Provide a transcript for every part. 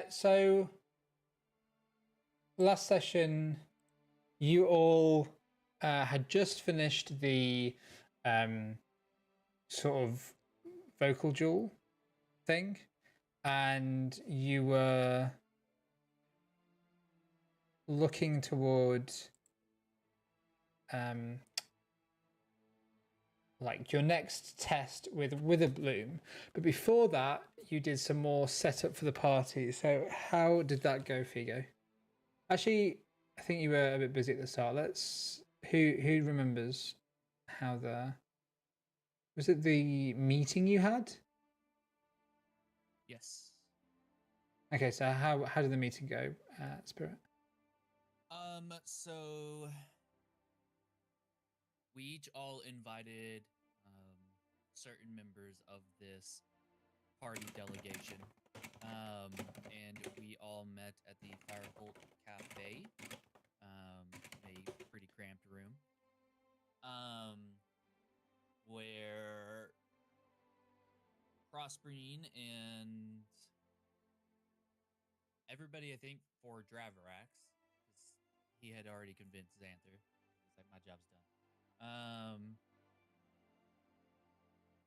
So last session, you all had just finished the sort of vocal duel thing, and you were looking toward like your next test with Witherbloom. But before that, you did some more setup for the party. So how did that go, Figo? Actually, I think you were a bit busy at the start. Who remembers how was it the meeting you had? Yes. Okay, so how did the meeting go, Spirit? So we each all invited certain members of this party delegation, and we all met at the Firebolt Cafe, a pretty cramped room, where Prospering and everybody, I think, for Dravarax, because he had already convinced Xanther. He's like, my job's done.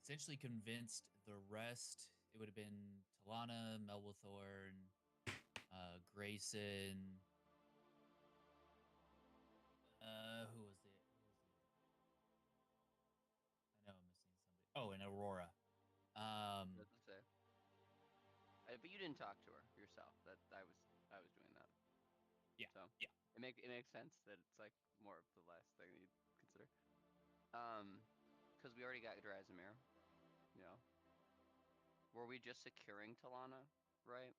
Essentially convinced the rest. It would have been Talana, Melwithorn, Grayson. Who was it? I know I'm missing somebody. Oh, and Aurora. Doesn't say. But you didn't talk to her yourself. That I was doing that. Yeah. So yeah. It makes sense that it's like more of the last thing you'd consider. Because we already got Drazimir. You know. Were we just securing Talana, right?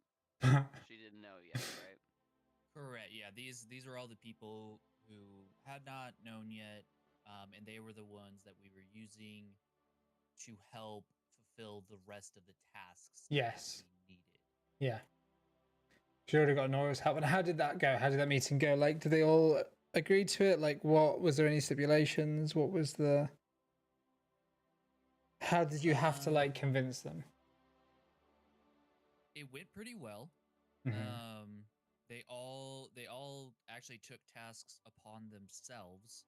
She didn't know yet, right? Correct. Yeah. These are all the people who had not known yet, and they were the ones that we were using to help fulfill the rest of the tasks Yes. that we needed. Yeah. She already got Nora's help. And how did that go? How did that meeting go? Like, did they all agree to it? Like, what was there any stipulations? What was the? How did you have to like convince them? It went pretty well. Mm-hmm. They all actually took tasks upon themselves,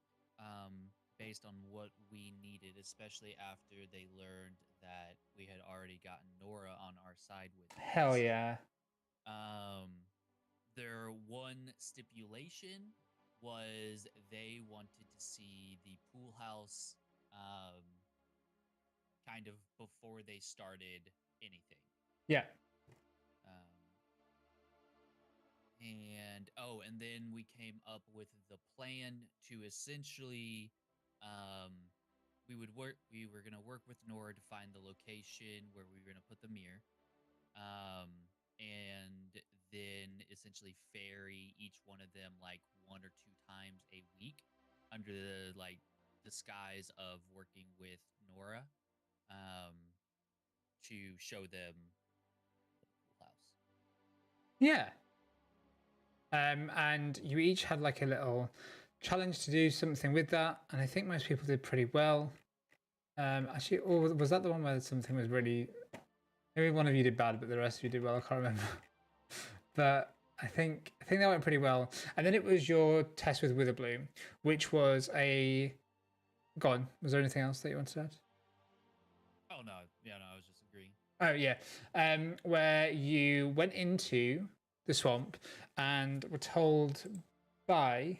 based on what we needed, especially after they learned that we had already gotten Nora on our side with this. Hell yeah. Their one stipulation was they wanted to see the pool house kind of before they started anything. Yeah. And then we came up with the plan to essentially, we were gonna work with Nora to find the location where we were gonna put the mirror, and then essentially ferry each one of them like 1 or 2 times a week under the like disguise of working with Nora, to show them the pool house. Yeah. And you each had like a little challenge to do something with that, and I think most people did pretty well. Actually, or was that the one where something was really? Maybe one of you did bad, but the rest of you did well. I can't remember. But I think that went pretty well. And then it was your test with Witherbloom, which was a. Go on. Was there anything else that you wanted to add? Oh no, yeah, no, I was just agreeing. Oh yeah, where you went into the swamp and were told by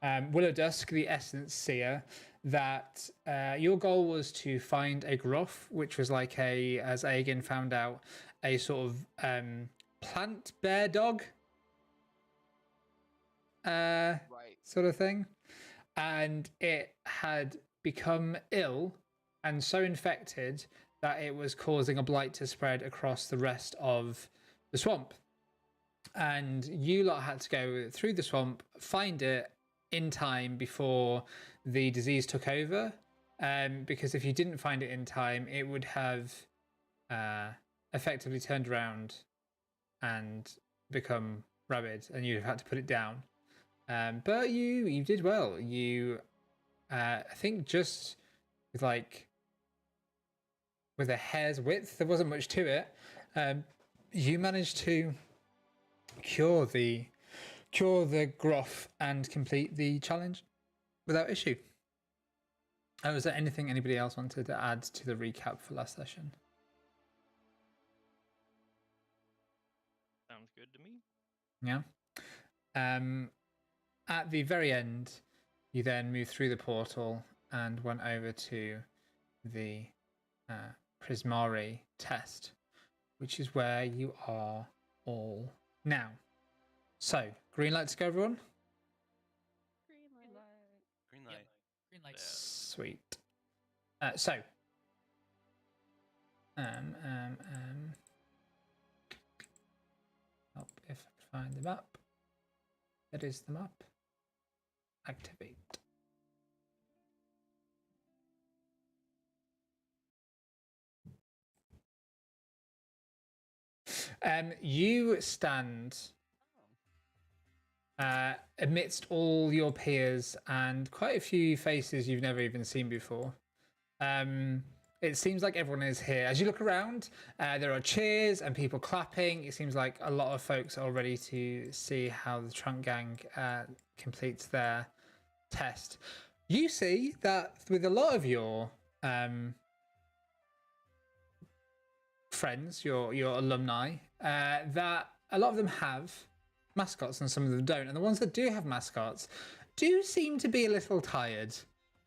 Willow Dusk, the Essence Seer, that your goal was to find a Gruff, which was like as Aegon found out, a sort of plant bear dog Right. sort of thing. And it had become ill and so infected that it was causing a blight to spread across the rest of the swamp. And you lot had to go through the swamp, find it in time before the disease took over. Because if you didn't find it in time, it would have effectively turned around and become rabid, and you'd have had to put it down. But you did well. You, I think, just with like with a hair's width, there wasn't much to it. you managed to cure the gruff and complete the challenge without issue. Was there anything anybody else wanted to add to the recap for last session? Sounds good to me. Yeah. At the very end, you then moved through the portal and went over to the Prismari test, which is where you are all now. So, green light to go, everyone? Green light. Green Yep. light. Green light. Sweet. So, help if I find the map. That is the map. Activate. You stand amidst all your peers and quite a few faces you've never even seen before. It seems like everyone is here. As you look around, there are cheers and people clapping. It seems like a lot of folks are ready to see how the Trunk Gang completes their test. You see that with a lot of your friends, your alumni, that a lot of them have mascots and some of them don't. And the ones that do have mascots do seem to be a little tired.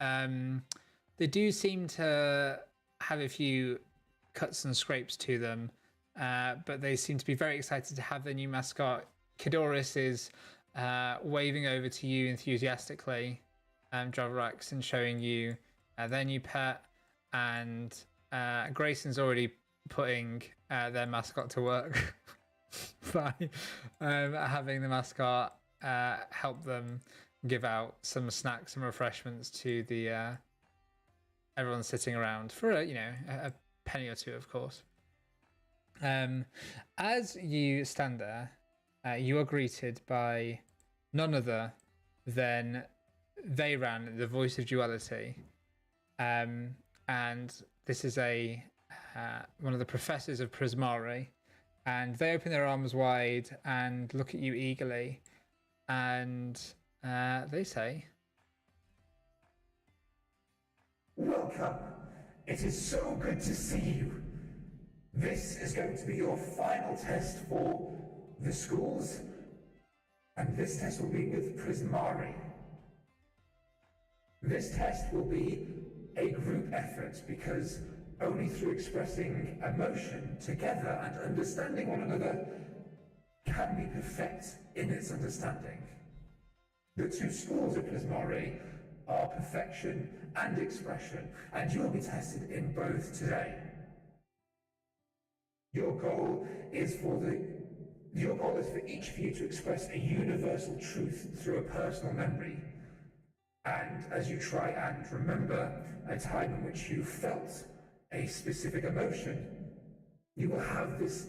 They do seem to have a few cuts and scrapes to them, but they seem to be very excited to have their new mascot. Kidoris is waving over to you enthusiastically, Dravarax, and showing you their new pet, and Grayson's already putting their mascot to work by having the mascot help them give out some snacks and refreshments to the everyone sitting around for a penny or two, of course. As you stand there, you are greeted by none other than Veyran, the voice of duality, and this is one of the professors of Prismari, and they open their arms wide and look at you eagerly, and they say, "Welcome. It is so good to see you. This is going to be your final test for the schools, and this test will be with Prismari. This test will be a group effort because only through expressing emotion together and understanding one another can we perfect in its understanding. The two schools of Prismari are perfection and expression, and you will be tested in both today. Your goal is for each of you to express a universal truth through a personal memory. And as you try and remember a time in which you felt a specific emotion, you will have this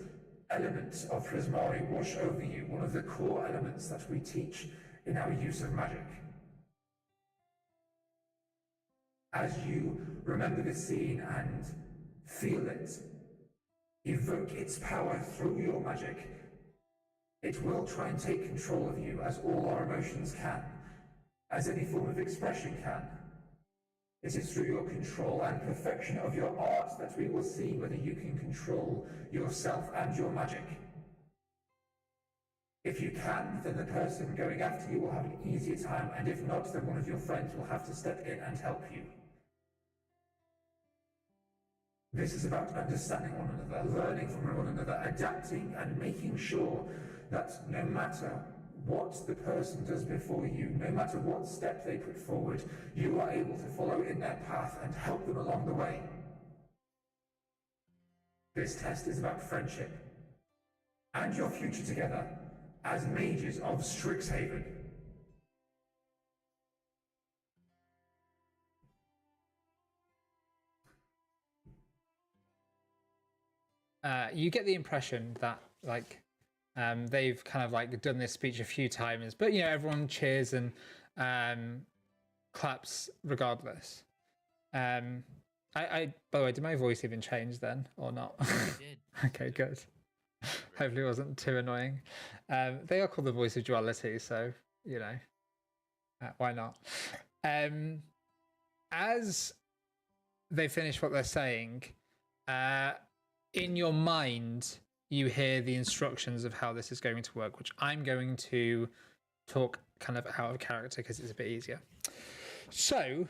element of Prismari wash over you, one of the core elements that we teach in our use of magic. As you remember this scene and feel it, evoke its power through your magic, it will try and take control of you, as all our emotions can, as any form of expression can. It is through your control and perfection of your art that we will see whether you can control yourself and your magic. If you can, then the person going after you will have an easier time, and if not, then one of your friends will have to step in and help you. This is about understanding one another, learning from one another, adapting and making sure that no matter what the person does before you, no matter what step they put forward, you are able to follow in their path and help them along the way. This test is about friendship and your future together as mages of Strixhaven. You get the impression that they've kind of done this speech a few times, but everyone cheers and claps regardless. I by the way, did my voice even change then or not? It did. Okay, good. Hopefully it wasn't too annoying. They are called the voice of duality, so, you know, why not? As they finish what they're saying, in your mind, you hear the instructions of how this is going to work, which I'm going to talk kind of out of character because it's a bit easier. So,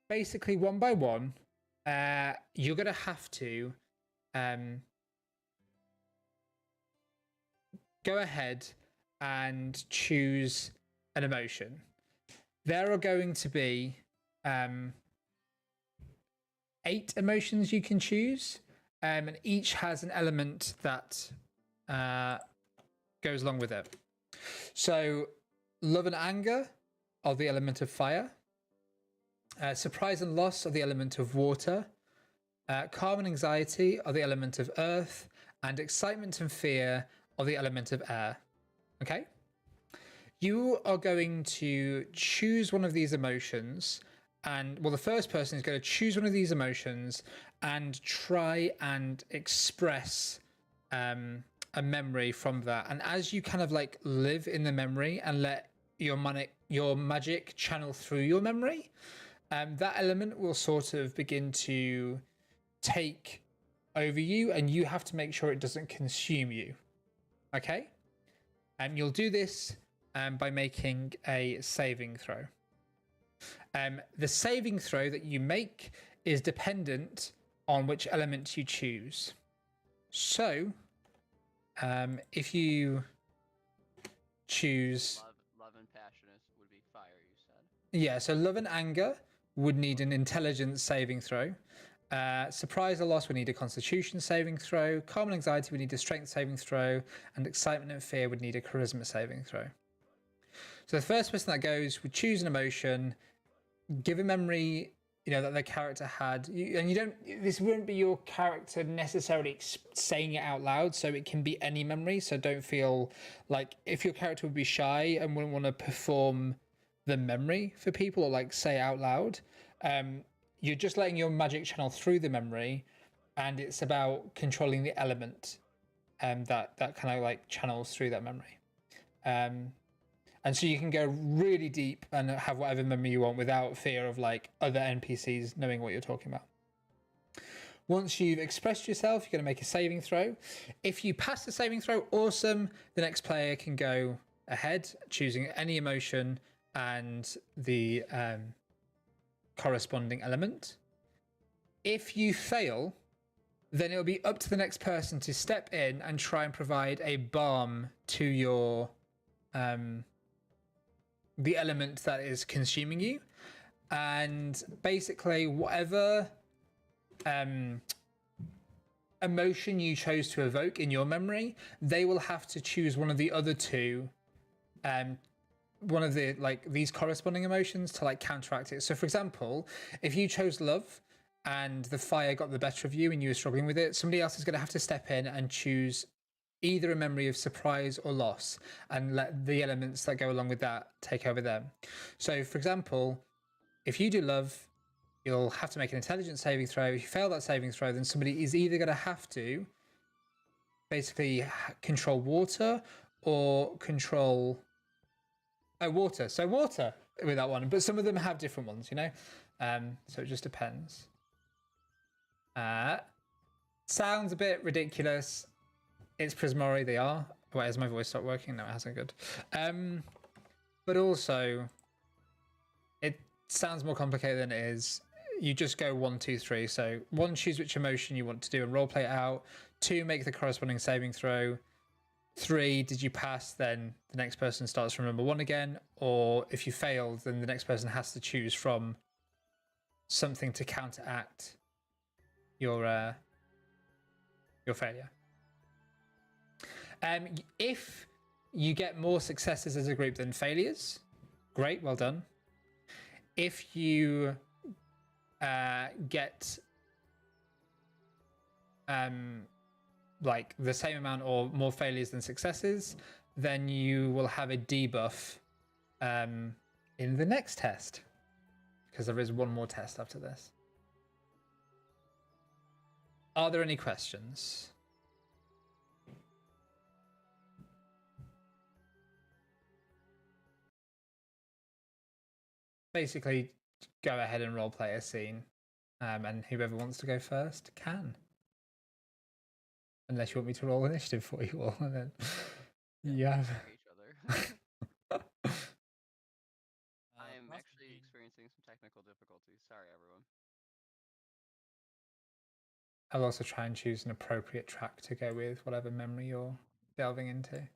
basically, one by one, you're going to have to go ahead and choose an emotion. There are going to be 8 emotions you can choose, and each has an element that goes along with it. So, love and anger are the element of fire. Surprise and loss are the element of water. Calm and anxiety are the element of earth. And excitement and fear are the element of air. Okay? You are going to choose one of these emotions. And, well, the first person is going to choose one of these emotions and try and express a memory from that. And as you kind of like live in the memory and let your magic channel through your memory, that element will sort of begin to take over you, and you have to make sure it doesn't consume you. Okay? And you'll do this by making a saving throw. The saving throw that you make is dependent on which element you choose. So, if you choose... Love and passionate would be fire, you said. Yeah, so love and anger would need an intelligence saving throw. Surprise or loss would need a constitution saving throw. Calm and anxiety would need a strength saving throw. And excitement and fear would need a charisma saving throw. So the first person that goes would choose an emotion, give a memory, you know, that their character had. This wouldn't be your character necessarily saying it out loud, so it can be any memory. So don't feel like if your character would be shy and wouldn't want to perform the memory for people or like say it out loud, you're just letting your magic channel through the memory, and it's about controlling the element that kind of like channels through that memory. And so you can go really deep and have whatever memory you want without fear of like other NPCs knowing what you're talking about. Once you've expressed yourself, you're going to make a saving throw. If you pass the saving throw, awesome. The next player can go ahead, choosing any emotion and the corresponding element. If you fail, then it'll be up to the next person to step in and try and provide a balm to your the element that is consuming you. And basically whatever emotion you chose to evoke in your memory, they will have to choose one of the other two, one of the like these corresponding emotions to like counteract it. So for example, if you chose love and the fire got the better of you and you were struggling with it, somebody else is going to have to step in and choose either a memory of surprise or loss and let the elements that go along with that take over them. So for example, if you do love, you'll have to make an intelligence saving throw. If you fail that saving throw, then somebody is either going to have to basically control water or control water. So water with that one, but some of them have different ones, you know? So it just depends. Sounds a bit ridiculous. It's Prismari, they are. Wait, has my voice stopped working? No, it hasn't. Good. But also, it sounds more complicated than it is. You just go 1, 2, 3. So 1, choose which emotion you want to do and roleplay it out. 2, make the corresponding saving throw. 3, did you pass? Then the next person starts from number 1 again. Or if you failed, then the next person has to choose from something to counteract your failure. If you get more successes as a group than failures, great, well done. If you get like the same amount or more failures than successes, then you will have a debuff in the next test, because there is one more test after this. Are there any questions? basically go ahead and roleplay a scene, and whoever wants to go first can. Unless you want me to roll initiative for you all, and then you have. Each other. I am actually Crossbreed- experiencing some technical difficulties. Sorry, everyone. I'll also try and choose an appropriate track to go with whatever memory you're delving into.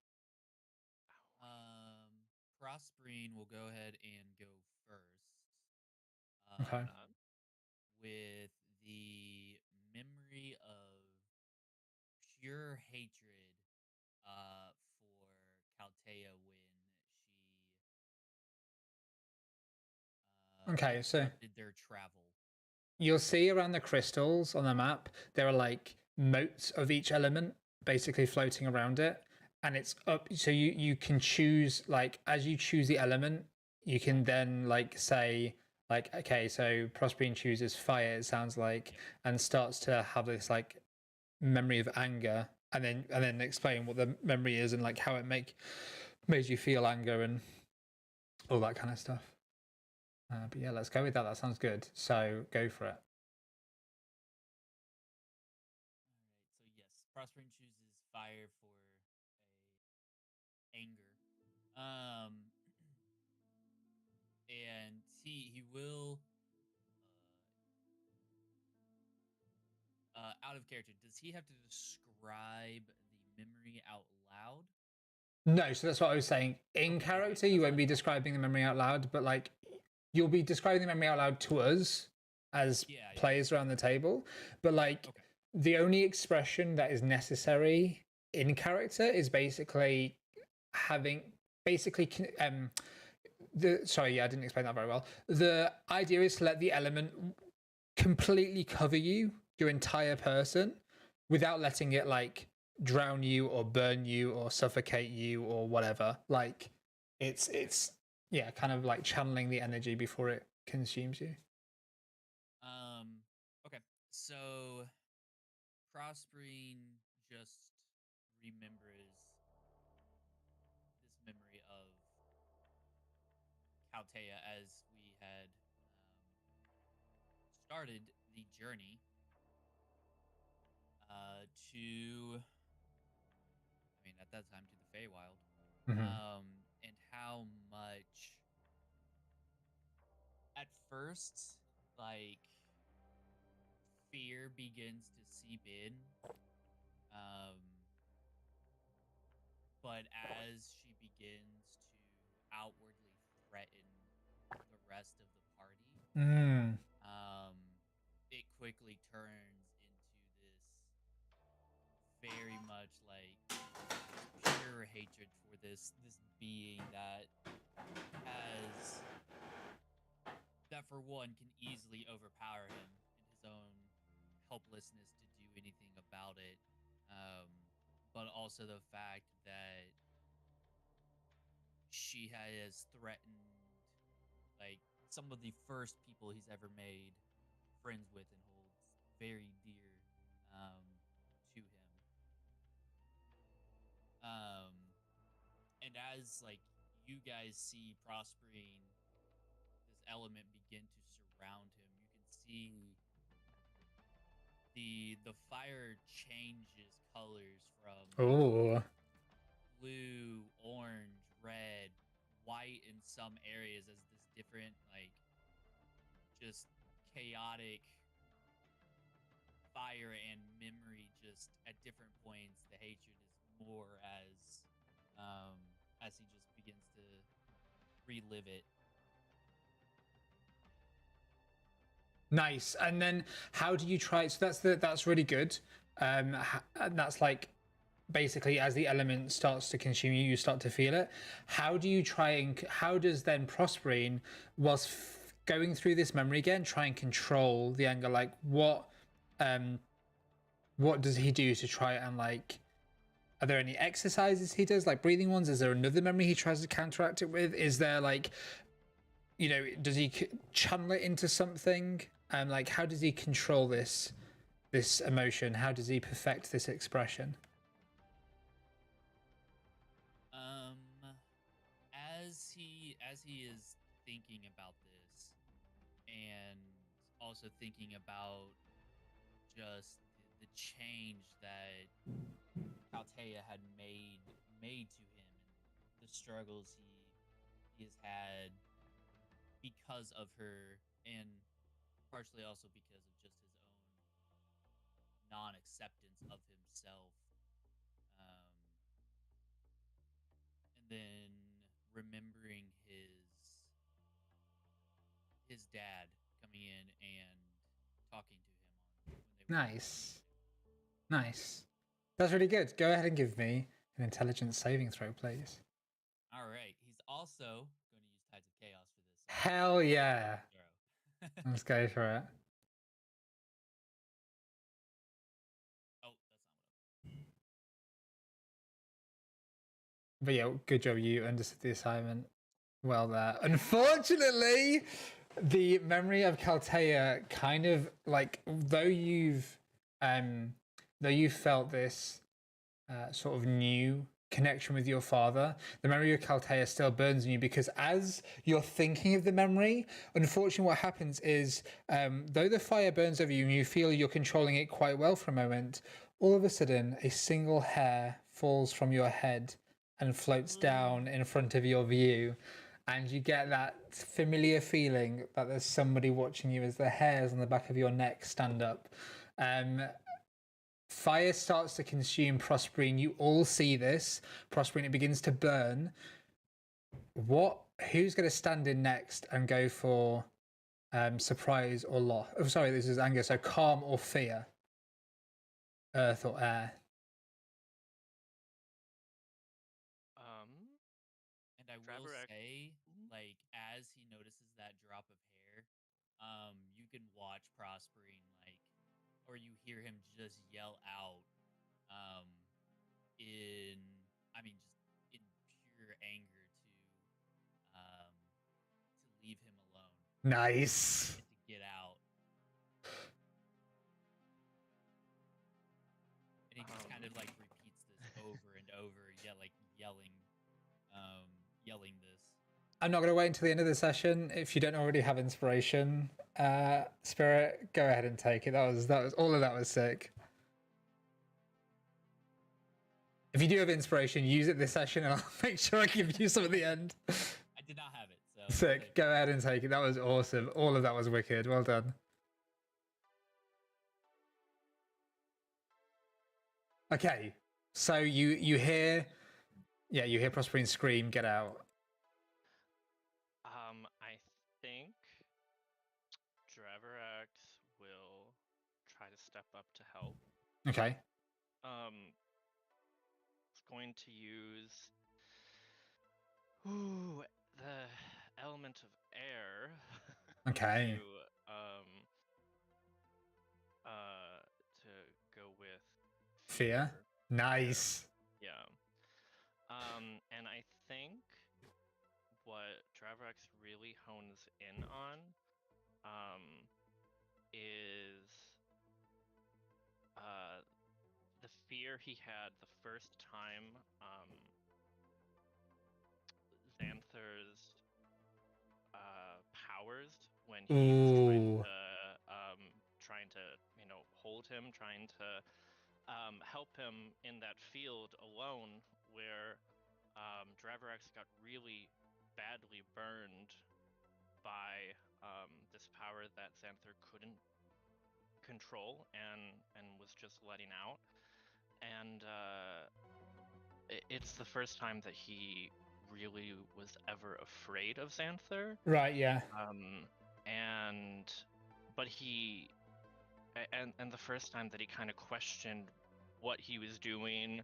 Crossbreed will go ahead and go first. Okay. With the memory of pure hatred for Caltea when she Okay, so interrupted their travel. you'll see around the crystals on the map, there are like motes of each element basically floating around it. And it's up, so you can choose, like, as you choose the element, you can then like say, like, okay, so Prospering chooses fire, it sounds like, and starts to have this like memory of anger, and then explain what the memory is and like how it made you feel anger and all that kind of stuff. But yeah, let's go with that. That sounds good. So go for it. All right, so yes, Prospering chooses fire for a anger. And he will out of character. Does he have to describe the memory out loud? No, so that's what I was saying. In Okay, character, that's you won't fine. be describing the memory out loud, but like you'll be describing the memory out loud to us as Yeah. players around the table. But like Okay. the only expression that is necessary in character is basically having sorry, yeah, I didn't explain that very well. The idea is to let the element completely cover you, your entire person, without letting it like drown you or burn you or suffocate you or whatever. Like it's yeah, kind of like channeling the energy before it consumes you. Okay. So Crossbreed just remembers this memory of Caltea as we had started the journey to, I mean, at that time to the Feywild, and how much at first, like, fear begins to seep in, but as she begins to outwardly threaten the rest of the party, it quickly turns into this very much like pure hatred for this being that has that for one can easily overpower him in his own helplessness to do anything about it, but also the fact that she has threatened like some of the first people he's ever made friends with and holds very dear to him. And as like you guys see Prospering, this element begin to surround him, you can see the fire changes colors from blue, orange, red, white in some areas as this different like just chaotic fire and memory just at different points. The hatred is more as he just begins to relive it. Nice. And then how do you try? So that's really good. And that's like basically as the element starts to consume you, you start to feel it. How do you try and how does then Prospering, whilst going through this memory again, try and control the anger? Like what does he do to try and like? Are there any exercises he does, like breathing ones? Is there another memory he tries to counteract it with? Is there like, you know, does he channel it into something? Like, how does he control this emotion? How does he perfect this expression? As he is thinking about this and also thinking about just the change that Altea had made to him and the struggles he has had because of her, and partially also because of just his own non-acceptance of himself. Um, and then remembering his dad coming in and talking to him on when they were Nice. Nice. That's really good. Go ahead and give me an intelligence saving throw, please. All right. He's also going to use Tides of Chaos for this. Hell yeah. Throw. Let's go for it. Oh, that's not what But yeah, good job. You understood the assignment well there. Unfortunately, the memory of Caltea kind of like, though you felt this sort of new connection with your father, the memory of Caltea still burns in you, because as you're thinking of the memory, unfortunately what happens is, though the fire burns over you and you feel you're controlling it quite well for a moment, all of a sudden a single hair falls from your head and floats down in front of your view, and you get that familiar feeling that there's somebody watching you as the hairs on the back of your neck stand up. Fire starts to consume Prospering. You all see this. Prospering, it begins to burn. Who's going to stand in next and go for surprise or loss? Oh, sorry, this is anger. So calm or fear? Earth or air? And I will say, like, as he notices that drop of hair, you can watch Prospering, like, or you hear him just yell out, I mean, just in pure anger to leave him alone. Nice. To get out. And he just kind of like repeats this over and over, yelling this. I'm not going to wait until the end of the session. If you don't already have inspiration, Spirit, go ahead and take it. That was all of that was sick. If you do have inspiration, use it this session, and I'll make sure I give you some at the end. I did not have it, so sick. Go ahead and take it. That was awesome. All of that was wicked. Well done. Okay, so you hear Prospering scream, "Get out!" I think Dreverax will try to step up to help. Okay. It's going to use the element of air. Okay. To go with Fear. Nice. Yeah. And I think what Dreverax really hones in on is the fear he had the first time Xanther's powers, when he was trying to hold him, trying to help him in that field alone, where Dreverax got really badly burned by this power that Xanther couldn't control and was just letting out. And it's the first time that he really was ever afraid of Xanther. Right, yeah. And the first time that he kind of questioned what he was doing,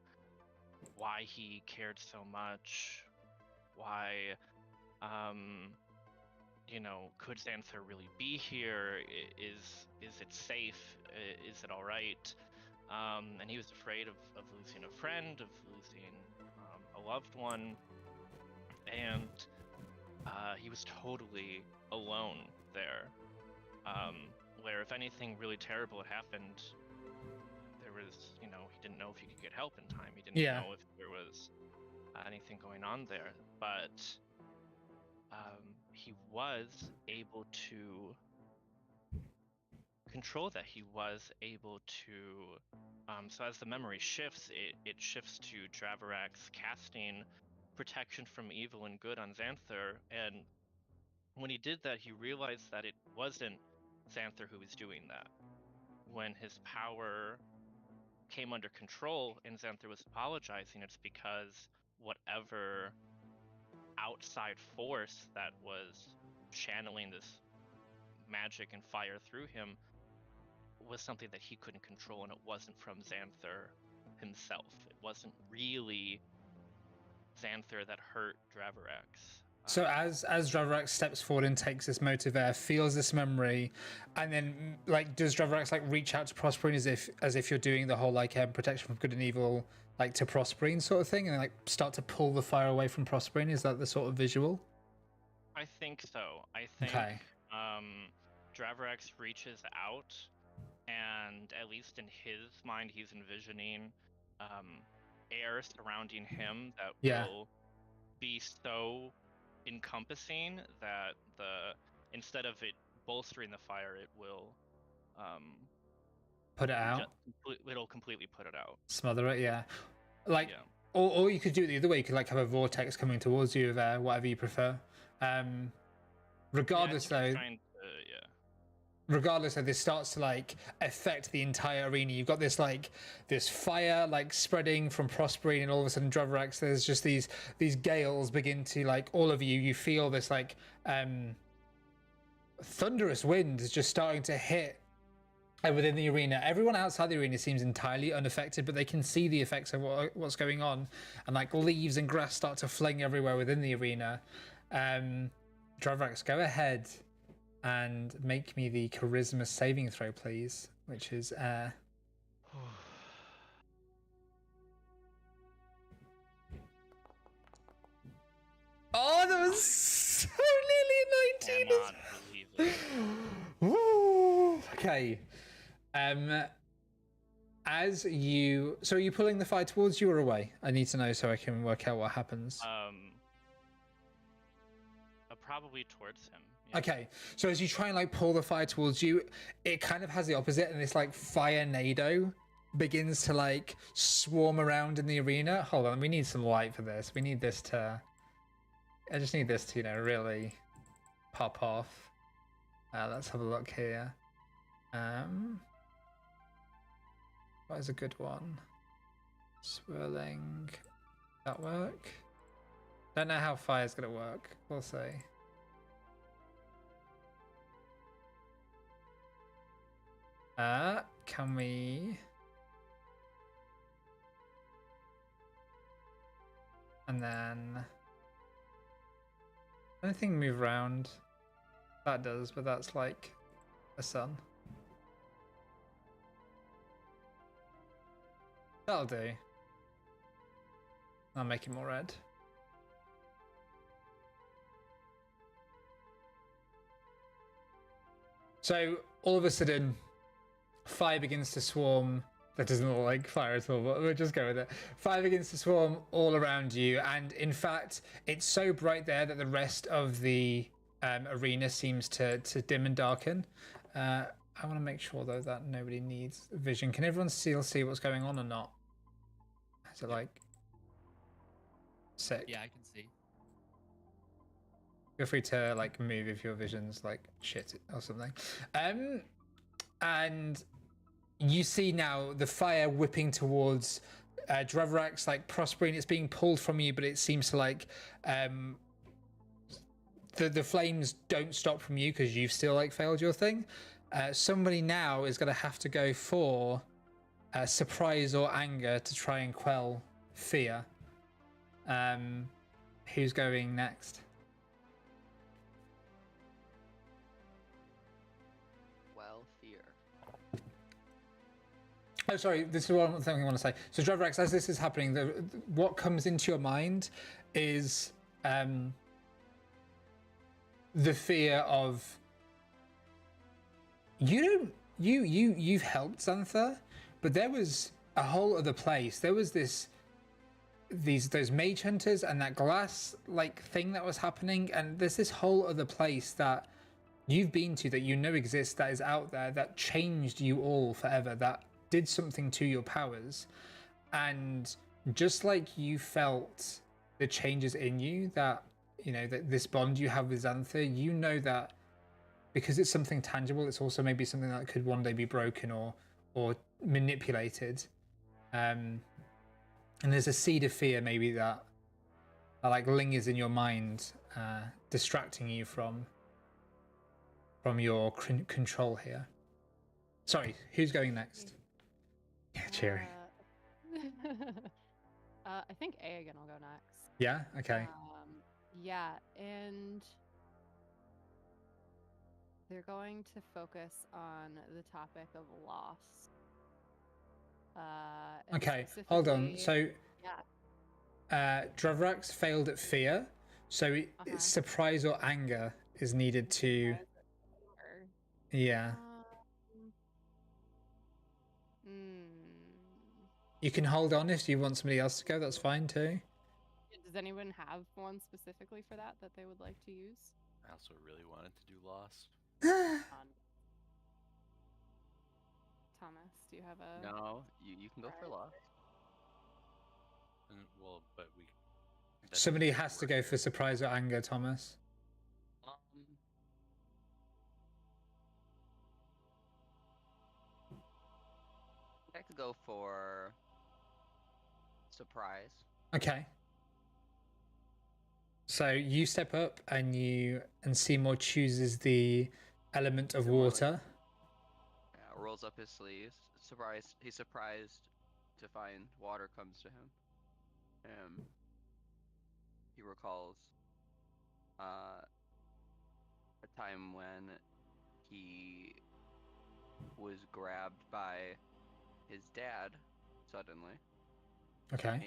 why he cared so much, why, could Xanther really be here? Is it safe? Is it all right? And he was afraid of losing a friend, of losing a loved one, and he was totally alone there. Where if anything really terrible had happened, there was, he didn't know if he could get help in time. He didn't know if there was anything going on there. But he was able to control that. He was able to, so as the memory shifts, it shifts to Dravorax casting protection from evil and good on Xanther, and when he did that, he realized that it wasn't Xanther who was doing that. When his power came under control and Xanther was apologizing, it's because whatever outside force that was channeling this magic and fire through him was something that he couldn't control, and it wasn't from Xanther himself. It wasn't really Xanther that hurt Dravorax. So as Dravorax steps forward and takes this motive air, feels this memory, and then like does Dravorax like reach out to Prosperine as if you're doing the whole like protection from good and evil like to Prosperine sort of thing, and like start to pull the fire away from Prosperine? Is that the sort of visual? I think so. I think Dravorax reaches out, and at least in his mind, he's envisioning air surrounding him that will be so encompassing that instead of it bolstering the fire, it will put it out. It'll completely put it out. Smother it, yeah. Like, or you could do it the other way. You could like have a vortex coming towards you of air, whatever you prefer. Regardless, though. Regardless, though, this starts to like affect the entire arena. You've got this like this fire like spreading from Prosperine, and all of a sudden Dravorax, there's just these gales begin to like all of you feel this like thunderous wind is just starting to hit within the arena. Everyone outside the arena seems entirely unaffected, but they can see the effects of what's going on, and like leaves and grass start to fling everywhere within the arena. Dravorax, go ahead and make me the charisma saving throw, please, which is air. Oh, that was so nearly a 19. Woo. Okay. As you, so are you pulling the fire towards you or away? I need to know so I can work out what happens. Probably towards him. Okay, so as you try and like pull the fire towards you, it kind of has the opposite, and this like fire nado begins to like swarm around in the arena. Hold on, we need some light for this. We need this to, I just need this to, you know, really pop off. Let's have a look here. What is a good one? Swirling. That work? Don't know how fire's gonna work. We'll see. Can we? And then anything move around? That does, but that's like a sun. That'll do. I'll make it more red. So all of a sudden, fire begins to swarm. That doesn't look like fire at all, but we'll just go with it. Fire begins to swarm all around you, and in fact, it's so bright there that the rest of the arena seems to dim and darken. I want to make sure though that nobody needs vision. Can everyone still see what's going on or not? Is it like sick? Yeah, I can see. Feel free to like move if your vision's like shit or something. And you see now the fire whipping towards Dravorax, like Prosperine. It's being pulled from you, but it seems to like the flames don't stop from you because you've still like failed your thing. Somebody now is going to have to go for surprise or anger to try and quell fear. Who's going next? Oh, sorry, this is one thing I want to say. So, Dravorax, as this is happening, what comes into your mind is the fear of you've helped Xanther, but there was a whole other place. There was this those mage hunters and that glass like thing that was happening, and there's this whole other place that you've been to that you know exists, that is out there, that changed you all forever, that did something to your powers. And just like you felt the changes in you, that that this bond you have with Xantha, you know that because it's something tangible, it's also maybe something that could one day be broken or manipulated. And there's a seed of fear maybe that like lingers in your mind, distracting you from your control here. Sorry, who's going next? Yeah, cheery. I think Aegon will go next. Yeah. Okay. Yeah, and they're going to focus on the topic of loss. And Okay. Hold on. So, yeah. Drovrax failed at fear, so it's surprise or anger is needed to. Yeah. You can hold on if you want somebody else to go. That's fine too. Does anyone have one specifically for that they would like to use? I also really wanted to do Lost. Thomas, do you have a... No, you can go for Lost. Well, but we... Somebody has to go for surprise or anger, Thomas. I'd like to go for surprise. Okay. So you step up and Seymour chooses the element of water. Yeah, rolls up his sleeves. He's surprised to find water comes to him. He recalls a time when he was grabbed by his dad suddenly. Okay.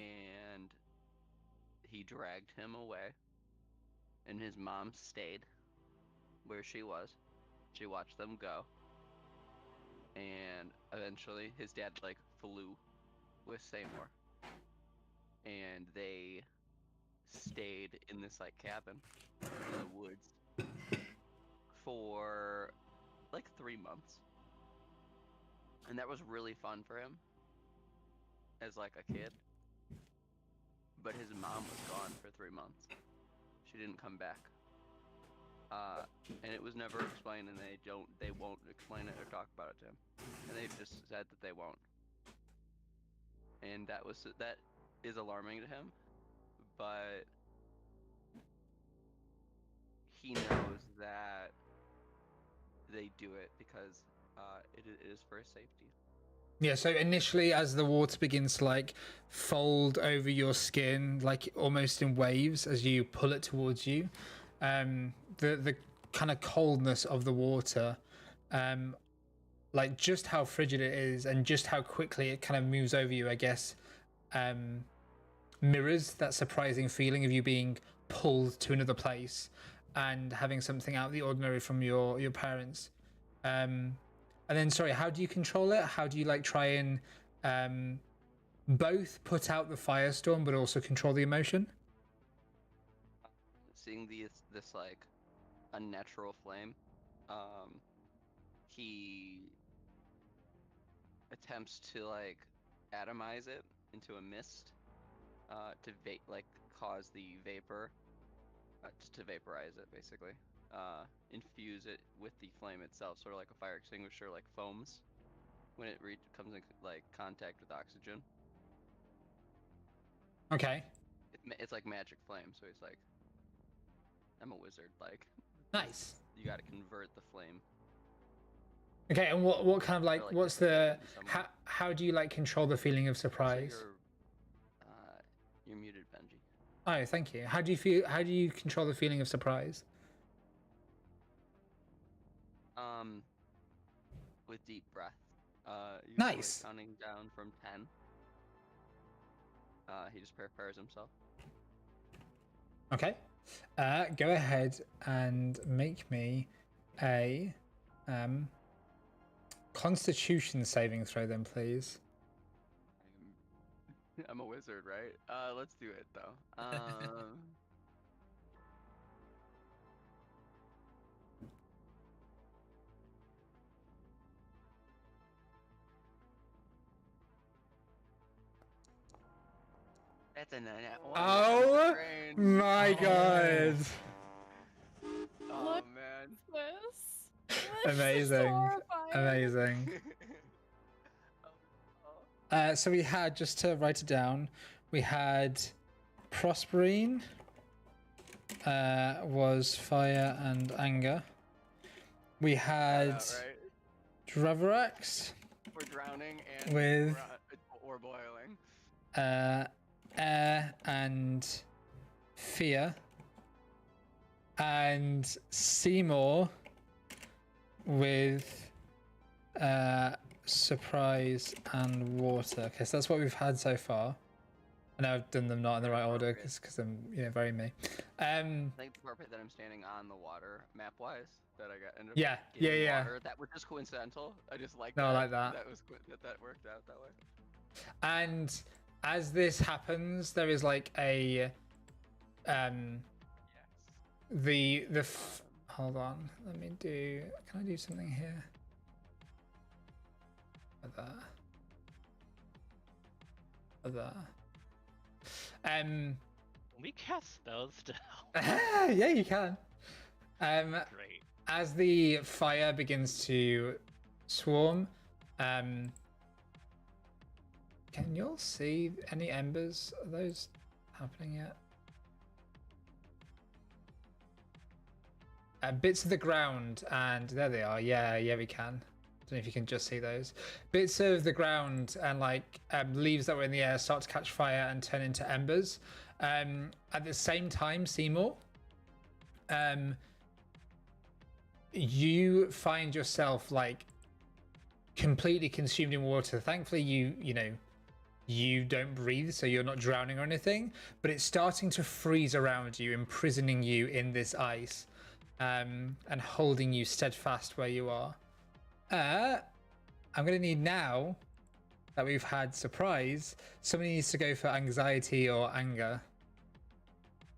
And he dragged him away. And his mom stayed where she was. She watched them go. And eventually his dad flew with Seymour. And they stayed in this cabin in the woods for 3 months. And that was really fun for him as a kid. But his mom was gone for 3 months. She didn't come back. And it was never explained, and they won't explain it or talk about it to him. And they just said that they won't. And that is alarming to him, but he knows that they do it because it is for his safety. Yeah, so initially as the water begins to fold over your skin, almost in waves as you pull it towards you, the kind of coldness of the water, just how frigid it is and just how quickly it kind of moves over you, I guess, mirrors that surprising feeling of you being pulled to another place and having something out of the ordinary from your parents. And then, sorry, how do you control it? How do you try and both put out the firestorm but also control the emotion? Seeing this unnatural flame, he attempts to atomize it into a mist to cause the vapor to vaporize it, basically. Infuse it with the flame itself, sort of like a fire extinguisher, foams when it comes in contact with oxygen. Okay. It's magic flame, so he's I'm a wizard. Nice. You got to convert the flame. Okay, and what kind of what's the how do you control the feeling of surprise? So you're muted, Benji. Oh, thank you. How do you control the feeling of surprise? With deep breath. Nice. Counting down from 10. He just prepares himself. Okay. Go ahead and make me a Constitution saving throw then, please. I'm a wizard, right? Let's do it though. That's a nat one. Oh Drain. my god! Oh Look. man. This is Amazing. horrifying. Amazing. So we had, just to write it down, we had Prosperine was fire and anger. We had Right? Dravarax We're drowning and with we're boiling. air and fear. And Seymour with surprise and water. Okay, so that's what we've had so far. I know I've done them not in the right order because I'm, very me. I think the part that I'm standing on the water map-wise that I got ended up Yeah, getting yeah. water. That was just coincidental. I just like No, that. I like that. That was that worked out that way. And as this happens, there is like a Yes. hold on. Let me do. Can I do something here? Like that. Like that. Can we cast spells still? Yeah, you can. Great. As the fire begins to swarm, can you all see any embers? Are those happening yet? Bits of the ground, and there they are. Yeah, we can. Don't know if you can just see those bits of the ground and like leaves that were in the air start to catch fire and turn into embers. At the same time, Seymour, you find yourself like completely consumed in water. Thankfully, you don't breathe, so you're not drowning or anything. But it's starting to freeze around you, imprisoning you in this ice, and holding you steadfast where you are. I'm gonna need, now that we've had surprise, somebody needs to go for anxiety or anger.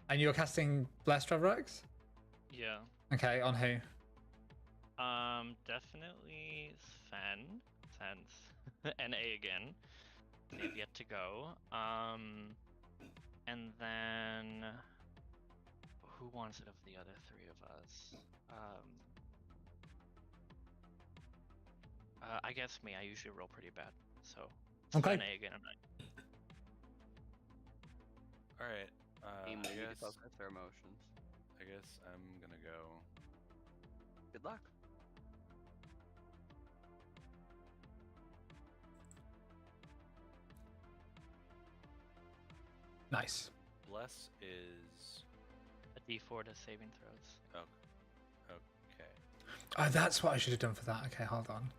And you're casting Bless Dravarax? Yeah. Okay, on who? Definitely Sven, since NA again. They've yet to go. And then who wants it of the other three of us? I guess me. I usually roll pretty bad, so Okay. NA again. All right. Aim I to guess focus their emotions. I'm gonna go. Good luck. Nice. Bless is A D4 to saving throws. okay. Oh, that's what I should have done for that. Okay, hold on.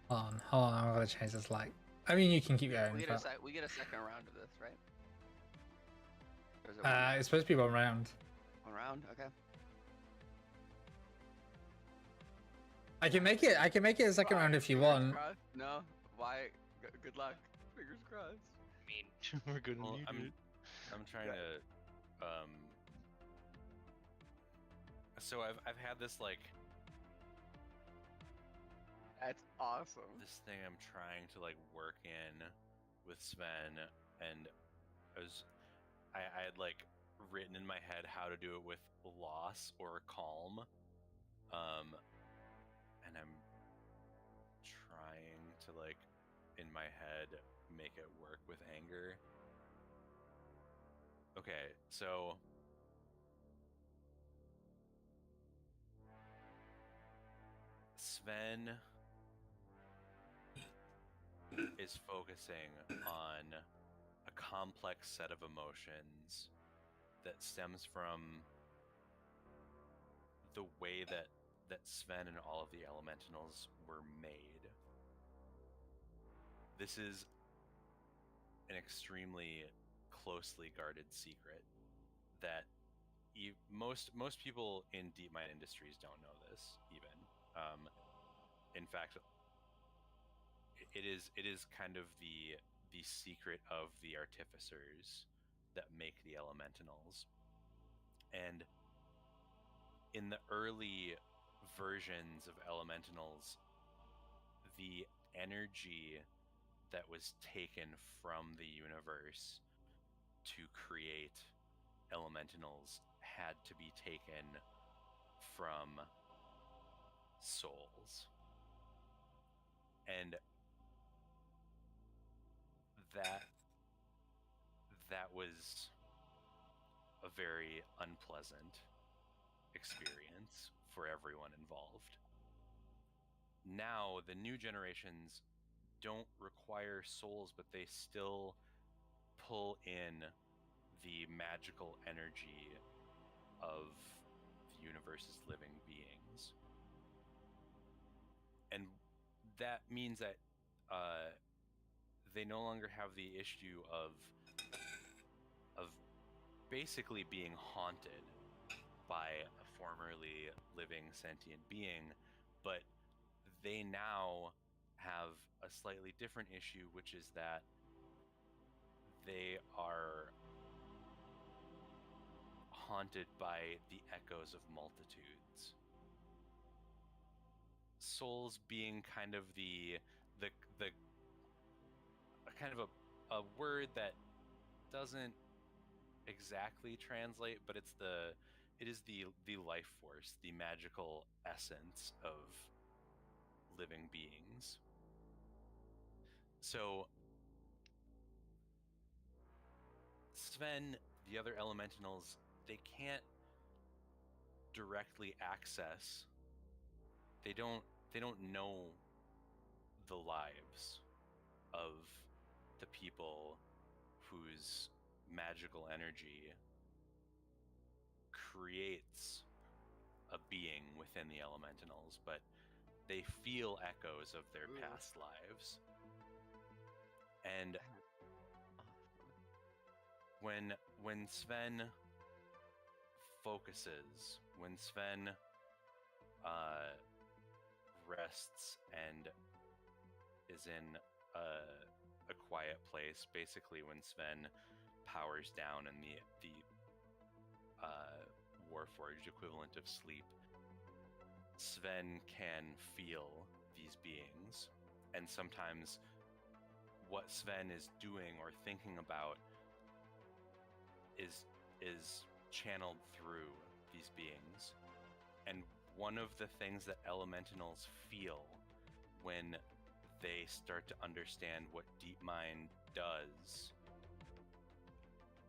Hold on. I'm gonna change this light. I mean, you can keep going. We get But, we get a second round of this, right? Or is it one it's supposed to be one round. round? Okay. I can make it a second round if you Fingers want. crossed. No. Why? Good luck. Fingers crossed. I mean, we're gonna Well, need it. I'm trying to. So I've had this like That's awesome. this thing I'm trying to like work in with Sven, and I had like written in my head how to do it with loss or calm, and I'm trying to like in my head make it work with anger. Okay, so Sven is focusing on a complex set of emotions that stems from the way that Sven and all of the elementals were made. This is an extremely closely guarded secret that most people in Deep Mind Industries don't know this even. In fact, it is kind of the secret of the artificers that make the elementals. And in the early versions of elementals, the energy that was taken from the universe to create elementals had to be taken from souls. And that was a very unpleasant experience for everyone involved. Now, the new generations don't require souls, but they still pull in the magical energy of the universe's living beings. And that means that they no longer have the issue of basically being haunted by a formerly living sentient being, but they now have a slightly different issue, which is that they are haunted by the echoes of multitudes. Souls being kind of the kind of a word that doesn't exactly translate, but it is the life force, the magical essence of living beings. So Sven, the other elementals, they can't directly access, they don't know the lives of the people whose magical energy creates a being within the elementals, but they feel echoes of their past lives. And when Sven focuses, when Sven rests and is in a quiet place, basically when Sven powers down in the Warforged equivalent of sleep, Sven can feel these beings, and sometimes what Sven is doing or thinking about is channeled through these beings. And one of the things that elementals feel when they start to understand what DeepMind does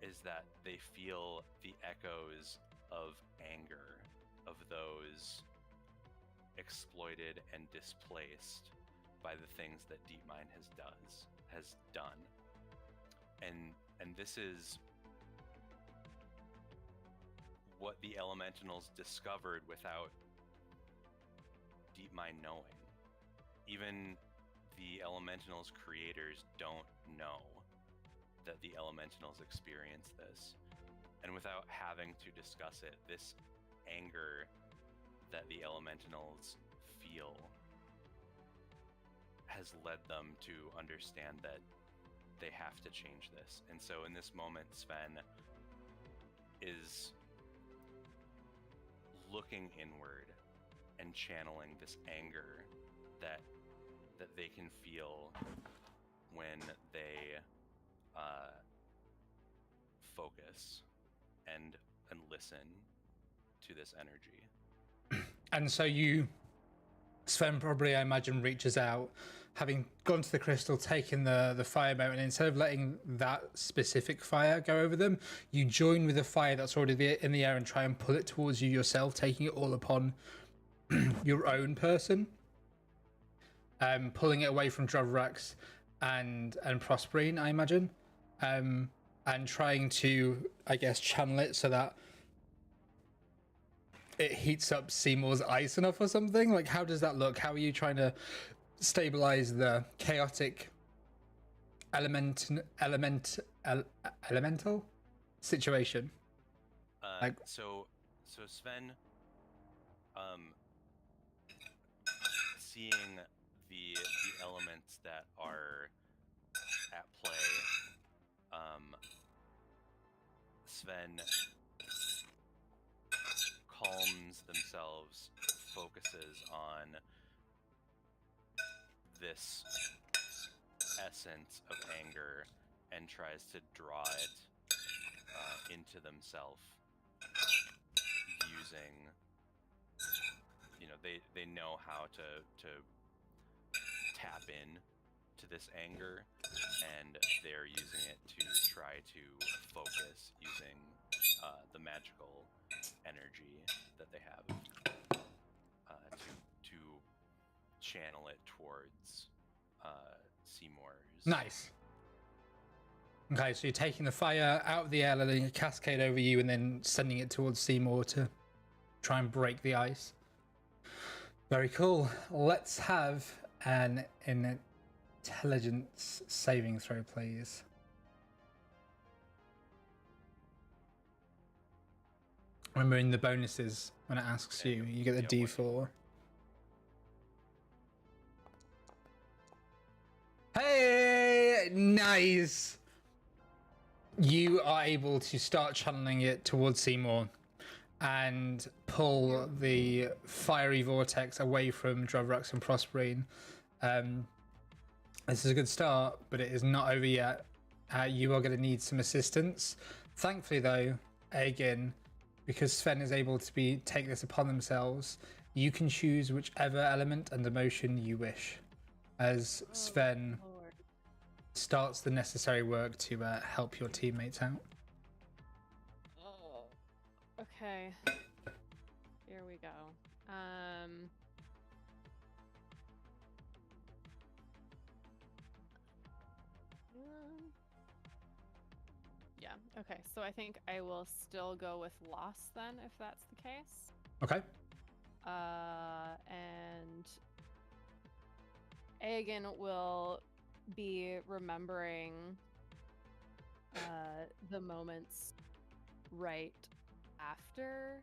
is that they feel the echoes of anger of those exploited and displaced by the things that DeepMind has done. And this is what the elementals discovered without DeepMind knowing. Even the elementals creators don't know that the elementals experience this. And without having to discuss it, this anger that the elementals feel has led them to understand that they have to change this. And so in this moment, Sven is looking inward and channeling this anger that they can feel when they focus and listen to this energy. And so Sven probably, I imagine, reaches out, having gone to the crystal, taken the fire mote, and instead of letting that specific fire go over them, you join with the fire that's already in the air and try and pull it towards you yourself, taking it all upon your own person, pulling it away from Drovrax and Prosperine, I imagine, and trying to, I guess, channel it so that it heats up Seymour's ice enough or something. Like, how does that look? How are you trying to stabilize the chaotic elemental situation? So Sven, seeing the elements that are at play. Sven calms themselves, focuses on this essence of anger, and tries to draw it into themselves using, they know how to tap in to this anger, and they're using it to try to focus using the magical energy that they have to channel it towards Seymour's. Nice. Okay, so you're taking the fire out of the air, letting it cascade over you, and then sending it towards Seymour to try and break the ice. Very cool. Let's have an intelligence saving throw, please. Remembering the bonuses when it asks you, you get the D4. Hey, nice. You are able to start channeling it towards Seymour and pull the fiery vortex away from Drovrux and Prosperine. This is a good start, but it is not over yet. You are going to need some assistance. Thankfully, though, again, because Sven is able to take this upon themselves, you can choose whichever element and emotion you wish, as Sven starts the necessary work to help your teammates out. Oh. Okay. Here we go. Yeah, okay. So I think I will still go with loss then, if that's the case. Okay. And Aegon will be remembering the moments right after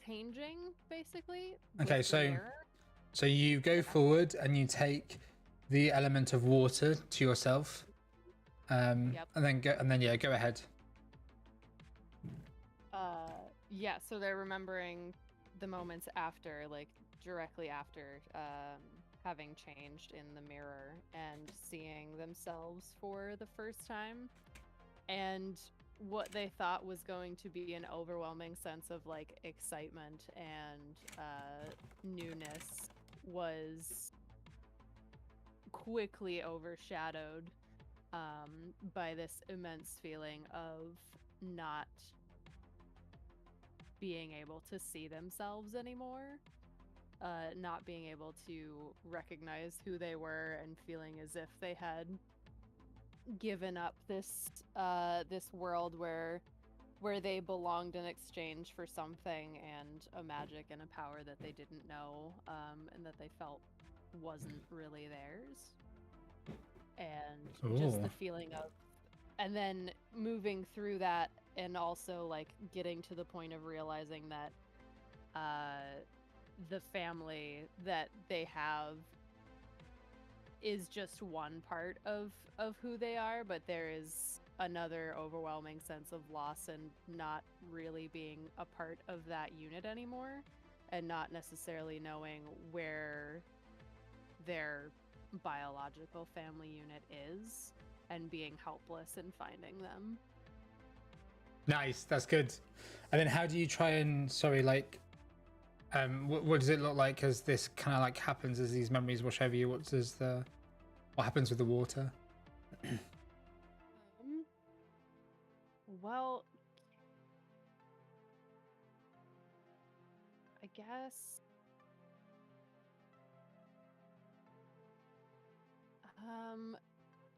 changing, basically. Okay, with the mirror. so you go forward and you take the element of water to yourself, Yep. and then go ahead. Yeah, so they're remembering the moments after, like directly after having changed in the mirror and seeing themselves for the first time, and what they thought was going to be an overwhelming sense of like excitement and newness was quickly overshadowed by this immense feeling of not being able to see themselves anymore, not being able to recognize who they were, and feeling as if they had given up this world where they belonged in exchange for something, and a magic and a power that they didn't know, and that they felt wasn't really theirs. And just the feeling of, and then moving through that, and also like getting to the point of realizing that the family that they have is just one part of who they are, but there is another overwhelming sense of loss and not really being a part of that unit anymore, and not necessarily knowing where their biological family unit is, and being helpless in finding them. Nice, that's good. And then how do you try and, what does it look like as this kind of like happens, as these memories wash over you? What happens with the water? Well, I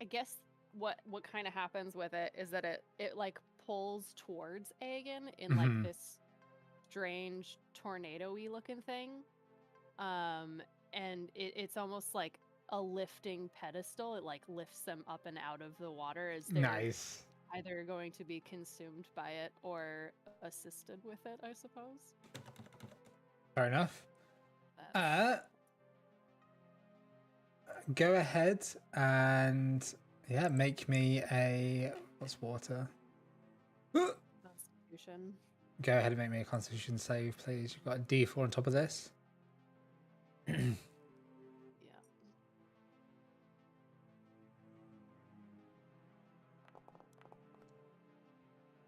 guess what kind of happens with it is that it like pulls towards Aegon in like this strange tornado-y looking thing, and it's almost like a lifting pedestal. It like lifts them up and out of the water as they're either going to be consumed by it or assisted with it, I suppose. Fair enough. Go ahead and make me a what's water? Constitution. Go ahead and make me a Constitution save, please. You've got a D4 on top of this. Yeah.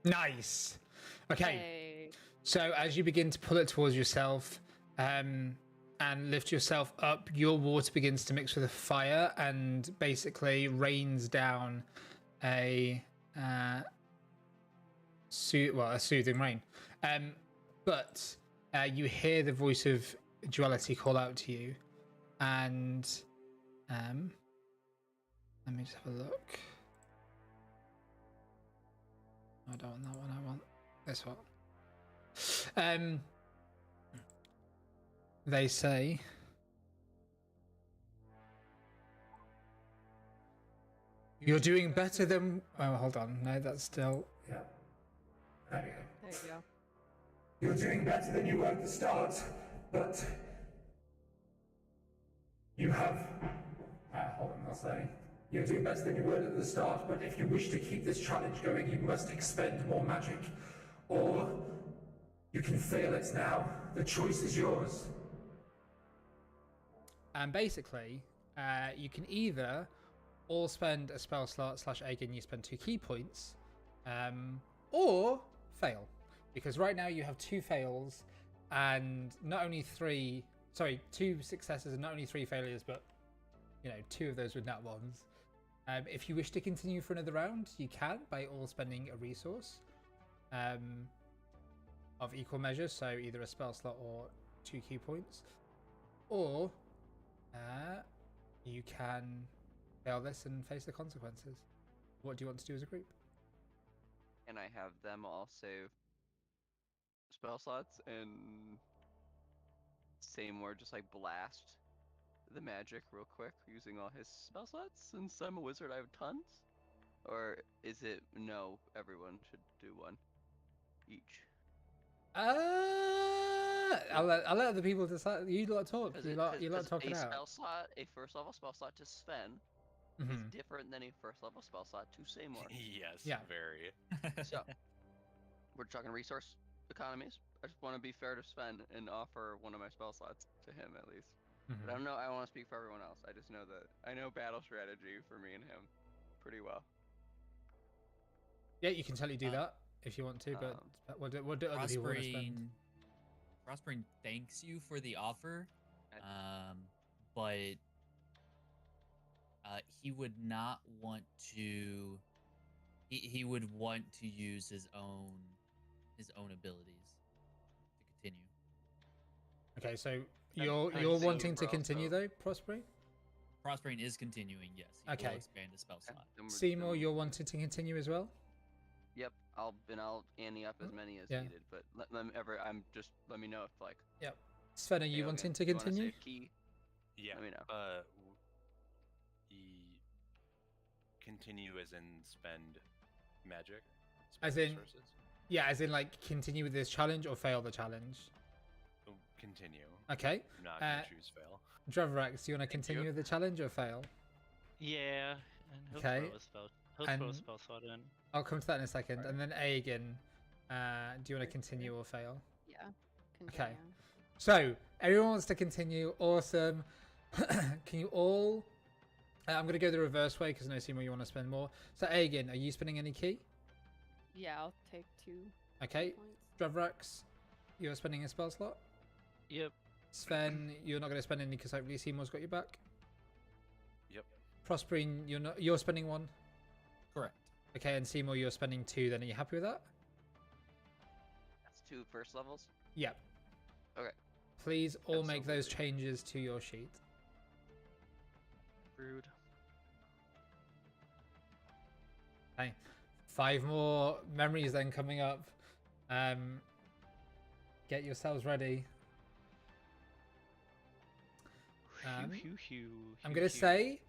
Nice. Okay. Hey. So as you begin to pull it towards yourself, and lift yourself up, your water begins to mix with the fire and basically rains down a soothing rain. But you hear the voice of duality call out to you, and let me just have a look. I don't want that one. I want this one. They say, "You're doing better than." Oh, hold on. No, that's still. Yeah. There we go. There you go. You're doing better than you were at the start, but you have. Hold on, I'll say. You're doing better than you were at the start, but if you wish to keep this challenge going, you must expend more magic. Or you can fail it now. The choice is yours. And basically, you can either all spend a spell slot / again you spend 2 key points, or fail. Because right now you have 2 fails and not only 2 successes and not only 3 failures, but 2 of those were nat ones. If you wish to continue for another round, you can by all spending a resource of equal measure, so either a spell slot or 2 key points, or you can fail this and face the consequences. What do you want to do as a group? And I have them all save spell slots and say more, just like blast the magic real quick using all his spell slots. Since I'm a wizard, I have tons. Or is it no? Everyone should do one each. I'll let other people decide. You lot talk. You lot talk it out. Spell slot, a first level spell slot to Sven is different than a first level spell slot to Seymour. Yes, Yeah. very. So we're talking resource economies. I just want to be fair to Sven and offer one of my spell slots to him at least. But I don't know. I don't want to speak for everyone else. I just know that I know battle strategy for me and him pretty well. Yeah, you can totally do that if you want to. But what do other people want to spend? Prospering thanks you for the offer, but he would not want to. He would want to use his own abilities to continue. Okay, so you're wanting to continue though, Prospering? Prospering is continuing, yes. He Okay. will expand the spell slot. Seymour, you're wanting to continue as well? Yep, I'll ante up as many as needed, but let me know if like. Yep. Sven, are you wanting to you wanna continue? say key? Yeah. Let me know. Continue as in spend magic. As in- resources? Yeah, as in like continue with this challenge or fail the challenge. Oh, continue. Okay. I'm not gonna choose fail. Dravrax, do you want to continue you. with the challenge or fail? Yeah, and he'll Okay, throw a spell. He'll throw a and- spell slot in. I'll come to that in a second. Right. And then Aegon, do you want to continue or fail? Yeah. Continue. Okay. So everyone wants to continue. Awesome. Can you all? I'm going to go the reverse way because I know Seymour you want to spend more. So Aegon, are you spending any key? Yeah, I'll take 2 Okay. points. Dravrax, you're spending a spell slot. Yep. Sven, you're not going to spend any because hopefully Seymour's got your back. Yep. Prospering, you're spending 1. Correct. Okay, and Seymour, you're spending 2. Then are you happy with that? That's 2 first levels. Yep. Okay. Please all make those Absolutely. changes to your sheet. Rude. Okay. 5 more memories then coming up. Get yourselves ready. I'm going to say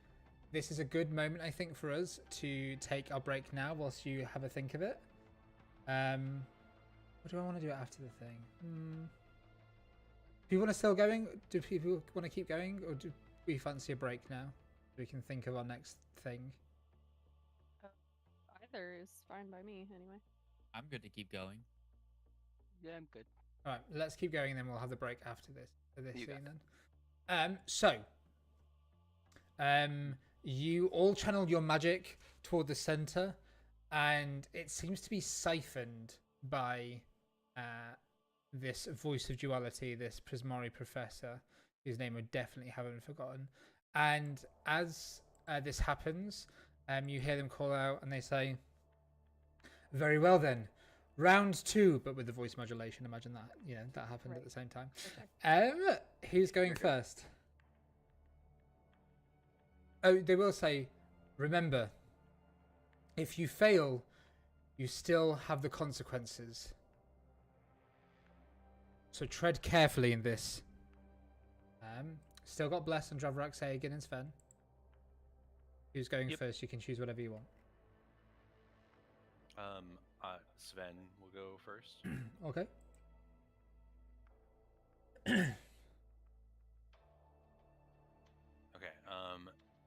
this is a good moment, I think, for us to take our break now whilst you have a think of it. What do I want to do after the thing? Do you want to still going? Do people want to keep going? Or do we fancy a break now? We can think of our next thing. Either is fine by me, anyway. I'm good to keep going. Yeah, I'm good. All right, let's keep going, and then we'll have the break after this. For this You got scene, then. You all channeled your magic toward the center, and it seems to be siphoned by this voice of duality, this Prismari professor, whose name I definitely haven't forgotten. And as this happens, you hear them call out, and they say, "Very well then, round 2," but with the voice modulation. Imagine that, that happened at Right. the same time. Okay. Who's going first? Oh, they will say, "Remember, if you fail, you still have the consequences. So tread carefully in this." Still got Bless and Dravrak, Sagan, and Sven. Who's going Yep. first? You can choose whatever you want. Sven will go first. Okay. Okay.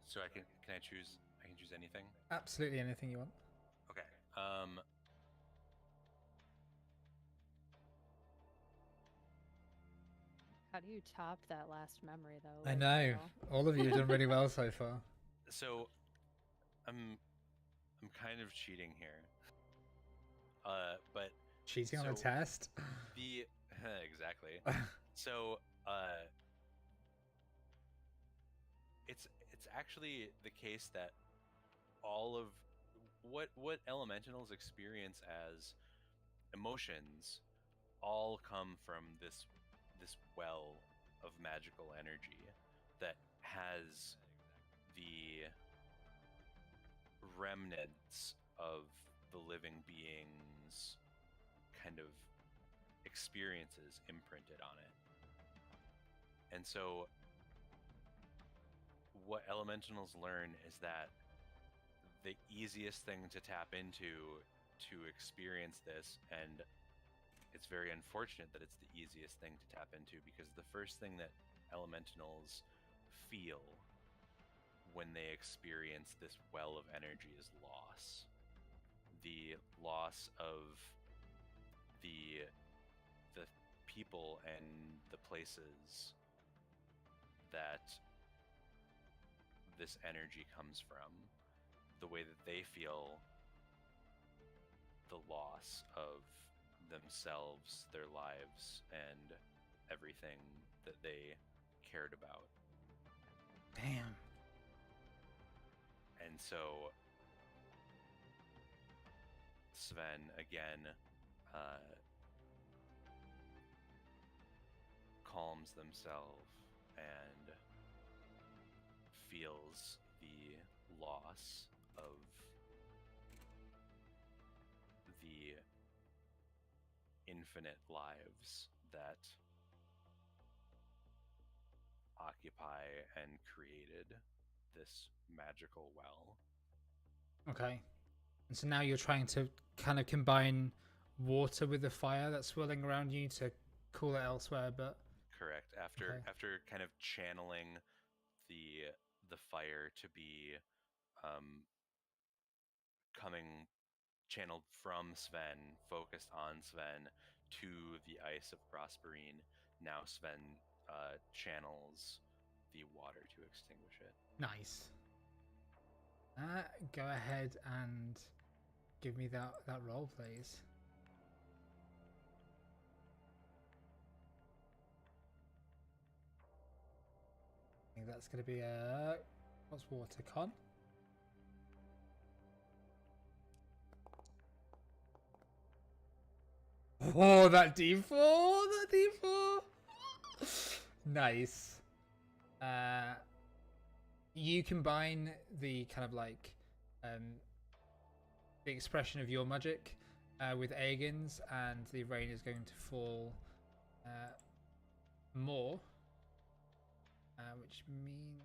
So can I choose? I can choose anything. Absolutely anything you want. Okay. How do you top that last memory, though? I Like, know. All of you have done really well so far. So, I'm kind of cheating here. But Cheating on a So- test. the exactly. So, it's actually the case that all of what elementals experience as emotions all come from this well of magical energy that has the remnants of the living beings kind of experiences imprinted on it. And so what elementals learn is that the easiest thing to tap into to experience this, and it's very unfortunate that it's the easiest thing to tap into, because the first thing that elementals feel when they experience this well of energy is loss. The loss of the people and the places that this energy comes from, the way that they feel the loss of themselves, their lives, and everything that they cared about. Damn. And so Sven again calms themselves and feels the loss of the infinite lives that occupy and created this magical well. Okay. And so now you're trying to kind of combine water with the fire that's swirling around you to cool it elsewhere, but Correct. Okay. After kind of channeling the fire to be coming channeled from Sven, focused on Sven, to the ice of Prosperine. Now Sven channels the water to extinguish it. nice. Go ahead and give me that roll, please. I think that's going to be a... What's water con? Oh, that D4! That D4! Nice. You combine the kind of like the expression of your magic with Aegon's, and the rain is going to fall more, which means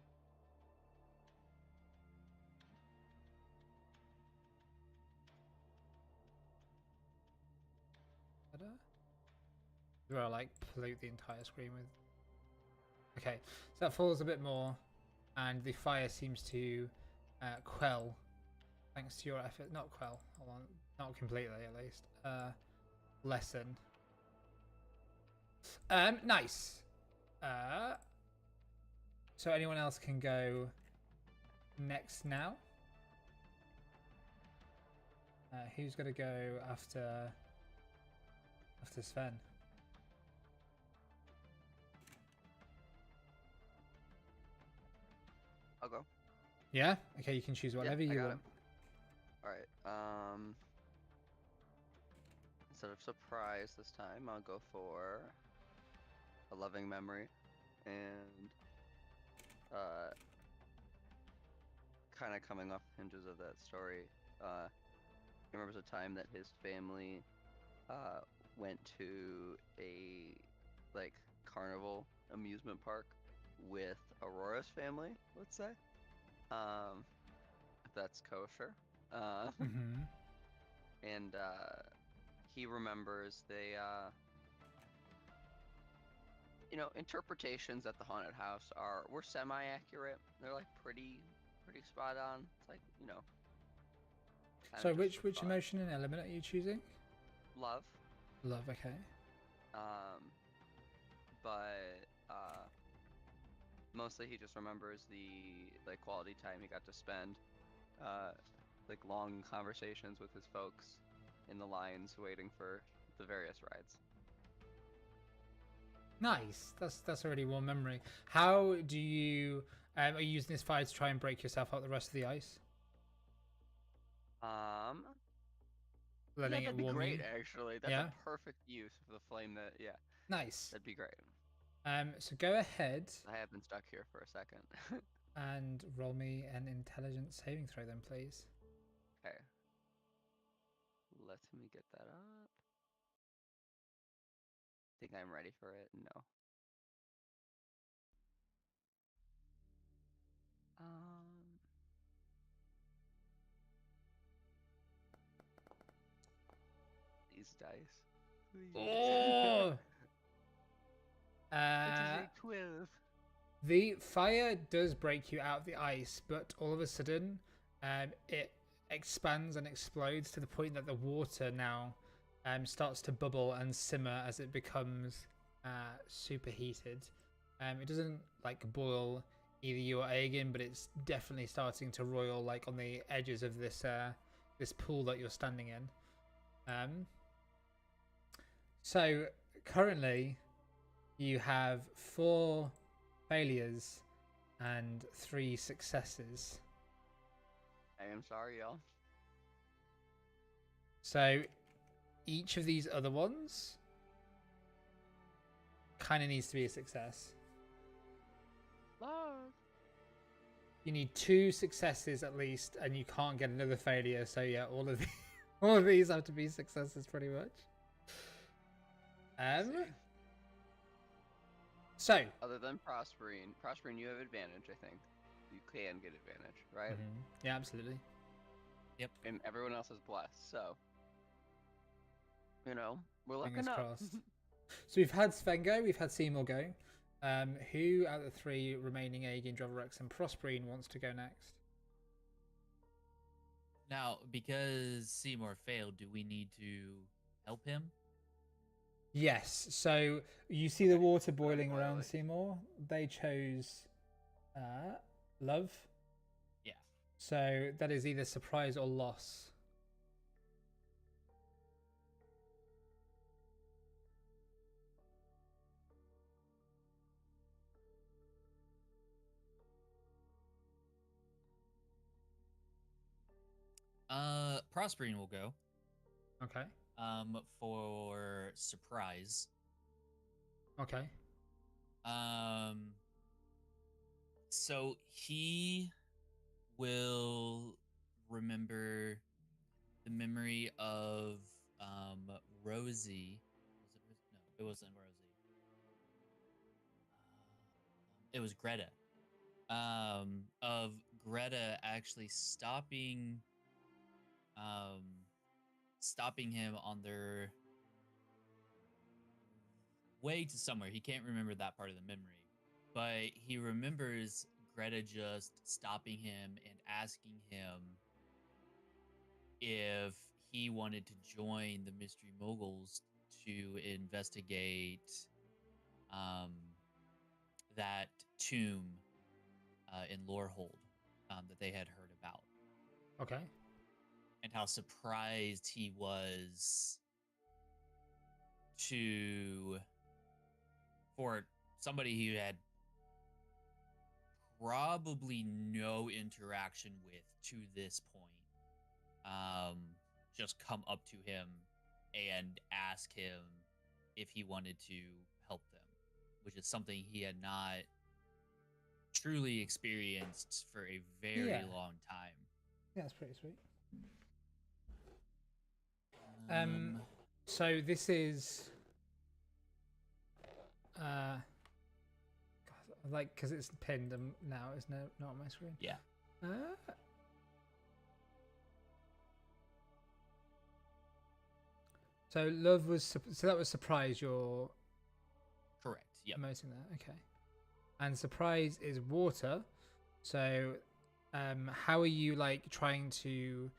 I like pollute the entire screen with. Okay, so that falls a bit more, and the fire seems to quell thanks to your effort. Not quell. Hold on. Not completely, at least. Lessen. Nice. So anyone else can go next now? Who's gonna go after Sven? I'll go. Yeah. Okay, you can choose whatever I you got want. All right. Instead of surprise this time, I'll go for a loving memory, and kind of coming off hinges of that story. He remembers a time that his family went to a like carnival amusement park with Aurora's family, let's say. If that's kosher. Mm-hmm. And he remembers interpretations at the haunted house were semi-accurate. They're like pretty spot on. It's like, kinda So just for which fun. emotion and element are you choosing? Love. Love. Okay. But mostly he just remembers the like quality time he got to spend, like long conversations with his folks in the lines waiting for the various rides. Nice. That's already one memory. How do you are you using this fire to try and break yourself out the rest of the ice? Letting Yeah, it that'd be warm great, you? actually. That's Yeah. a perfect use of the flame yeah, Nice. that'd be great. So go ahead I have been stuck here for a second. and roll me an intelligence saving throw then, please. Okay. Let me get that up. Think I'm ready for it? No. These dice. Please. Oh! That is a 12. The fire does break you out of the ice, but all of a sudden, it expands and explodes to the point that the water now starts to bubble and simmer as it becomes superheated. It doesn't like boil either you or Aegin, but it's definitely starting to roil like on the edges of this this pool that you're standing in. So currently, you have 4 failures and 3 successes. I am sorry, y'all. So each of these other ones kind of needs to be a success. Love. You need 2 successes at least, and you can't get another failure. So yeah, all of all of these have to be successes, pretty much. So Other than Prospering, you have advantage. I think you can get advantage, right? yeah, absolutely. And everyone else is blessed, so we're Fingers looking up. crossed. So we've had Sven go, we've had Seymour go. Who out of the 3 remaining Aegin, Drovarex, and Prosperine wants to go next? Now, because Seymour failed, do we need to help him? Yes. So you see the water boiling boil around it. Seymour. They chose love. Yeah. So that is either surprise or loss. Prospering will go. Okay. For surprise. Okay. So he will remember the memory of Rosie. No, it wasn't Rosie. It was Greta. Of Greta actually stopping him on their way to somewhere. He can't remember that part of the memory, but he remembers Greta just stopping him and asking him if he wanted to join the Mystery Moguls to investigate that tomb in Lorehold that they had heard about, Okay. and how surprised he was for somebody who had probably no interaction with to this point, just come up to him and ask him if he wanted to help them, which is something he had not truly experienced for a very Yeah. long time. Yeah, that's pretty sweet. So this is God, like, because it's pinned now, isn't it? Not on my screen. Yeah. So love was so that was surprise. You're Correct. Yep. emoting that, okay. And surprise is water. So, how are you like trying to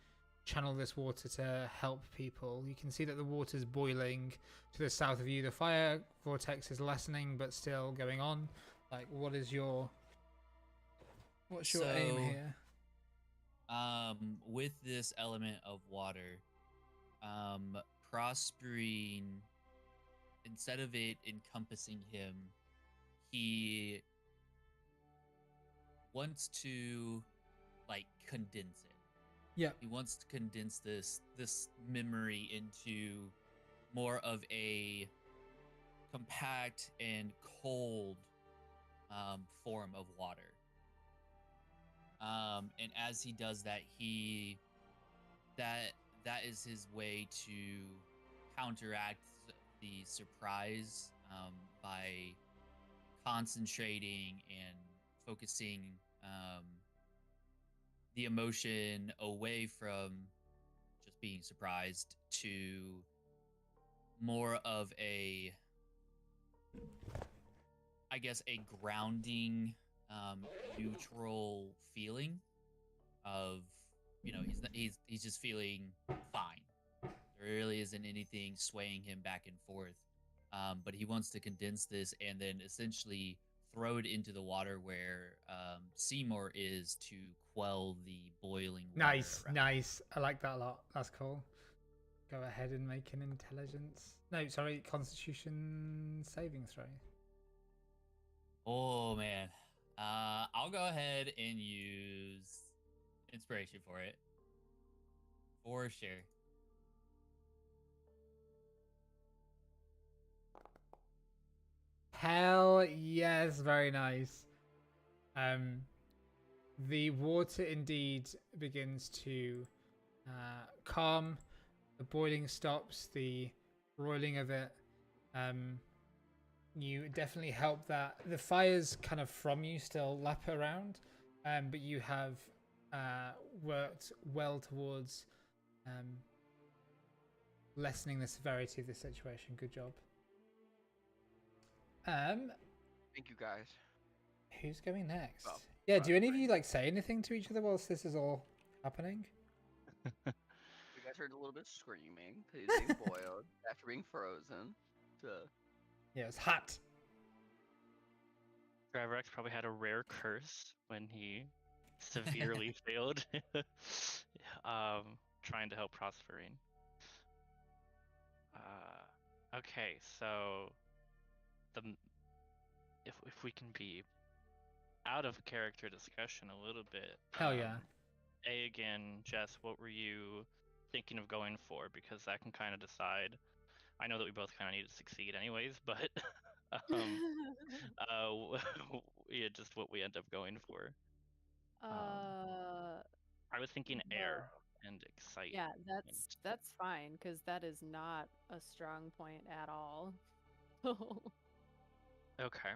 channel this water to help people? You can see that the water's boiling to the south of you. The fire vortex is lessening, but still going on. Like, what's your aim here? With this element of water, Prospering, instead of it encompassing him, he wants to like condense it. Yeah. He wants to condense this memory into more of a compact and cold form of water. And as he does that, that is his way to counteract the surprise by concentrating and focusing the emotion away from just being surprised to more of a, I guess, a grounding, neutral feeling of, you know, he's just feeling fine. There really isn't anything swaying him back and forth. But he wants to condense this and then essentially throw it into the water where Seymour is to quell the boiling water. Nice. I like that a lot. That's cool. Go ahead and make an Constitution saving throw. Oh man, I'll go ahead and use inspiration for it, for sure. Hell yes, very nice. The water indeed begins to calm. The boiling stops. The roiling of it. You definitely help that. The fires kind of from you still lap around, but you have worked well towards lessening the severity of the situation. Good job. Thank you, guys. Who's going next? Well, yeah, do any of you like say anything to each other whilst this is all happening? You guys heard a little bit of screaming because he's being boiled after being frozen. So Yeah, it's hot. Driver X probably had a rare curse when he severely failed trying to help Prospering. Okay, so if we can be out of character discussion a little bit. Hell yeah. Again, Jess, what were you thinking of going for? Because that can kind of decide. I know that we both kind of need to succeed anyways, but yeah, just what we end up going for. I was thinking air and excite. Yeah, that's fine because that is not a strong point at all. Okay.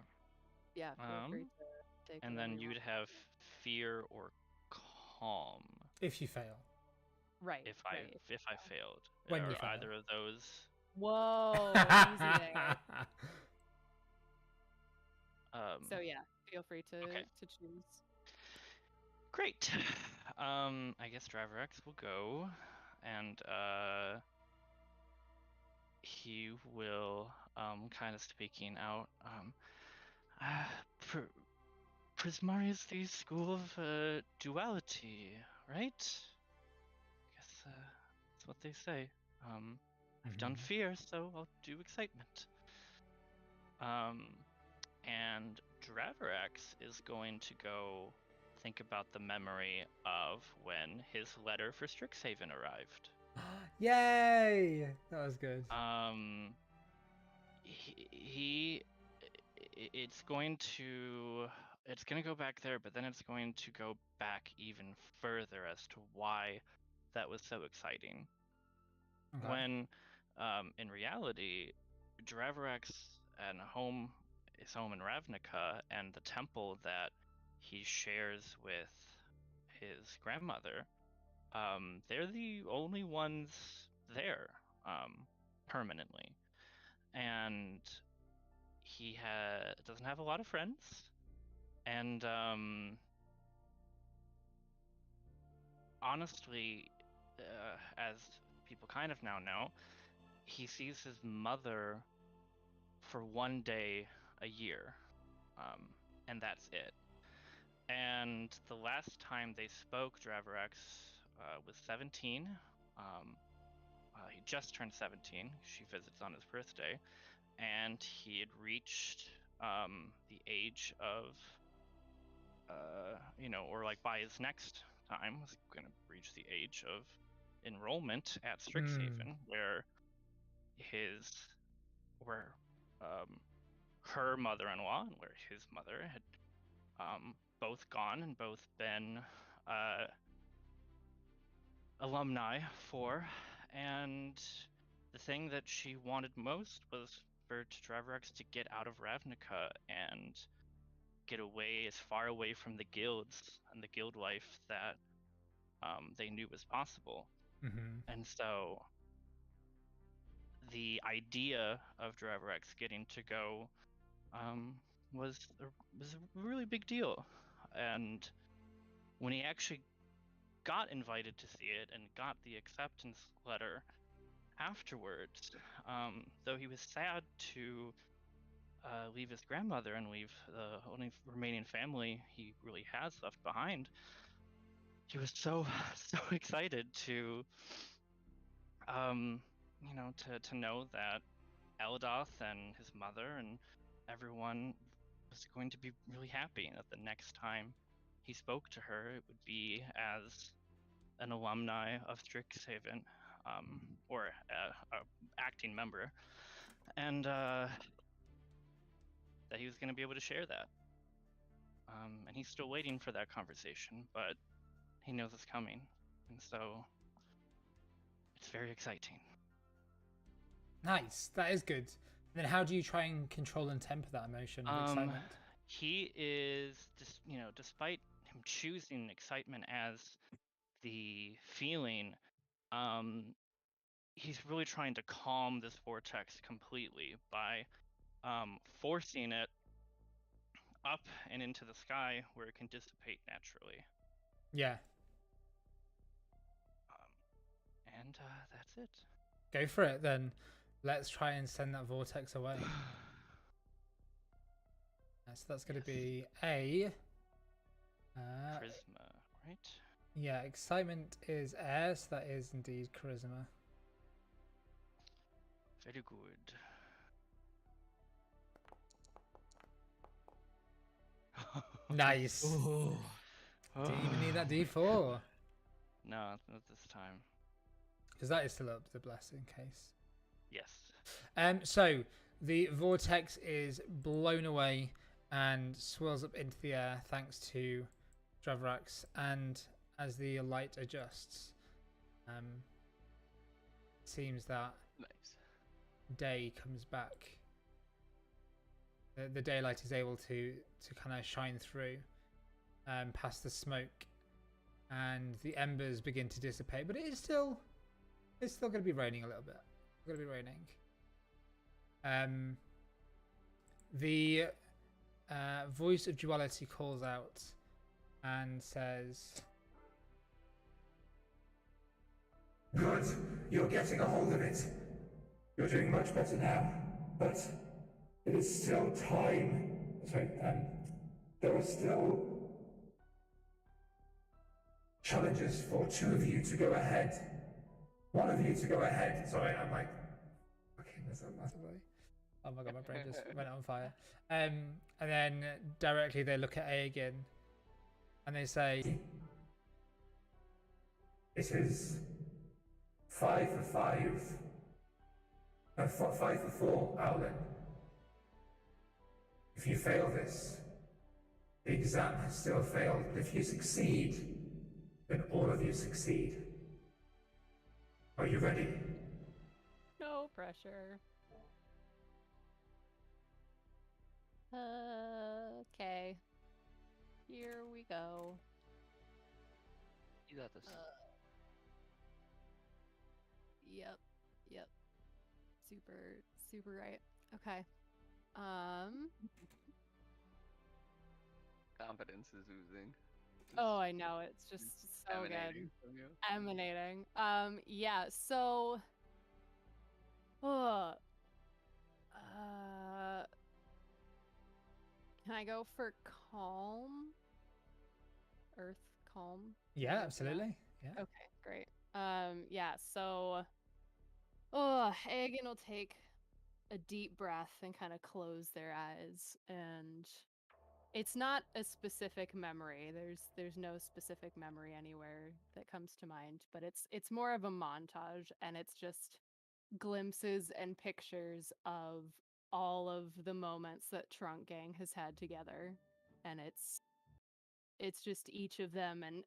Yeah, feel free to take. And then you'd have fear or calm. If you fail. Right. If I failed. When or you fail. either of those. Whoa, easy there. So yeah, feel free to choose. Great. I guess Driver X will go, and he will, kind of speaking out. Prismari is the school of duality, right? Guess that's what they say. I've done fear, so I'll do excitement. And Draverax is going to go think about the memory of when his letter for Strixhaven arrived. Yay! That was good. It's going to go back there, but then it's going to go back even further as to why that was so exciting. Okay. When in reality, Draverax is home in Ravnica, and the temple that he shares with his grandmother, they're the only ones there permanently, and he doesn't have a lot of friends, and honestly, as people kind of now know, he sees his mother for one day a year, and that's it. And the last time they spoke, Draverax was 17. He just turned 17. She visits on his birthday, and he had reached the age of, or like by his next time was going to reach the age of enrollment at Strixhaven, where her mother-in-law and where his mother had both gone and both been alumni for. And the thing that she wanted most was for Draverax to get out of Ravnica and get away, as far away from the guilds and the guild life that they knew was possible. And so the idea of Draverax getting to go was a really big deal. And when he actually got invited to see it and got the acceptance letter afterwards, though he was sad to leave his grandmother and leave the only remaining family he really has left behind, he was so excited to to know that Eldoth and his mother and everyone was going to be really happy, and that the next time he spoke to her, it would be as an alumni of Strixhaven, or a acting member, and that he was going to be able to share that. And he's still waiting for that conversation, but he knows it's coming, and so it's very exciting. Nice, that is good. And then how do you try and control and temper that emotion of excitement? He is just, despite him choosing excitement as the feeling, he's really trying to calm this vortex completely by forcing it up and into the sky where it can dissipate naturally. Yeah. And that's it. Go for it then. Let's try and send that vortex away. So that's going to be a charisma, right? Yeah, excitement is air, so that is indeed charisma. Very good. Nice. Ooh. Do you even need that D4? No, not this time. Because that is still up to the blessing case. Yes. So the vortex is blown away and swirls up into the air thanks to Draverax, and as the light adjusts, it seems that day comes back. The daylight is able to kind of shine through past the smoke, and the embers begin to dissipate, but it's still going to be raining a little bit. It's going to be raining. The voice of duality calls out, and says, Good. You're getting a hold of it. You're doing much better now. But it is still time. Sorry, there are still challenges for two of you to go ahead. One of you to go ahead. Sorry, I'm like, fucking this up massively. oh my god, my brain just went on fire. And then directly they look at Aegon and they say, It is 5 for 5. 5 for 4, Owlin. If you fail this, the exam has still failed. But if you succeed, then all of you succeed. Are you ready? No pressure. Okay. Here we go. You got this. Yep. Super right. Okay. Confidence is oozing. Oh, I know. It's just so emanating good. from you. Emanating. Yeah, so can I go for calm? Earth calm? yeah, absolutely. Yeah. Okay, great. Yeah, so Aegon will take a deep breath and kind of close their eyes, and it's not a specific memory. There's no specific memory anywhere that comes to mind, but it's more of a montage, and it's just glimpses and pictures of all of the moments that Trunk Gang has had together, and it's just each of them, and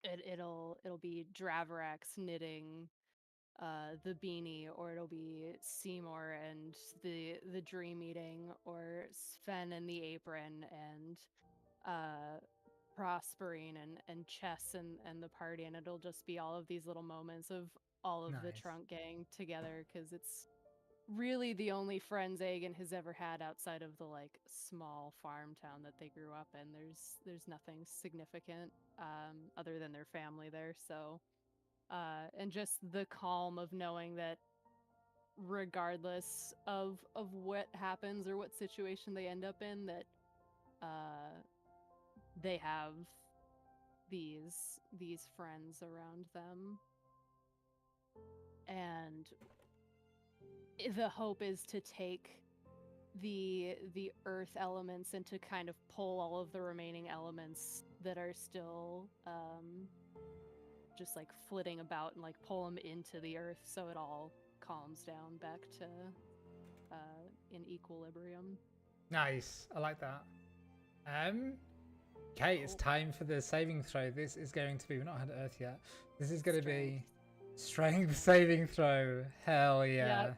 it'll be Dravarax knitting the beanie, or it'll be Seymour and the dream eating, or Sven and the apron, and Prospering and Chess and the party, and it'll just be all of these little moments of all of the Nice. Trunk Gang together, because it's really the only friends Aegon has ever had outside of the like small farm town that they grew up in. There's nothing significant other than their family there, so and just the calm of knowing that regardless of what happens or what situation they end up in, that they have these friends around them, and the hope is to take the earth elements and to kind of pull all of the remaining elements that are still just like flitting about, and like pull them into the earth so it all calms down back to in equilibrium. Nice. I like that. Okay, it's time for the saving throw. This is going to be, we've not had Earth yet. This is going to be strength saving throw. Hell yeah. Yep.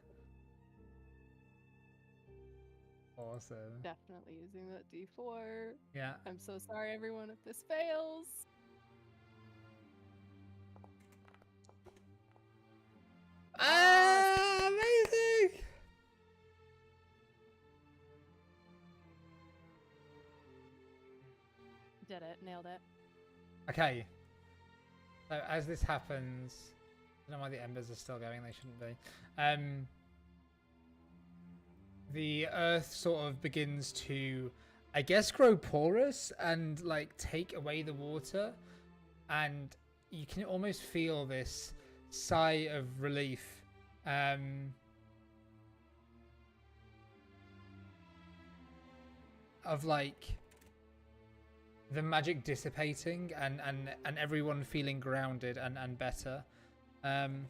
Awesome. Definitely using that D4. Yeah. I'm so sorry, everyone, if this fails. Amazing! Did it. Nailed it. Okay. So as this happens, I don't know why the embers are still going. They shouldn't be. The earth sort of begins to, I guess, grow porous and like take away the water, and you can almost feel this sigh of relief. Of like the magic dissipating and everyone feeling grounded and better. I'm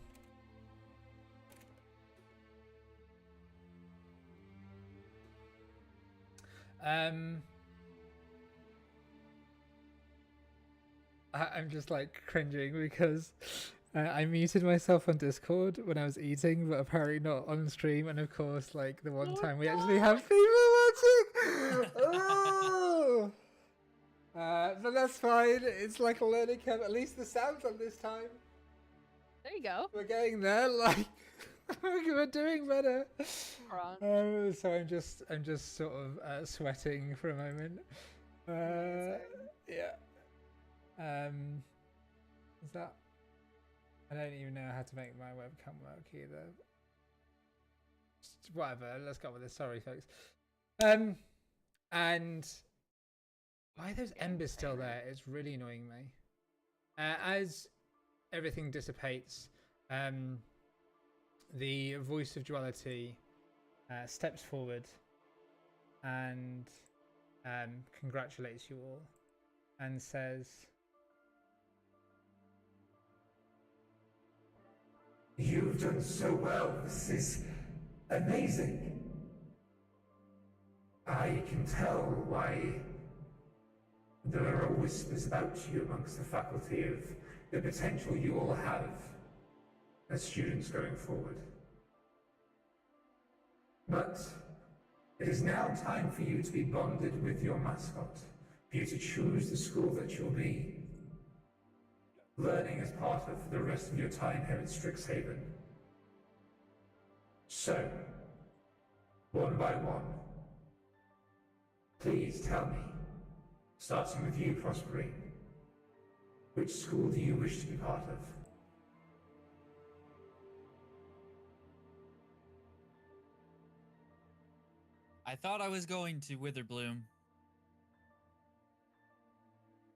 just like cringing because I muted myself on Discord when I was eating, but apparently not on stream. And of course, like the one time we actually have people watching. Oh! But that's fine. It's like a learning curve. At least the sound's on this time. There you go. We're getting there. Like we're doing better. So I'm just sort of sweating for a moment. Yeah. Is that? I don't even know how to make my webcam work either. Just whatever. Let's go with this. Sorry, folks. And why are those embers still there? It's really annoying me. As everything dissipates, the voice of duality steps forward and congratulates you all and says, You've done so well. This is amazing. I can tell why there are whispers about you amongst the faculty of the potential you all have as students going forward. But it is now time for you to be bonded with your mascot, for you to choose the school that you'll be learning as part of the rest of your time here at Strixhaven. So, one by one, please tell me, starting with you, Prospering, which school do you wish to be part of? I thought I was going to Witherbloom,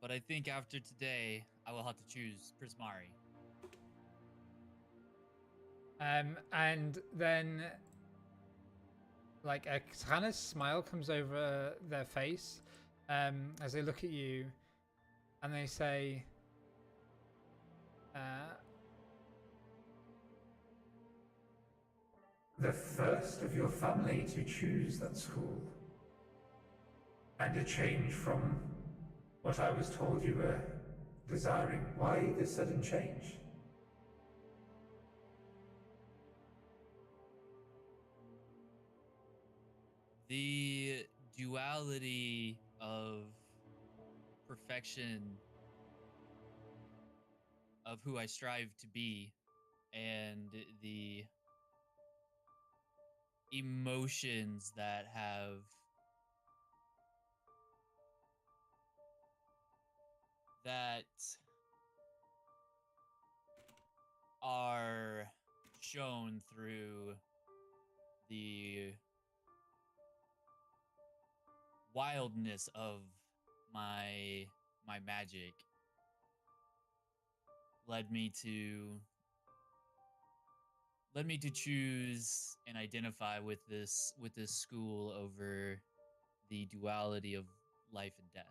but I think after today, I will have to choose Prismari. and then like a kind of smile comes over their face as they look at you, and they say, The first of your family to choose that school. And a change from what I was told you were desiring. Why this sudden change? The duality of perfection of who I strive to be and the emotions that are shown through the wildness of my magic led me to choose and identify with this school over the duality of life and death.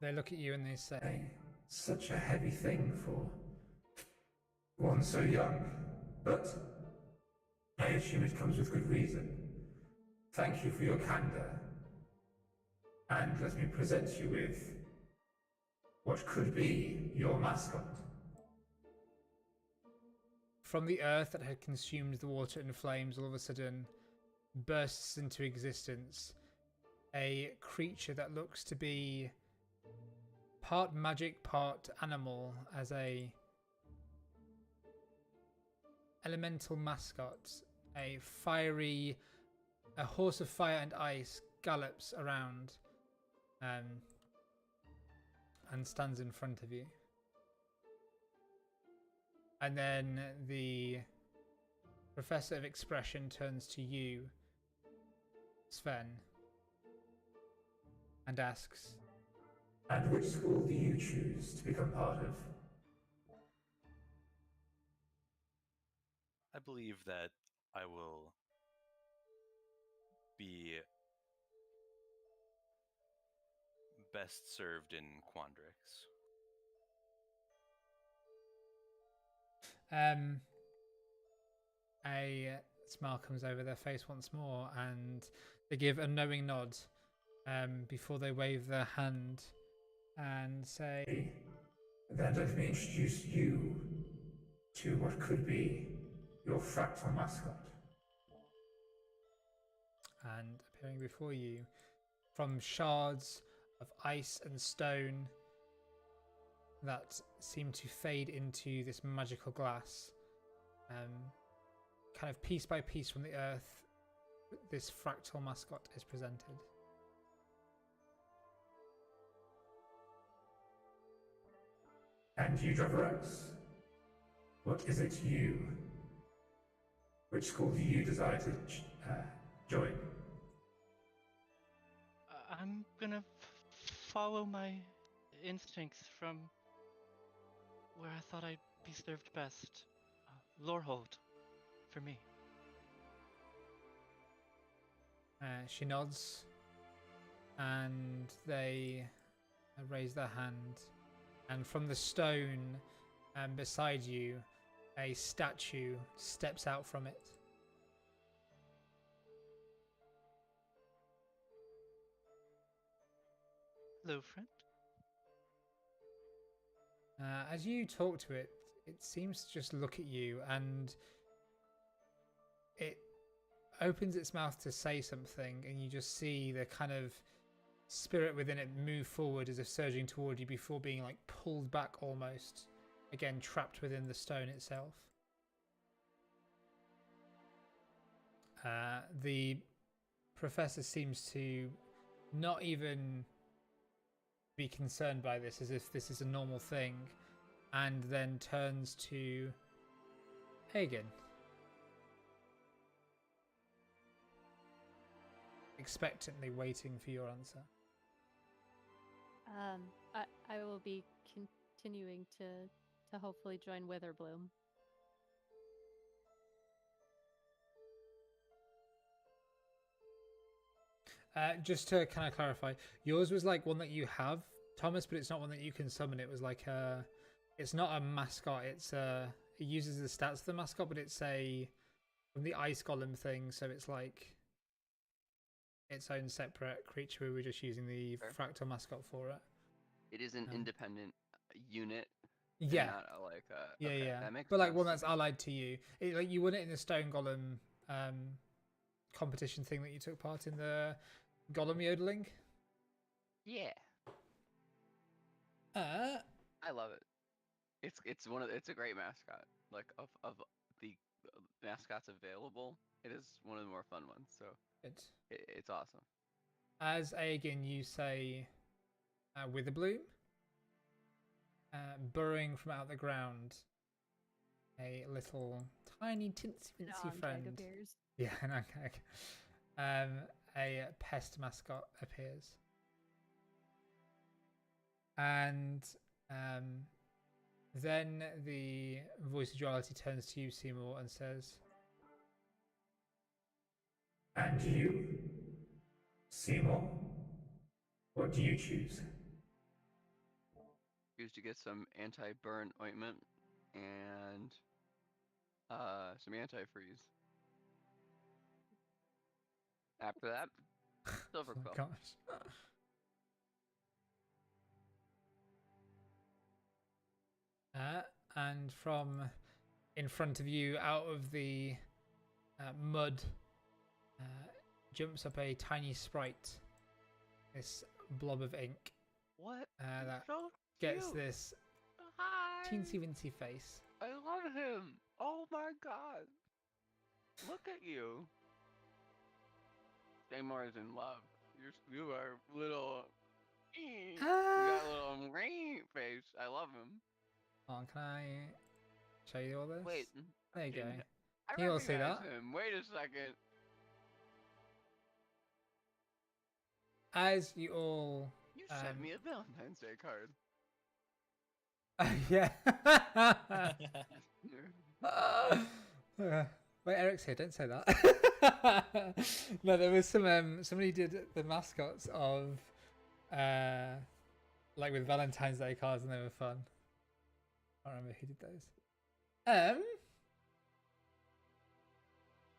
they look at you and they say, Such a heavy thing for one so young, but I assume it comes with good reason. Thank you for your candor, and let me present you with what could be your mascot. from the earth that had consumed the water in flames, all of a sudden bursts into existence a creature that looks to be part magic, part animal, as a elemental mascot. A horse of fire and ice gallops around and stands in front of you. And then the Professor of Expression turns to you, Sven, and asks, And which school do you choose to become part of? I believe that I will be best served in Quandrix. A smile comes over their face once more, and they give a knowing nod before they wave their hand and say, Then let me introduce you to what could be your fractal mascot. and appearing before you from shards of ice and stone that seem to fade into this magical glass, kind of piece by piece from the earth, this fractal mascot is presented. And you, Driver X, what is it you? Which school do you desire to join? I'm gonna follow my instincts from where I thought I'd be served best. Lorehold, for me. She nods, and they raise their hand, and from the stone beside you, a statue steps out from it. Hello, friend. As you talk to it, it seems to just look at you, and it opens its mouth to say something, and you just see the kind of spirit within it move forward as if surging toward you before being like pulled back almost, again trapped within the stone itself. The professor seems to not even be concerned by this, as if this is a normal thing, and then turns to Hagen, expectantly waiting for your answer. I will be continuing to hopefully join Witherbloom. Just to kind of clarify, yours was like one that you have, Thomas, but it's not one that you can summon. It was like it's not a mascot. It uses the stats of the mascot, but it's from the ice golem thing. So it's like its own separate creature. We were just using the fractal mascot for it. It is an independent unit. Yeah. Not like yeah, okay, yeah. That makes but like sense. one that's allied to you. Like you won it in the stone golem competition thing that you took part in, the golem yodeling. Yeah. I love it. It's a great mascot. Like of the mascots available, it is one of the more fun ones. So it's awesome. As Aegon, you say Witherbloom, burrowing from out the ground, a little tiny tinsy-wincy friend. Appears. Yeah, a pest mascot appears. And then the voice of duality turns to you, Seymour, and says, And you, Seymour, what do you choose? Choose to get some anti-burn ointment and some anti-freeze. After that, silver quill. gosh. And from in front of you, out of the mud, jumps up a tiny sprite, this blob of ink. What? That So gets cute. this Hi. teensy-wincy face. I love him. Oh my god. Look at you. Seymour is in love. You are little. You got a little rain face. I love him. Oh, can I show you all this? Wait. There you go. I You all see recognize that? him. Wait a second. As you all... You sent me a Valentine's Day card. yeah. Wait, Eric's here. Don't say that. No, there was somebody did the mascots of like with Valentine's Day cards, and they were fun. I don't remember who did those.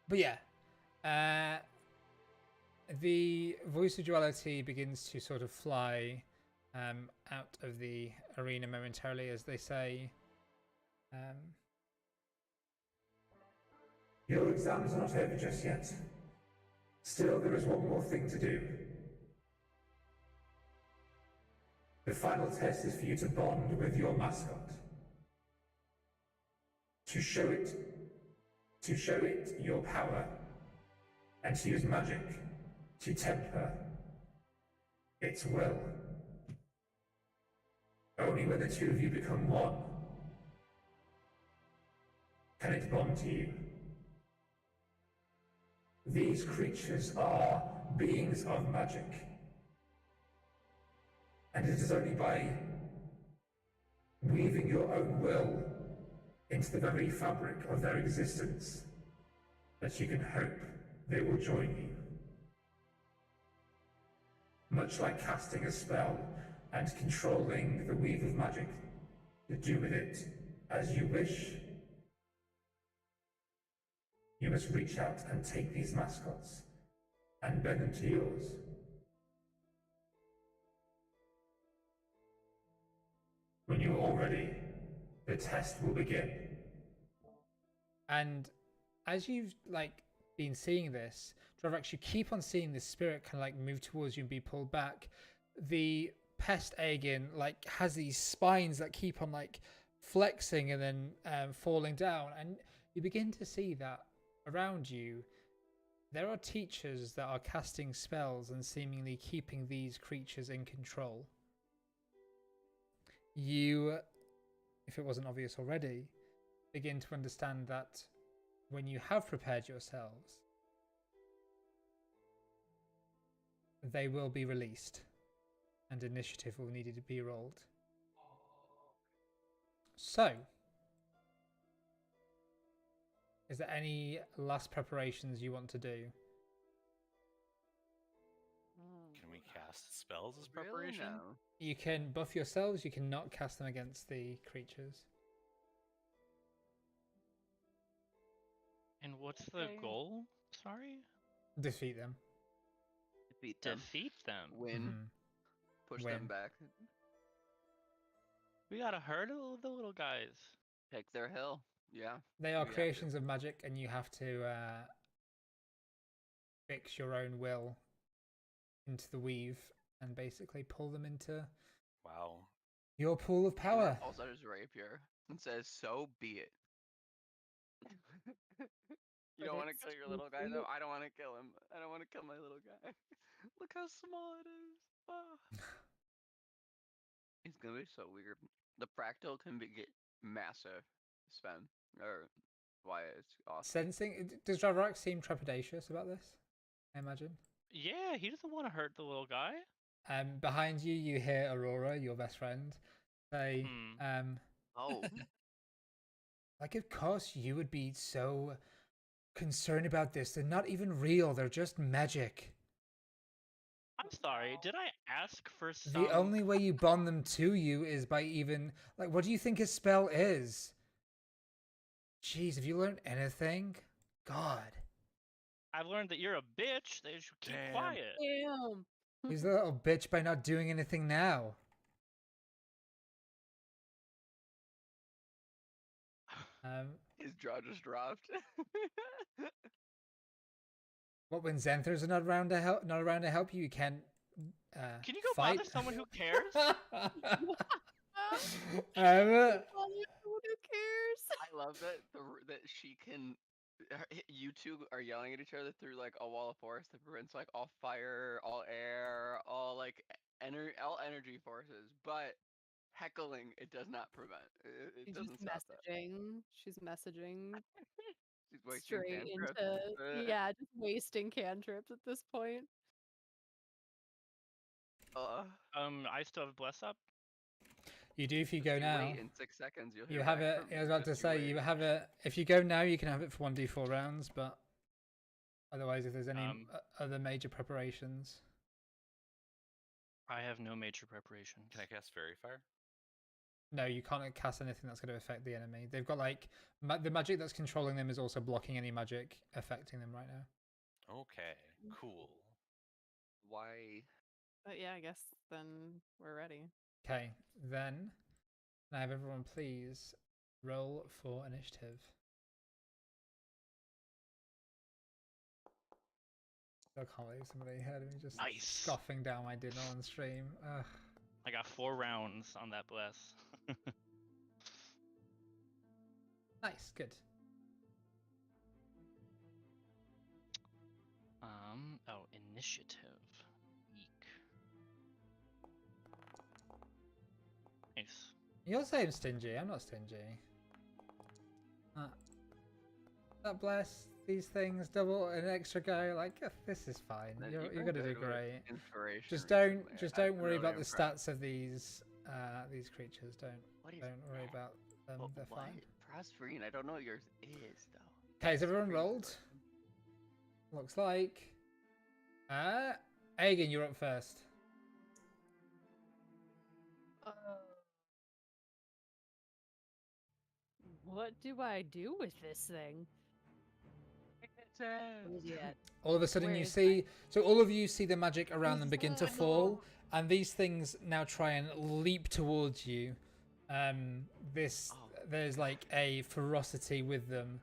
But yeah, the voice of duality begins to sort of fly out of the arena momentarily, as they say. Your exam's not over just yet. Still, there is one more thing to do. The final test is for you to bond with your mascot. To show it to show it your power, and to use magic to temper its will. Only when the two of you become one can it bond to you. These creatures are beings of magic, and it is only by weaving your own will into the very fabric of their existence that you can hope they will join you. Much like casting a spell and controlling the weave of magic to do with it as you wish, you must reach out and take these mascots and bend them to yours. When you're all ready, the test will begin. And as you've been seeing this, Dravrax, you keep on seeing this spirit kind of move towards you and be pulled back. The pest Aegin has these spines that keep on flexing and then falling down, and you begin to see that around you there are teachers that are casting spells and seemingly keeping these creatures in control. You, if it wasn't obvious already, begin to understand that when you have prepared yourselves, they will be released and initiative will need to be rolled. So, is there any last preparations you want to do? Can we cast spells as Really? preparation? No. You can buff yourselves, you cannot cast them against the creatures. And what's the Okay. goal? Sorry? Defeat them. Defeat them. Defeat them. Win. Mhm. Push Win. them back. We gotta hurt the little guys. Take their hill. Yeah. They are We have to. creations of magic, and you have to fix your own will into the weave and basically pull them into Wow. your pool of power. Pulls out his rapier and says, "So be it." You don't want to it's kill your little guy, sneaky. though? I don't want to kill him. I don't want to kill my little guy. Look how small it is. Ah. It's gonna be so weird. The fractal can get massive, Sven. Or why it's awesome. Sensing, does Dravrax seem trepidatious about this? I imagine. Yeah, he doesn't want to hurt the little guy. Behind you, you hear Aurora, your best friend, say, Oh, of course you would be so concerned about this. They're not even real. They're just magic. I'm sorry, did I ask for some... The only way you bond them to you is by even... what do you think a spell is? Jeez, have you learned anything? God. I've learned that you're a bitch. They should keep Damn. quiet. Damn. He's a little bitch by not doing anything now. his jaw just dropped. What, when Xanthars are not around to help you, you can't Can you go fight? bother someone who cares? Who cares? I love that that she can. You two are yelling at each other through a wall of force that prevents all fire, all air, all all energy forces, but heckling it does not prevent. It She's doesn't just stop that. messaging. She's messaging She's wasting straight cantrips. into just wasting cantrips at this point. I still have bless up. You do if you go If you now. wait in 6 seconds, you'll hear You have back it. from I was about to just say wait. you have it. If you go now, you can have it for 1d4 rounds. But otherwise, if there's any other major preparations, I have no major preparations. Can I cast Fairy Fire? no, you can't cast anything that's going to affect the enemy. They've got the magic that's controlling them is also blocking any magic affecting them right now. Okay, cool. Why? But yeah, I guess then we're ready. Okay, then can I have everyone please roll for initiative. I can't believe somebody heard me just Nice. scoffing down my dinner on stream. Ugh. I got 4 rounds on that bless. Nice, good. Initiative. Eek. Nice. You're saying stingy. I'm not stingy. That bless these things, double an extra go. Like this is fine. Then You're you've gonna been do good with great. Inspiration Just recently. I've don't been worry really about the impressed. stats of these creatures. What is Don't worry that? about them. They're What? fine. Prosperine. I don't know what yours is though. Okay, is everyone Prosperine rolled? is Looks like. Aegon, you're up first. What do I do with this thing? Yet. All of a sudden Where you is see, so all of you see the magic around them begin to I fall, know. and these things now try and leap towards you. There's like a ferocity with them,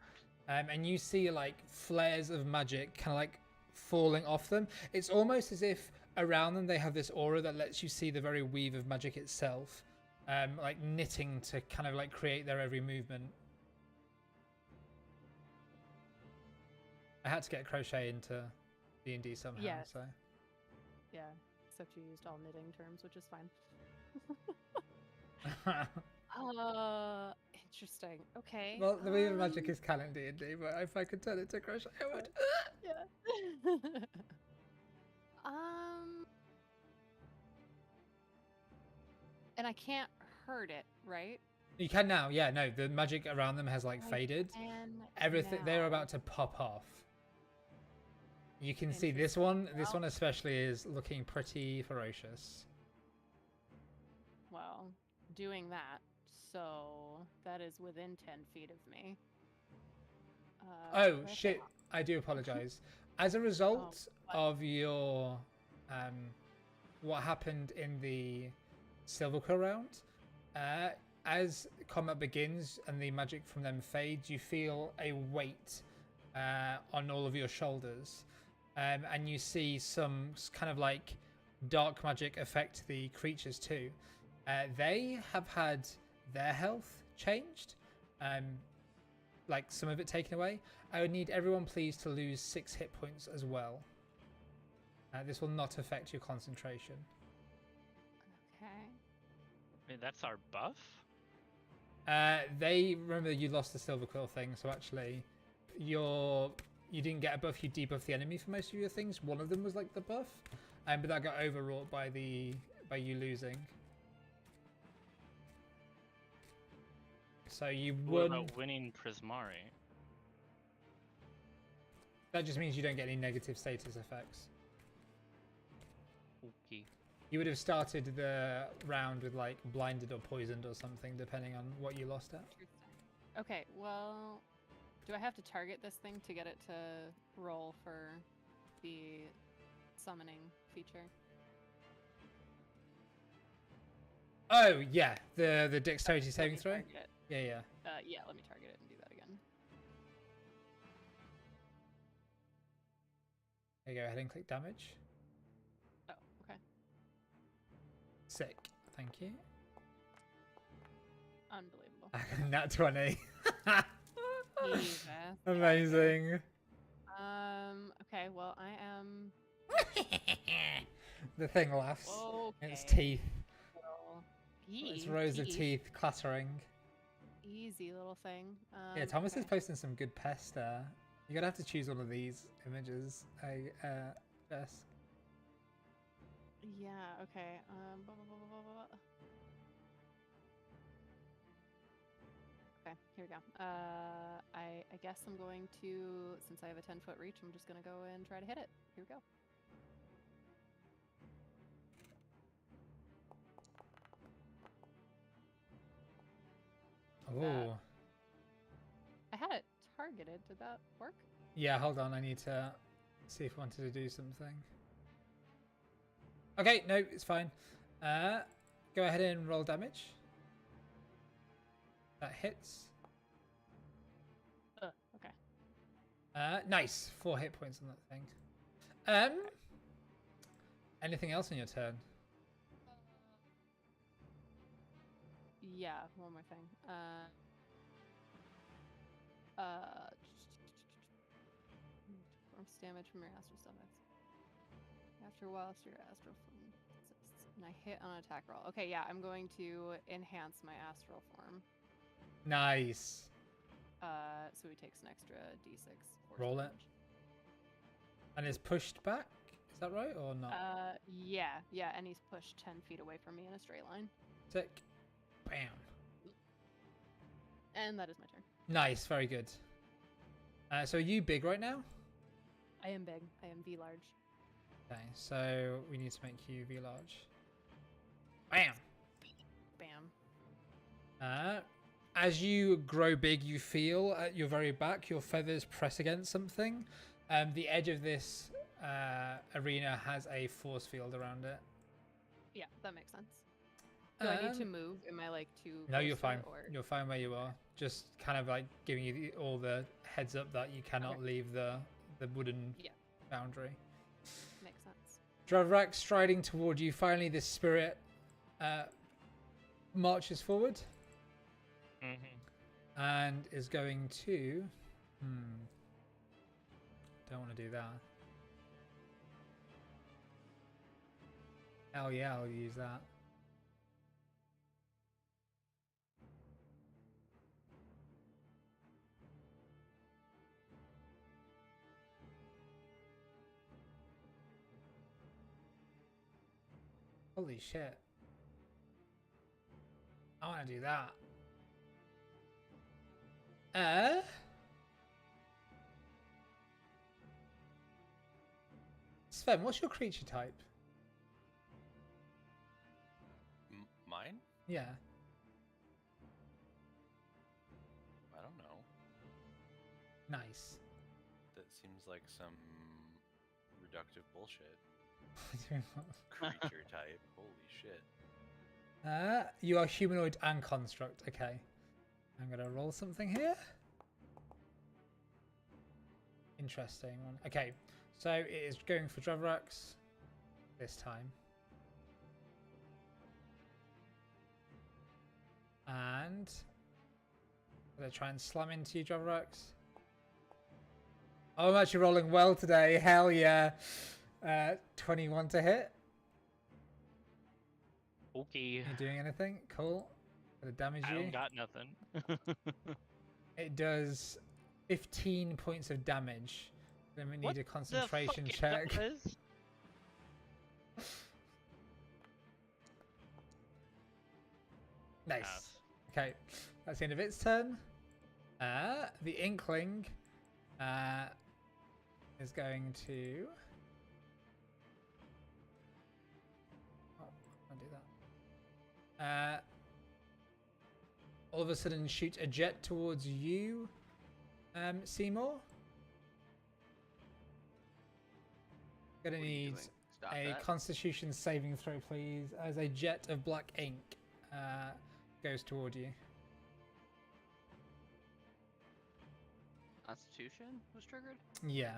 and you see like flares of magic kind of like falling off them. It's almost as if around them they have this aura that lets you see the very weave of magic itself, like knitting to kind of like create their every movement. I had to get crochet into D&D somehow, Yes. so. Yeah, except you used all knitting terms, which is fine. Interesting. Okay. Well, the weave of magic is canon D&D, but if I could turn it to crochet, I would. Yeah. And I can't hurt it, right? You can now, yeah. No, the magic around them has like I faded. can Everything they're now. about to pop off. You can see this one. This one especially is looking pretty ferocious. Well, doing that, so that is within 10 feet of me. Oh that's shit! I do apologize. As a result what? of your what happened in the Silver Quill round, as combat begins and the magic from them fades, you feel a weight on all of your shoulders, and you see some kind of like dark magic affect the creatures too. They have had their health changed, like some of it taken away. I would need everyone please to lose 6 hit points as well. This will not affect your concentration. Okay. Wait, that's our buff? They remember you lost the Silver Quill thing, so actually you didn't get a buff, you debuffed the enemy for most of your things. One of them was like the buff, but that got overwrought by you losing. So you What won. about winning Prismari? That just means you don't get any negative status effects. Okay. You would have started the round with like blinded or poisoned or something, depending on what you lost at. Okay, well, do I have to target this thing to get it to roll for the summoning feature? Oh yeah, the dexterity Let saving me throw. target it. Yeah, yeah. Yeah, let me target it and do that again. There you go. Ahead and click damage. Oh, okay. Sick. Thank you. Unbelievable. Nat 20. Jesus. Amazing. Okay, well, I am... The thing laughs. Okay. Its teeth. Well, Its rows of teeth clattering. Easy little thing. Yeah, Thomas is okay. posting some good pest. You're gonna have to choose one of these images, Jess. Yeah, okay. Blah, blah, blah, blah, blah, blah. Okay, here we go. I guess I'm going to, since I have a 10-foot reach, I'm just gonna go and try to hit it. Here we go. Oh. I had it targeted. Did that work? Yeah, hold on. I need to see if I wanted to do something. Okay, no, it's fine. Go ahead and roll damage. That hits. Okay. Nice. 4 hit points on that thing. Anything else on your turn? Yeah, one more thing. Performs damage from your astral stuff. creature whilst your astral form exists. And I hit on attack roll. Okay, yeah, I'm going to enhance my astral form. Nice. So he takes an extra d6 force Roll it. damage. And it's pushed back. Is that right or not? Yeah, and he's pushed 10 feet away from me in a straight line. Sick. Bam. And that is my turn. Nice. Very good. So are you big right now? I am big. I am V large. Okay. So we need to make you V large. Bam. Bam. As you grow big, you feel at your very back your feathers press against something. The edge of this arena has a force field around it. Yeah, that makes sense. Do I need to move? Am I like too? No, you're close to it, fine. Or... You're fine where you are. Just kind of like giving you all the heads up that you cannot leave the wooden boundary. Makes sense. Dravrak striding toward you. Finally, this spirit marches forward and is going to. Don't want to do that. Hell yeah, I'll use that. Holy shit. I want to do that. Sven, what's your creature type? Mine? Yeah. I don't know. Nice. That seems like some reductive bullshit. Creature type. Holy shit. You are humanoid and construct. Okay. I'm going to roll something here. Interesting one. Okay. So it is going for Dravrax this time. And I'm going to try and slam into you, Dravrax. Oh, I'm actually rolling well today. Hell yeah. 21 to hit. Okay. You doing anything? Cool. Gonna damage I you. don't got nothing. It does 15 points of damage. Then we need What a the concentration fuck check. is- Nice. Pass. Okay, that's the end of its turn. The Inkling is going to. Oh, I'll do that. All of a sudden, shoot a jet towards you, Seymour. Gonna What are you need doing? Stop a that. Constitution saving throw, please, as a jet of black ink goes toward you. Constitution was triggered? Yeah.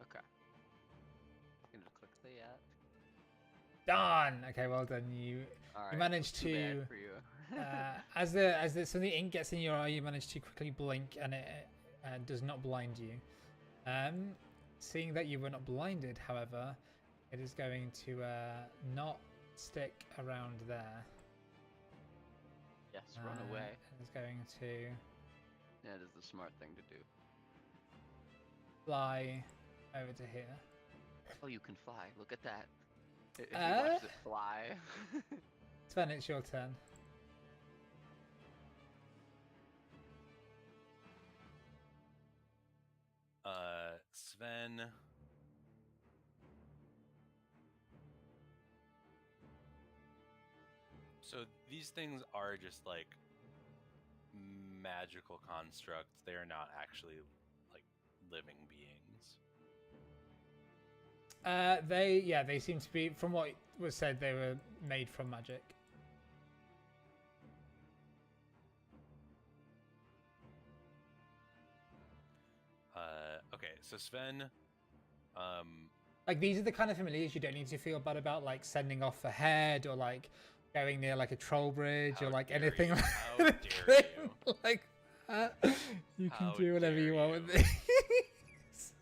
Okay. I can just click the Done. Okay, well done. You Alright. managed too to bad for you. as some of the ink gets in your eye, you manage to quickly blink, and it does not blind you. Seeing that you were not blinded, however, it is going to not stick around there. Yes, run away. It's going to That is the smart thing to do. fly over to here. Oh, you can fly. Look at that. If you watch it fly. Sven, it's your turn. Sven. So these things are just like magical constructs. They are not actually like living beings. They seem to be, from what was said, they were made from magic. Okay, so Sven, Like, these are the kind of familiars you don't need to feel bad about, like sending off a head or like going near like a troll bridge How or like dare anything you. like How dare you. like that. You can How do whatever you dare want with you. these.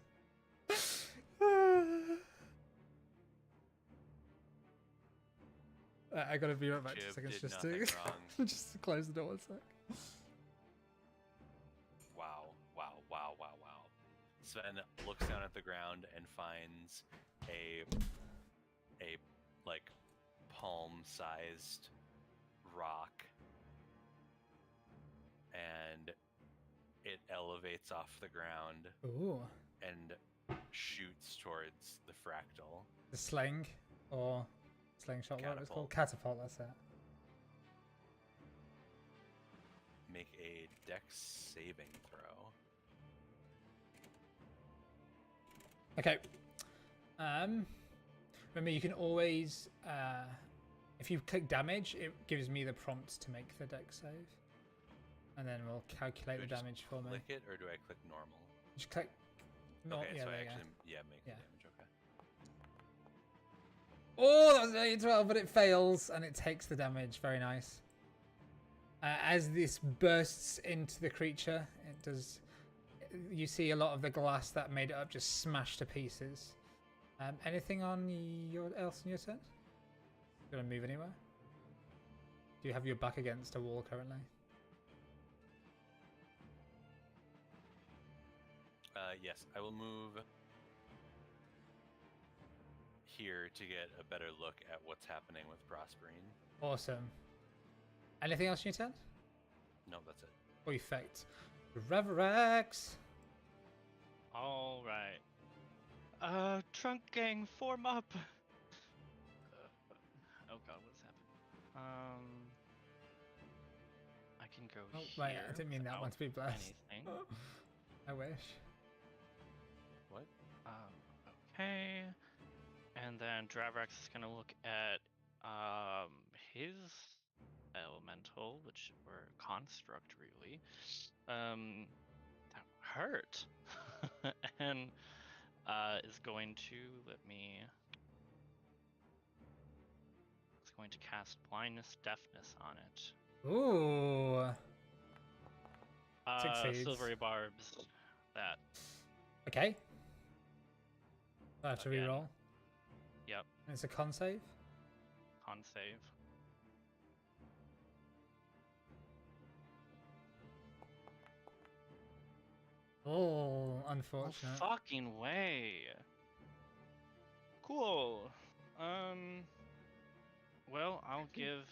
I gotta be right back 2 Chib seconds did just nothing to wrong. just to close the door 1 sec. Wow, wow, wow, wow, wow. Sven looks down at the ground and finds a like palm-sized rock, and it elevates off the ground Ooh, and shoots towards the fractal. the sling or slingshot, what it's called, Catapult. catapult. That's it. Make a dex saving throw. Okay. Remember, you can always, if you click damage, it gives me the prompt to make the dex save, and then we'll calculate Do I the just damage for me. Click it, or do I click normal? Just click. No, Okay, yeah, so I there you go. actually, make Yeah. the damage. Okay. Oh, that was a 12, but it fails, and it takes the damage. Very nice. As this bursts into the creature, it does. You see a lot of the glass that made it up just smash to pieces. Anything on else in your turn? You gonna move anywhere? Do you have your back against a wall currently? Yes, I will move here to get a better look at what's happening with Prosperine. Awesome. Anything else in your turn? No, that's it. Or effect? Reverex. All right. Trunk gang, form up. Oh god, what's happening? I can go Oh, here. wait, I didn't mean that one to be without blessed. anything. I wish. What? Okay. And then Dravrax is gonna look at his elemental, which or construct really. That hurt. And is going to it's going to cast blindness deafness on it. Ooh. Succeeds. Silvery barbs. That. Okay. I have to Again. reroll. Yep. And it's a con save. Con save. Oh, No unfortunate. fucking way. Cool. Well, I'll give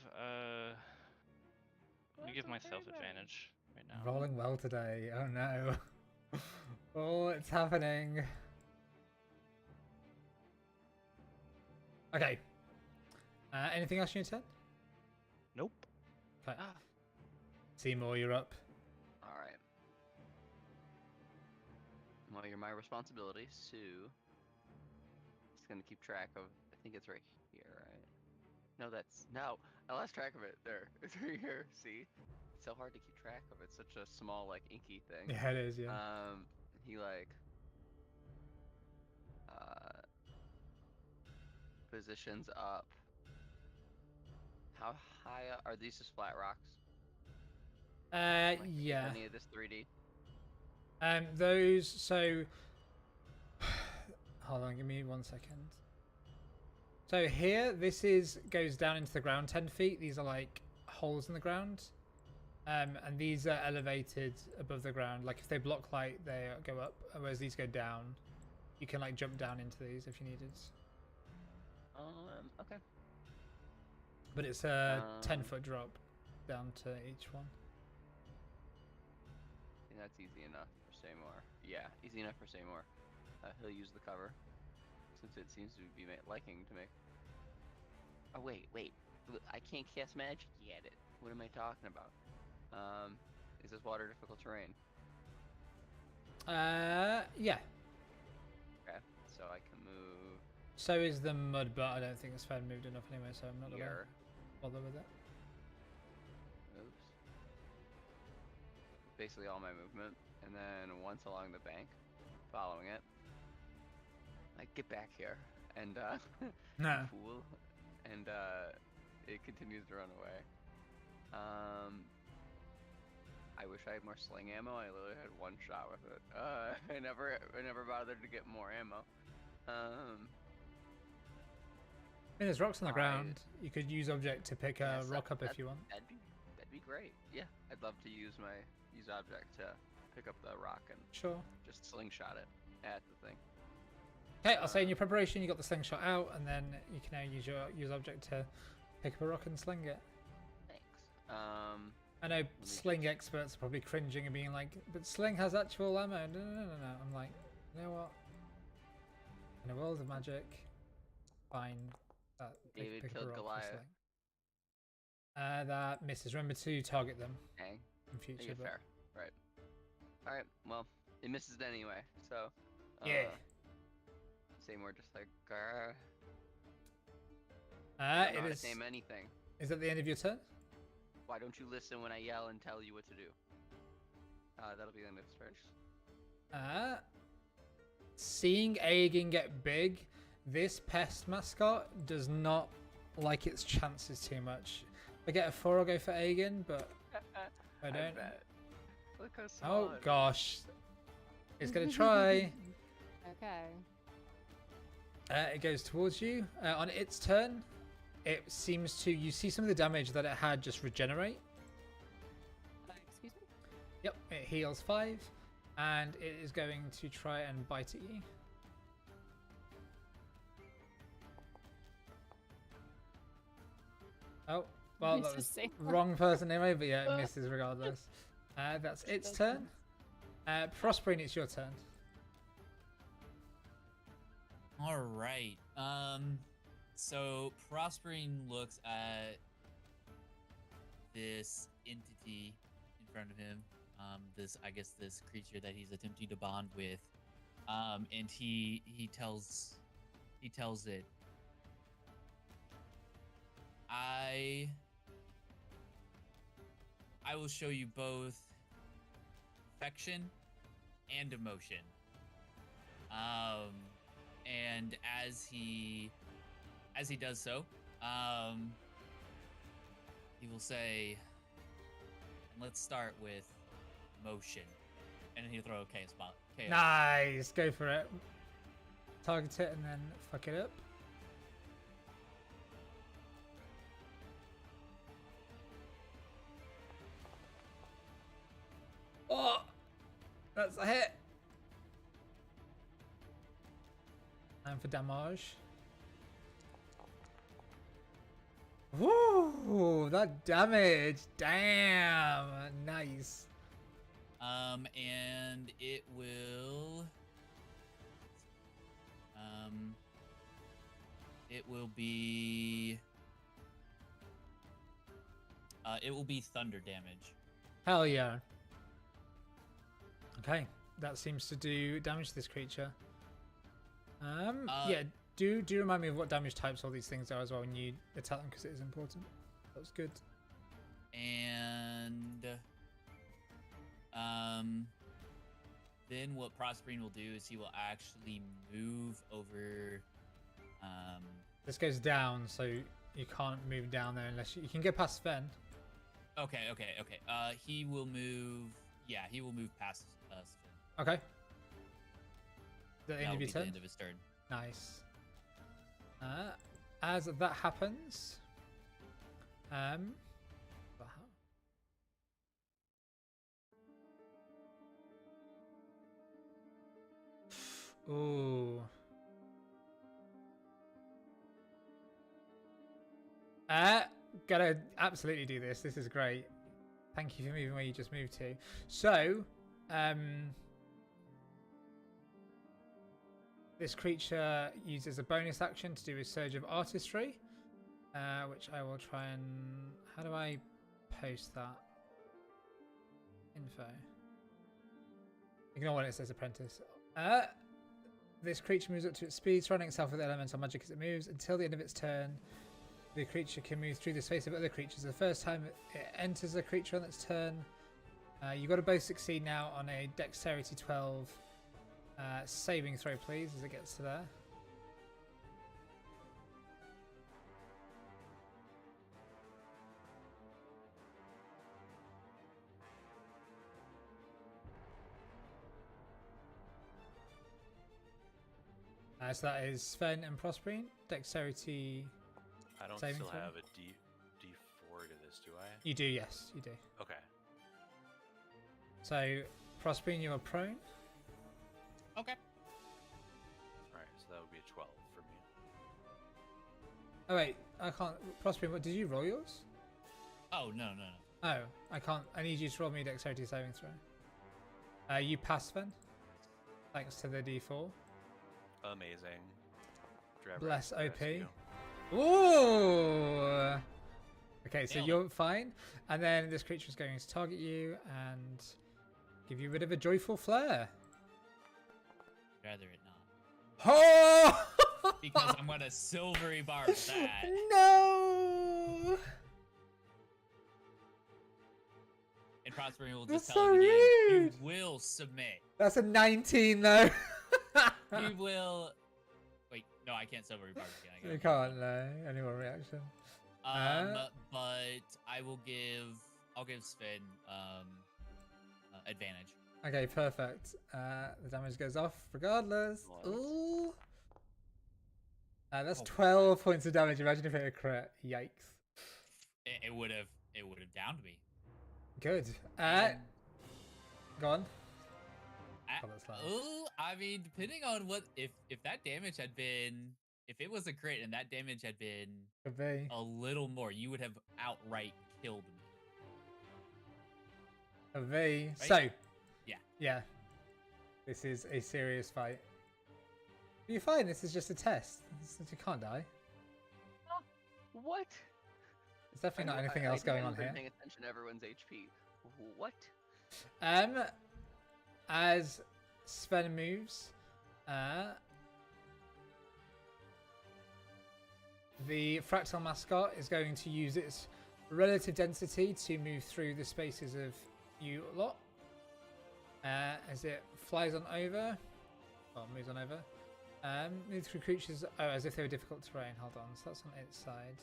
let me give myself advantage right now. Rolling well today. Oh no. Oh, it's happening. Okay. Anything else you need to say? Nope. Okay. Seymour, you're up. All right. Well, you're my responsibility, Sue. Just gonna keep track of. I think it's right here, right? No, no. I lost track of it. There, it's right here. See, it's so hard to keep track of. It's such a small, like, inky thing. Yeah, it is. Yeah. He like positions up. How high up are these? Just flat rocks? Like, Yeah. Any of this 3D? Those. So. Hold on. Give me 1 second. So here, goes down into the ground 10 feet. These are like holes in the ground. And these are elevated above the ground. Like if they block light, they go up. Whereas these go down. You can like jump down into these if you needed. Okay. But it's a 10-foot drop down to each one. I think that's easy enough for Seymour. Yeah, easy enough for Seymour. He'll use the cover, since it seems to be liking to make. Oh wait. I can't cast magic yet. What am I talking about? Is this water difficult terrain? Yeah. Okay, so I can move So is the mud, but I don't think it's fair moved enough anyway, so I'm not gonna here. bother with it. Oops. Basically all my movement, and then once along the bank, following it, I get back here and No. pool, and it continues to run away. I wish I had more sling ammo. I literally had one shot with it. I never bothered to get more ammo. mean, there's rocks on the Hide. ground. You could use object to pick a Yes, rock up if that- you want. That'd be great. Yeah, I'd love to use object to pick up the rock and Sure. just slingshot it at the thing. Okay, I'll say in your preparation you got the slingshot out, and then you can now use object to pick up a rock and sling it. Thanks. I know me sling experts are probably cringing and being like, but sling has actual ammo. No. I'm like, you know what? In a world of magic, fine. David pick up a killed rock for Goliath. sling. That misses. Remember to target them Dang. in future. Make it But fair. Right. Alright, well, it misses anyway, so. yeah. Say more just like, grr. It Not is. name anything. Is that the end of your turn? Why don't you listen when I yell and tell you what to do? That'll be the end of his turn. Seeing Aegon get big, this pest mascot does not like its chances too much. If I get a 4, I'll go for Aegon, but I don't. bet. Look how small Oh it is. gosh, it's gonna try. Okay. It goes towards you. On its turn, it seems to. You see some of the damage that it had just regenerate. Excuse me? Yep, it heals 5, and it is going to try and bite at you. Oh, well, that was wrong person anyway, but yeah, it misses regardless. That's its turn. Prospering, it's your turn. All right. So Prospering looks at this entity in front of him. This creature that he's attempting to bond with. And he tells it, I will show you both affection and emotion. And as he does so, he will say, let's start with motion. And then he'll throw a chaos ball. Nice, go for it. Target it and then fuck it up. Oh, that's a hit. And for damage. Woo, that damage. Damn, nice. And it will be thunder damage. Hell yeah. Okay, that seems to do damage to this creature. Yeah, do remind me of what damage types all these things are as well when you attack them, because it is important. That was good. And then what Prospering will do is he will actually move over. This goes down, so you can't move down there unless you can get past Sven. Okay. He will move. Yeah, he will move past Sven. Okay. Is that the end That'll of be your the turn? end of his turn. Nice. As that happens, ooh. Gotta absolutely do this. This is great. Thank you for moving where you just moved to. So, this creature uses a bonus action to do a Surge of Artistry, which I will try and... How do I post that? Info. Ignore when it says Apprentice. This creature moves up to its speed, surrounding itself with elemental magic as it moves. Until the end of its turn, the creature can move through the space of other creatures. The first time it enters a creature on its turn, you've got to both succeed now on a Dexterity 12 saving throw, please, as it gets to there. So that is Sven and Prospering. Dexterity I don't saving still throw? have a D4 to this, do I? You do, yes, you do. Okay. So, Prospering, you are prone. Okay. Alright, so that would be a 12 for me. Oh wait, I can't. Prospering, what did you roll yours? Oh no. Oh, I can't. I need you to roll me a dexterity saving throw. You pass then, thanks to the D4. Amazing. Dravrak Bless to the OP. rescue. Ooh. Okay, so Nailed it. you're fine, and then this creature is going to target you and give you a bit of a joyful flare. Rather it not. Oh! Because I'm gonna silvery barb that. No! And Prospering will just That's tell so him again, you rude. will submit. That's a 19 though. You will. Wait, no, I can't silvery barb again. I You gotta- can't, no. Any more reaction? But I'll give Sven advantage. Okay, perfect. The damage goes off regardless. Nice. Ooh. That's Oh, 12 points of damage. Imagine if it had crit. Yikes. It would have downed me. Good. And- Go on. I- Oh, that's loud. oh, I mean, depending on what if that damage had been, if it was a crit and that damage had been Could be. a little more, you would have outright killed me. Could be. Right? So. Yeah. Yeah. This is a serious fight. But you're fine. This is just a test. You can't die. What? There's definitely not anything else going on here. Paying attention to everyone's HP. What? As Sven moves, the fractal mascot is going to use its relative density to move through the spaces of you lot. As it flies on over, moves on over. Move through creatures, as if they were difficult terrain. Hold on, so that's on its side.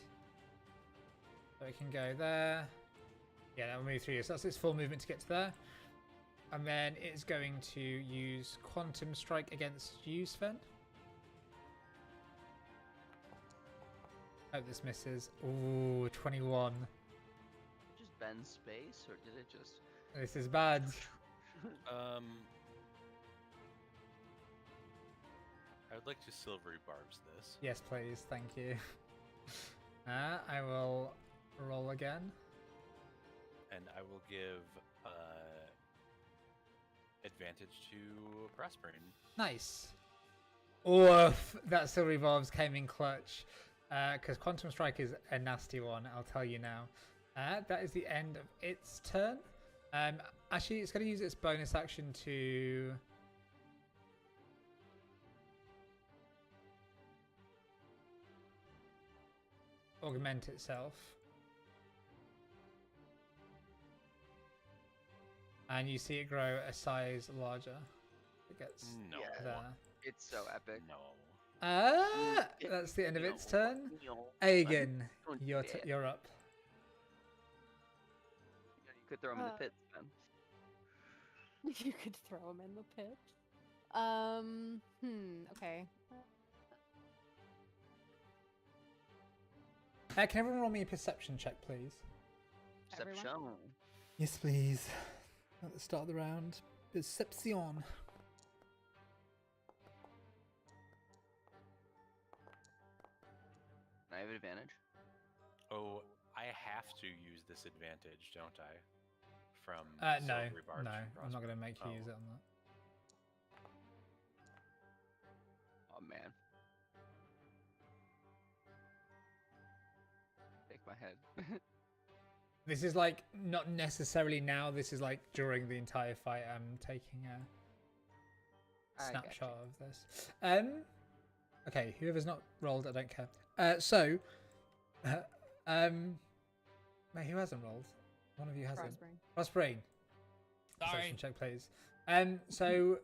So it can go there. Yeah, that will move through you. So that's its full movement to get to there. And then it's going to use Quantum Strike against you, Sven. Hope this misses. Ooh, 21. Just bend space, or did it just? This is bad. I would like to silvery barbs this. Yes, please. Thank you. I will roll again. And I will give advantage to Prospering. Nice. Oof, that still revolves came in clutch. Because Quantum Strike is a nasty one, I'll tell you now. That is the end of its turn. Actually, it's going to use its bonus action to... augment itself. And you see it grow a size larger. It gets No. Yeah. there. It's so epic. No. That's the end of its No. turn. No. Aegon, Don't do you're it. you're up. You could throw him in the Uh, pit, man. You could throw him in the pit. Okay. Can everyone roll me a perception check, please? Everyone? Perception. Yes, please. At the start of the round. Perception. I have advantage. Oh, I have to use this advantage, don't I? From No, silvery barbs no, from I'm not going to Prospering. make you Oh. use it on that. Oh man. Take my head. This is like not necessarily now. This is like during the entire fight. I'm taking a I got snapshot of this. Okay, whoever's not rolled, I don't care. Wait, who hasn't rolled? One of you hasn't. Prospering. Prospering. Sorry. Perception check, please. So,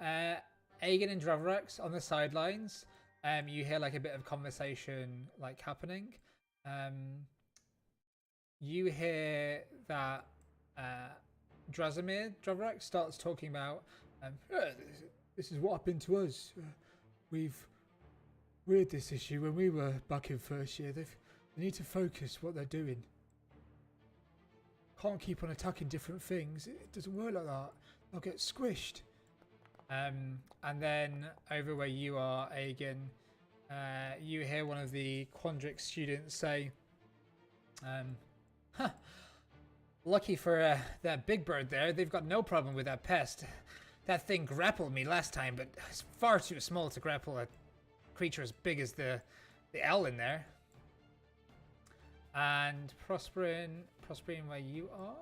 Aegon and Dravrax on the sidelines. You hear like a bit of conversation like happening. You hear that Dravrax starts talking about this is what happened to us. We've weird, this issue. When we were back in first year, they need to focus what they're doing. Can't keep on attacking different things. It doesn't work like that. They'll get squished. And then over where you are, Aegon, you hear one of the Quandrix students say, huh, lucky for that big bird there, they've got no problem with that pest. That thing grappled me last time, but it's far too small to grapple a creature as big as the owl in there. And Prospering where you are?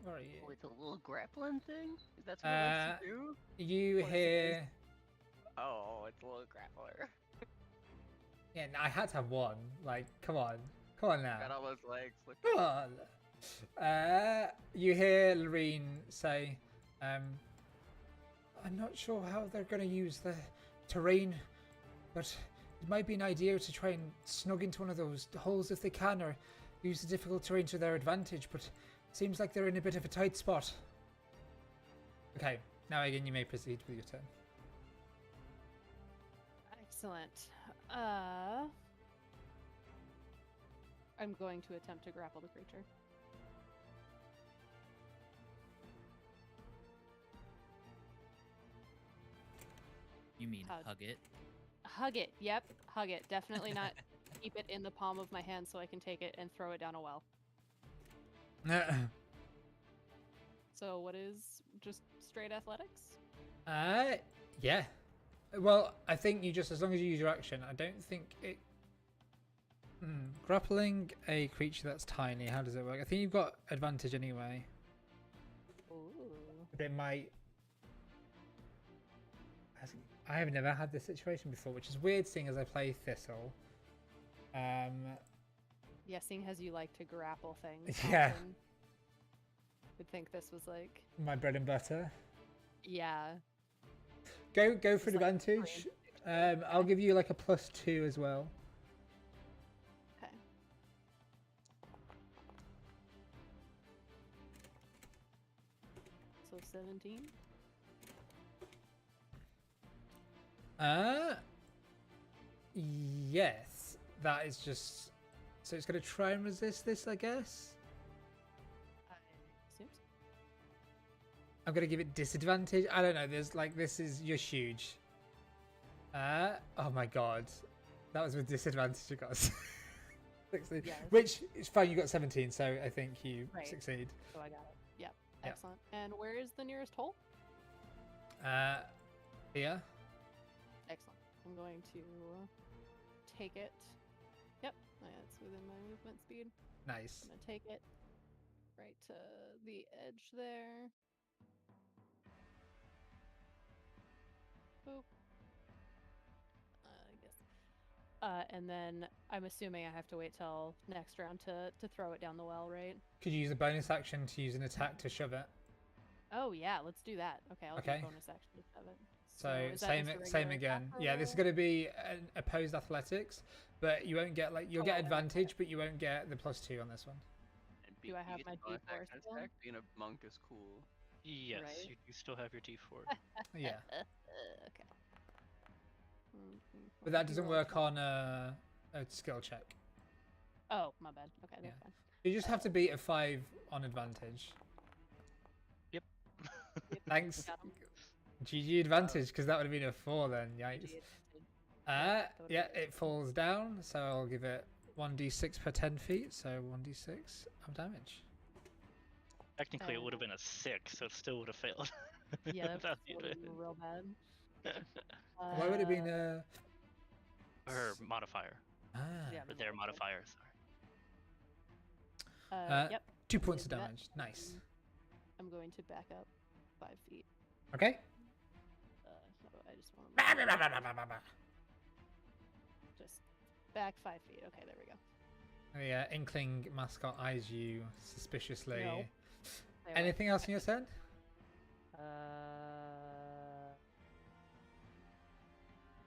Where are you? With a little grappling thing? Is that what it likes to do? You What is it? hear... Oh, it's a little grappler. Yeah, I had to have one. Like, come on now. Got all those legs. Look. Come on. You hear Lorene say, I'm not sure how they're going to use the terrain, but it might be an idea to try and snug into one of those holes if they can, or use the difficult terrain to their advantage, but it seems like they're in a bit of a tight spot. Okay, now again you may proceed with your turn. Excellent. I'm going to attempt to grapple the creature. You mean Hug. hug it? Hug it. Yep, hug it. Definitely not keep it in the palm of my hand so I can take it and throw it down a well. So what is just straight athletics? Yeah. Well, I think you just, as long as you use your action, I don't think it... Grappling a creature that's tiny, how does it work? I think you've got advantage anyway. Ooh. But it might... I have never had this situation before, which is weird seeing as I play Thistle. Yeah, seeing as you like to grapple things. Yeah. Often, would think this was like... My bread and butter. Yeah. Go for It's like advantage. brain. I'll give you like a +2 as well. Okay. So 17. Yes. That is just... So it's going to try and resist this, I guess? I assume so. I'm going to give it disadvantage. I don't know. There's like, you're huge. Oh my god. That was with disadvantage, you guys. 16. Yes. Which is fine, you got 17, so I think you Right. succeed. So I got it. Yep. Yep. Excellent. And where is the nearest hole? Here. Excellent. I'm going to take it. Yep. That's within my movement speed. Nice. I'm going to take it right to the edge there. Boop. I guess. And then I'm assuming I have to wait till next round to throw it down the well, right? Could you use a bonus action to use an attack to shove it? Oh yeah, let's do that. Okay, I'll Okay. do a bonus action to shove it. So is that same just a same regular again. attack Yeah, this is roll? going to be an opposed athletics, but you won't get you'll Oh, get I know, okay. advantage, but you won't get the +2 on this one. And Do I you have get my the bonus D4 action still? attack. Being a monk is cool. Yes, Right. you do still have your D4. Yeah, Okay. but that doesn't work on a skill check. Oh, my bad. Okay, that's Yeah. fine. You just have to beat a 5 on advantage. Yep. Thanks. Got 'em. GG advantage, because that would have been a 4 then. Yikes. GG advantage. Yeah, it falls down, so I'll give it 1d6 per 10 feet, so 1d6 of damage. Technically, it would have been a 6, so it still would have failed. Yeah, that Without would have been real bad. Why would it have been a... Her modifier, Yeah, or their modifier, sorry. Yep. 2 points of did that. damage. Nice. I'm going to back up 5 feet. Okay. So I just want to just back 5 feet. Okay, there we go. The Inkling mascot eyes you suspiciously. No. They Anything else in your turn?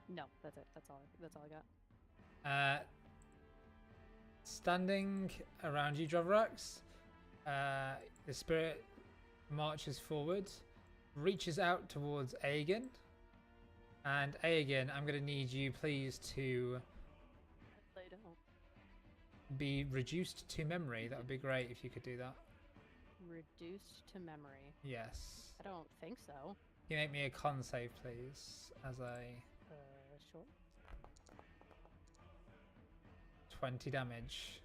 No, that's it. That's all I got. Standing around you, Drovrax, the spirit marches forward, reaches out towards Aegon, And A again, I'm going to need you, please, to They don't. be reduced to memory. That would be great if you could do that. Reduced to memory. Yes. I don't think so. Can you make me a con save, please? As I Sure. 20 damage.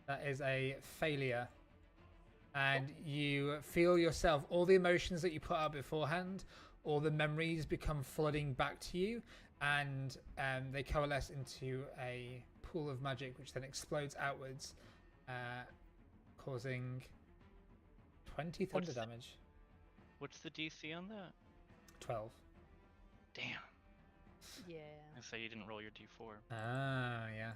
That is a failure. And you feel yourself, all the emotions that you put out beforehand, all the memories become flooding back to you, and they coalesce into a pool of magic, which then explodes outwards, causing 20 thunder damage. What's the DC on that? 12. Damn. Yeah. I say you didn't roll your D4. Ah, yeah.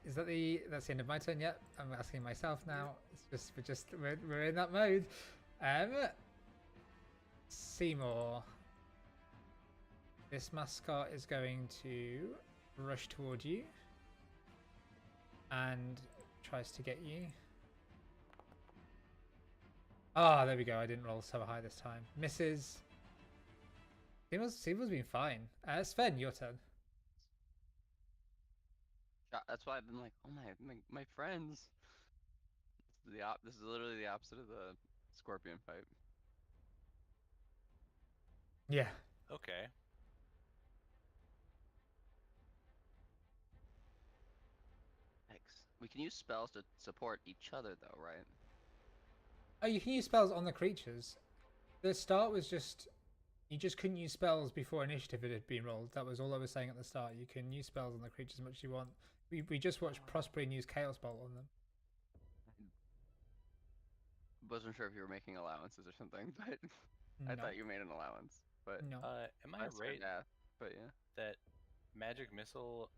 Is that that's the end of my turn yet? I'm asking myself now. It's just we're in that mode. Seymour. This mascot is going to rush toward you and tries to get you. Ah, there we go. I didn't roll so high this time. Misses. Seymour's been fine. Sven, your turn. That's why I've been like, oh my friends. This is literally the opposite of the scorpion fight. Yeah. Okay. We can use spells to support each other, though, right? Oh, you can use spells on the creatures. The start was just... You just couldn't use spells before initiative had been rolled. That was all I was saying at the start. You can use spells on the creatures as much as you want. We just watched Prospering use Chaos Bolt on them. Wasn't sure if you were making allowances or something, but I No. thought you made an allowance. But No. Am I that's fair, right yeah. But yeah. that magic missile,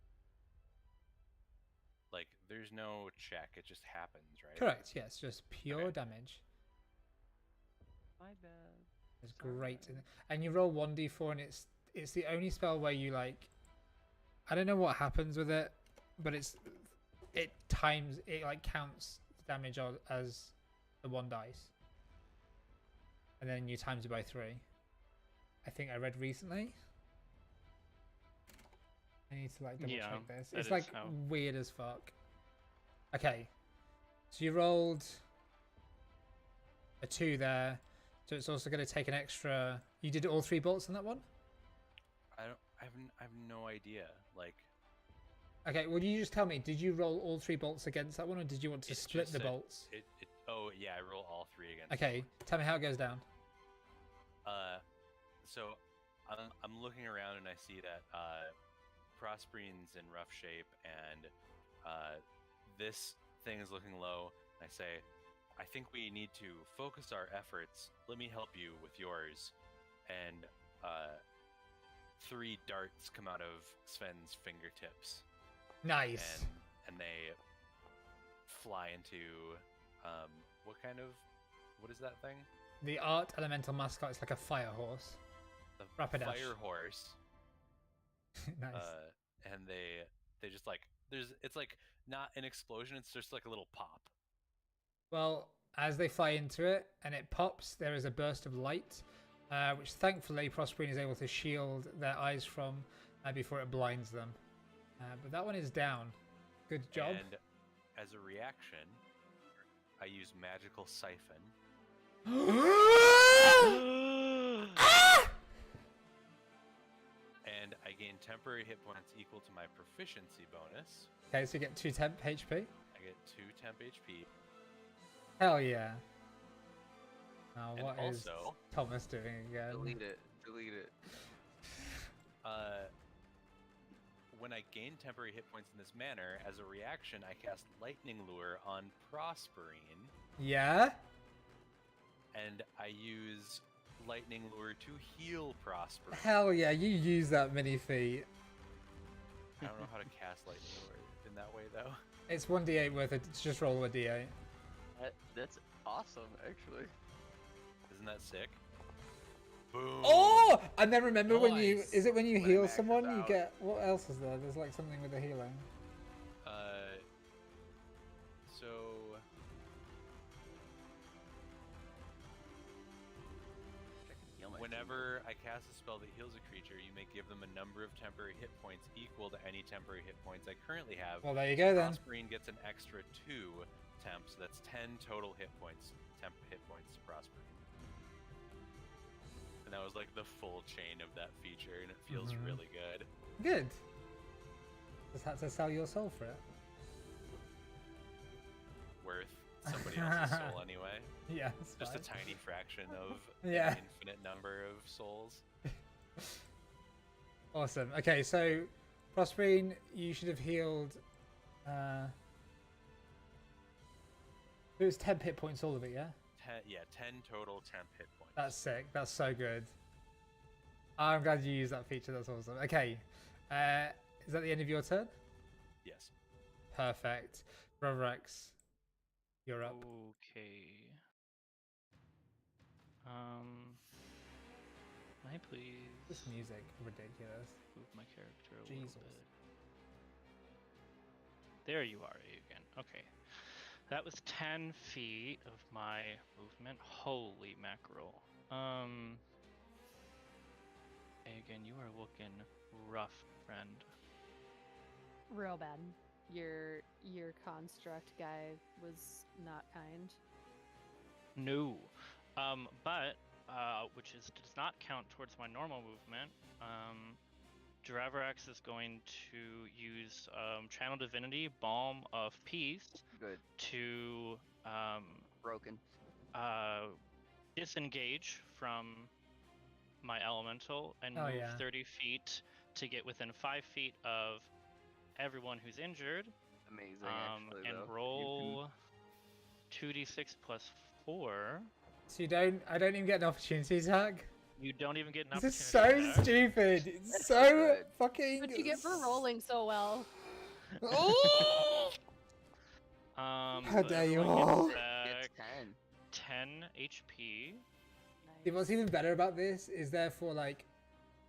like, there's no check, it just happens, right? Correct, yes. Just pure Okay. damage. My bad. It's Sorry. great. And you roll 1d4 and it's the only spell where you, like... I don't know what happens with it, but it counts damage as the 1 dice. And then you times it by 3. I think I read recently. I need to like double check this. It's like weird as fuck. Okay. So you rolled a 2 there. So it's also going to take an extra... You did all 3 bolts on that one? I have no idea. Like, Okay, well you just tell me, did you roll all 3 bolts against that one, or did you want to split the bolts? Oh yeah, I roll all 3 against. Okay, tell me how it goes down. So I'm looking around and I see that Prosperine's in rough shape, and this thing is looking low. I say, I think we need to focus our efforts. Let me help you with yours. And 3 darts come out of Sven's fingertips. Nice. And they fly into what is that thing? The art elemental mascot is like a fire horse. The Rapidash. fire horse. Nice. And they just like it's like not an explosion, it's just like a little pop. Well, as they fly into it and it pops, there is a burst of light, which thankfully Prosperine is able to shield their eyes from before it blinds them. But that one is down. Good job. And as a reaction, I use Magical Siphon. And I gain temporary hit points equal to my proficiency bonus. Okay, so you get 2 temp HP. I get 2 temp HP. Hell yeah. Now, And what is also, Thomas doing again? Delete it. when I gain temporary hit points in this manner, as a reaction, I cast Lightning Lure on Prosperine. Yeah? And I use Lightning Lure to heal Prosperine. Hell yeah, you use that mini feat. I don't know how to cast Lightning Lure in that way, though. It's 1d8 worth it. Just roll a d8. That's awesome, actually. Isn't that sick? Boom! Oh! And then remember when you... Nice. Is it when you When it heal maxes someone, you out. get... What else is there? There's like something with the healing. So... whenever I cast a spell that heals a creature, you may give them a number of temporary hit points equal to any temporary hit points I currently have. Well, there you go then. Prosperine gets an extra 2 temp, so that's 10 total hit points. Temp hit points to Prosperine. And that was like the full chain of that feature, and it feels really good. Good. Just had to sell your soul for it. Worth somebody else's soul anyway. Yeah, Just a tiny fraction of Yeah. an infinite number of souls. Awesome. Okay, so Prosperine, you should have healed. It was 10 hit points, all of it, yeah? 10 total temp hit points. That's sick. That's so good. I'm glad you used that feature. That's awesome. Okay. Is that the end of your turn? Yes. Perfect. Brother X, you're up. Okay. Can I please This music, ridiculous. move my character a Jesus. little bit? There you are again. Okay. That was 10 feet of my movement. Holy mackerel. Again, you are looking rough, friend. Real bad. Your construct guy was not kind. No. But which does not count towards my normal movement. Dravarax is going to use Channel Divinity, Balm of Peace, Good. to Broken. disengage from my elemental and Oh, move yeah. 30 feet to get within 5 feet of everyone who's injured. Amazing, actually, and though. You roll 2d6 plus 4. So I don't even get an opportunity attack? You don't even get an This is opportunity. so attack. stupid. It's That's so good. fucking... What'd you get for rolling so well? Oh! How dare you all. Can, it's 10. 10 HP. See, what's even better about this is therefore like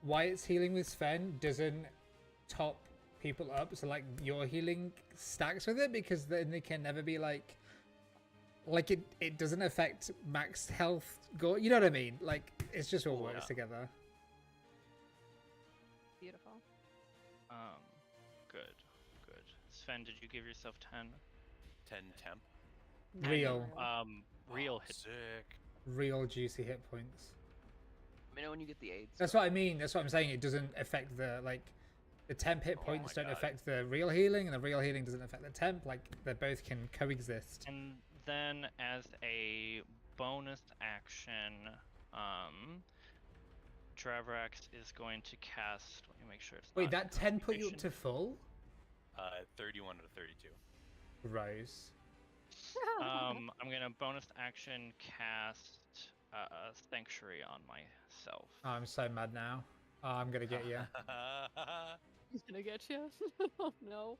Wyatt's healing with Sven doesn't top people up, so like your healing stacks with it, because then they can never be like it doesn't affect max health go, you know what I mean? Like it's just all works Yeah. together. Beautiful. Good. Sven, did you give yourself 10? 10 temp. Real Real Oh, hit. sick. real juicy hit points. Let me know when you get the AIDS. That's what I mean. That's what I'm saying. It doesn't affect the the temp hit Oh points my don't God. affect the real healing, and the real healing doesn't affect the temp. Like they both can coexist. And then as a bonus action, Dravarax is going to cast. Let me make sure it's Wait, not that 10 put you up concentration. to full? 31 to 32. Rose. I'm gonna bonus action cast Sanctuary on myself. Oh, I'm so mad now. Oh, I'm gonna get you. He's gonna get you. Oh no.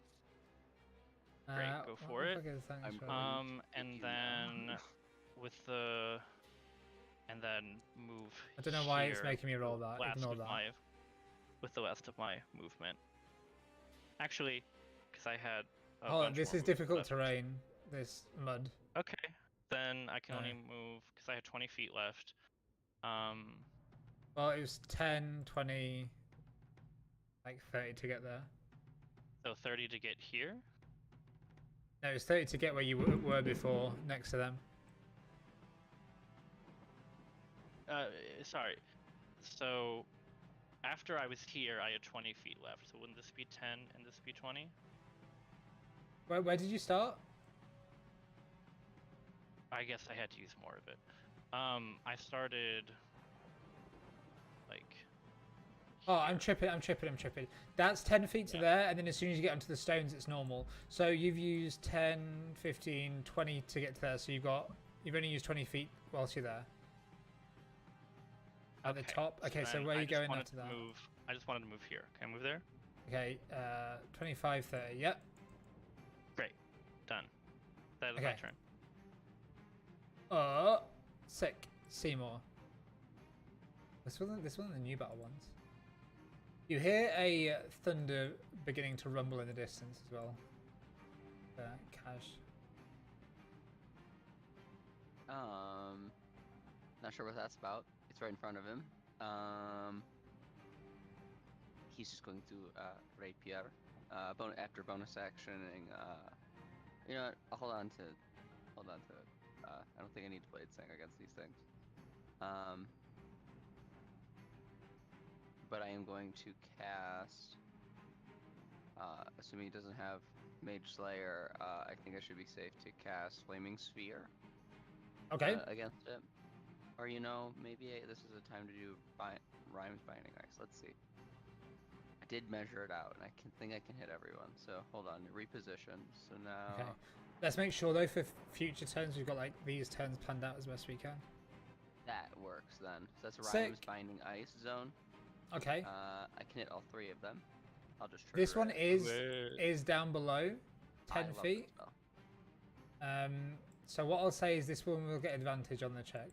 Great, go what for the it. fuck is Sanctuary? And you then now. with the and then move. I don't know why it's here making me roll that. last Ignore of that. with the last of my movement. Actually, because I had. A Oh, bunch this more is movement difficult left. terrain. This mud. Okay, then I can No. only move because I had 20 feet left. Well, it was 10, 20, like 30 to get there. So 30 to get here. No, it was 30 to get where you were before, next to them. Sorry. So after I was here, I had 20 feet left. So wouldn't this be 10 and this be 20? Where did you start? I guess I had to use more of it. I started like. Oh, I'm tripping. That's 10 feet to Yeah. there, and then as soon as you get onto the stones, it's normal. So you've used 10, 15, 20 to get to there, so you've only used 20 feet whilst you're there. At the top? Okay, so then where are I you just going wanted after to that? I just wanted to move here. Can I move there? Okay, 25, 30, yep. Great. Done. That is my Okay. turn. Sick. Seymour. This wasn't the new battle ones. You hear a thunder beginning to rumble in the distance as well. Cash. Not sure what that's about. It's right in front of him. He's just going to rapier. After bonus actioning. You know what? I'll hold on to it. I don't think I need to blade sing against these things. But I am going to cast. Assuming he doesn't have Mage Slayer, I think I should be safe to cast Flaming Sphere. Okay. Against it. Or maybe this is a time to do Rhymes Binding Ice. Let's see. I did measure it out, and I think I can hit everyone. So hold on, reposition. So now. Okay. Let's make sure though for future turns we've got like these turns planned out as best we can. That works then. So that's Sick. Rhymes Binding Ice zone. Okay. I can hit all 3 of them. I'll just trigger This one it. is down below 10 love feet. this spell. So what I'll say is this one will get advantage on the check.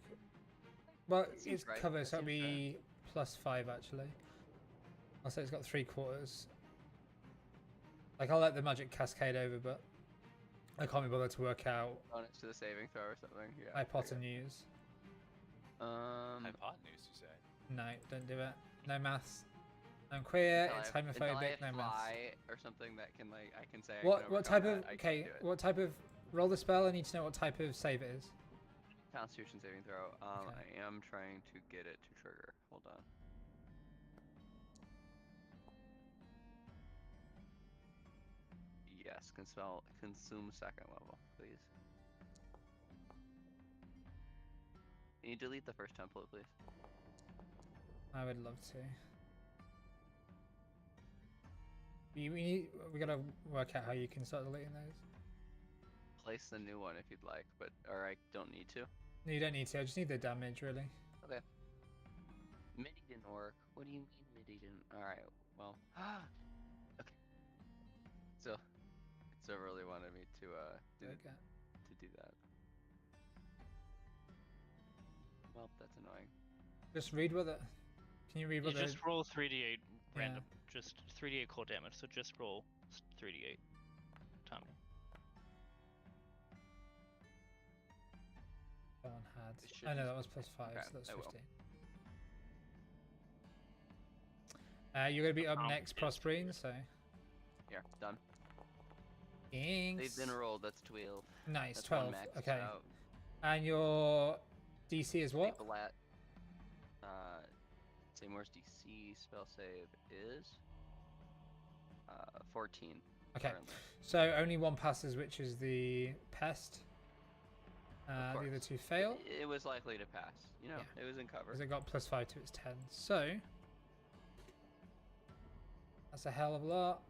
Well, That seems it's right. covered, That so it'll seems be +5 actually. I'll say it's got 3/4. Like I'll let the magic cascade over, but I can't be bothered to work out Bonus to the saving throw or something. Yeah. hypotenuse. Hypotenuse, you say? No, don't do it. No maths. I'm queer. Until It's I have homophobic. No maths. fly or something that can I can say. I What can type overcome of that, I can do it. what type of roll the spell? I need to know what type of save it is. Constitution saving throw. Okay. I am trying to get it to trigger. Hold on. Yes, consume second level, please. Can you delete the first template, please? I would love to. We gotta work out how you can start deleting those. Place the new one if you'd like, or I don't need to. No, you don't need to. I just need the damage, really. Okay. MIDI didn't work. What do you mean MIDI didn't? Alright, well. Okay. So really wanted me to Okay. do that. Well, that's annoying. Just read what the. Can you read You what the? just roll 3d8 Yeah. random, just 3d8 cold damage. So just roll 3d8, Tommy. That one It had. should Oh no, just- that was +5, okay, so that's I will. 15. You're gonna be up Um, next, yes, Prosperine. So. Here, done. Thanks. They've been rolled. That's 12. Nice, That's one 12. maxed Okay. out. And your DC is what? People at Seymour's DC spell save is 14. Okay. currently. So only one passes, which is the pest. The other course. two fail. It was likely to pass. Yeah. It was in cover. Because it got +5 to its 10. So that's a hell of a lot.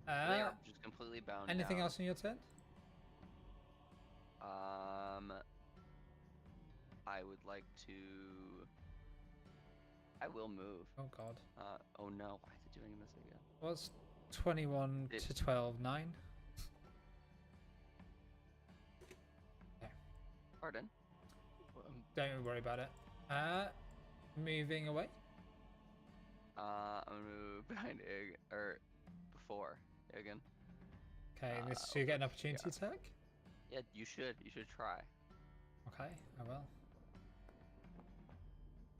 They are just completely bound. Anything down. else on your turn? I would like to. I will move. Oh god. Oh no! Why is it doing this again? What's 21 It- to 12? 9? Pardon? Don't worry about it. Moving away. I'm gonna move behind Ig or before Igan. Okay, this so you get an opportunity yeah. attack. Yeah, you should. You should try. Okay, I will.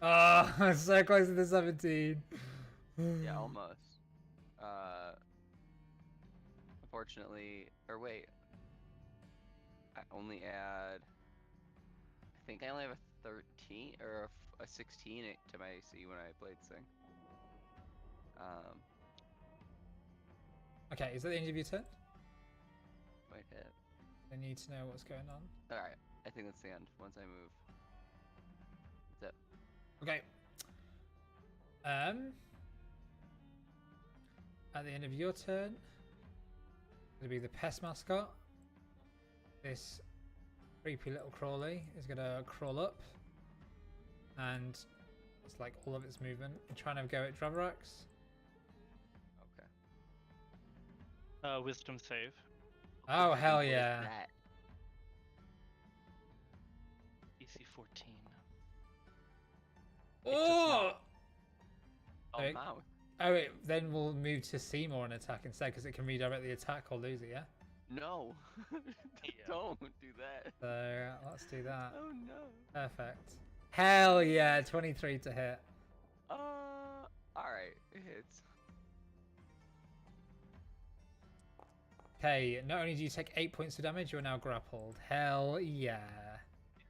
Oh, so close to the 17. Yeah, almost. Unfortunately, or wait. I only add. I think I only have a 13 or a 16 to my AC when I blade sing. Okay, is that the end of your turn? Might hit. I need to know what's going on. All right, I think that's the end. Once I move. That's it. Okay. At the end of your turn, it'll be the pest mascot. This creepy little crawly is gonna crawl up, and it's like all of its movement and trying to go at Dravarax. Okay. Wisdom save. Oh hell What is yeah! that? DC 14. Oh! Oh, Wait. mouth. Oh wait, then we'll move to Seymour and attack instead because it can redirect the attack or lose it. Yeah. No. Yeah. Don't do that. So let's do that. Oh no. Perfect. Hell yeah! 23 to hit. Alright, it hits. Okay, not only do you take 8 points of damage, you're now grappled. Hell yeah.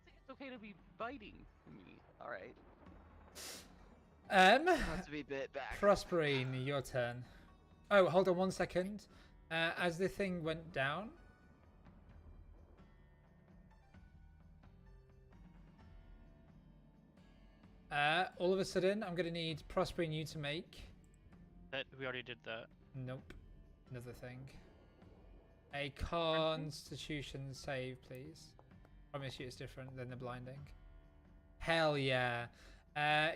It's okay to be biting me. Alright. Not to be bit back. Prosperine, your turn. Oh, hold on 1 second. As the thing went down, all of a sudden, I'm going to need Prosperine you to make. That we already did that. Nope. Another thing. A Constitution save, please. Promise you it's different than the blinding. Hell yeah.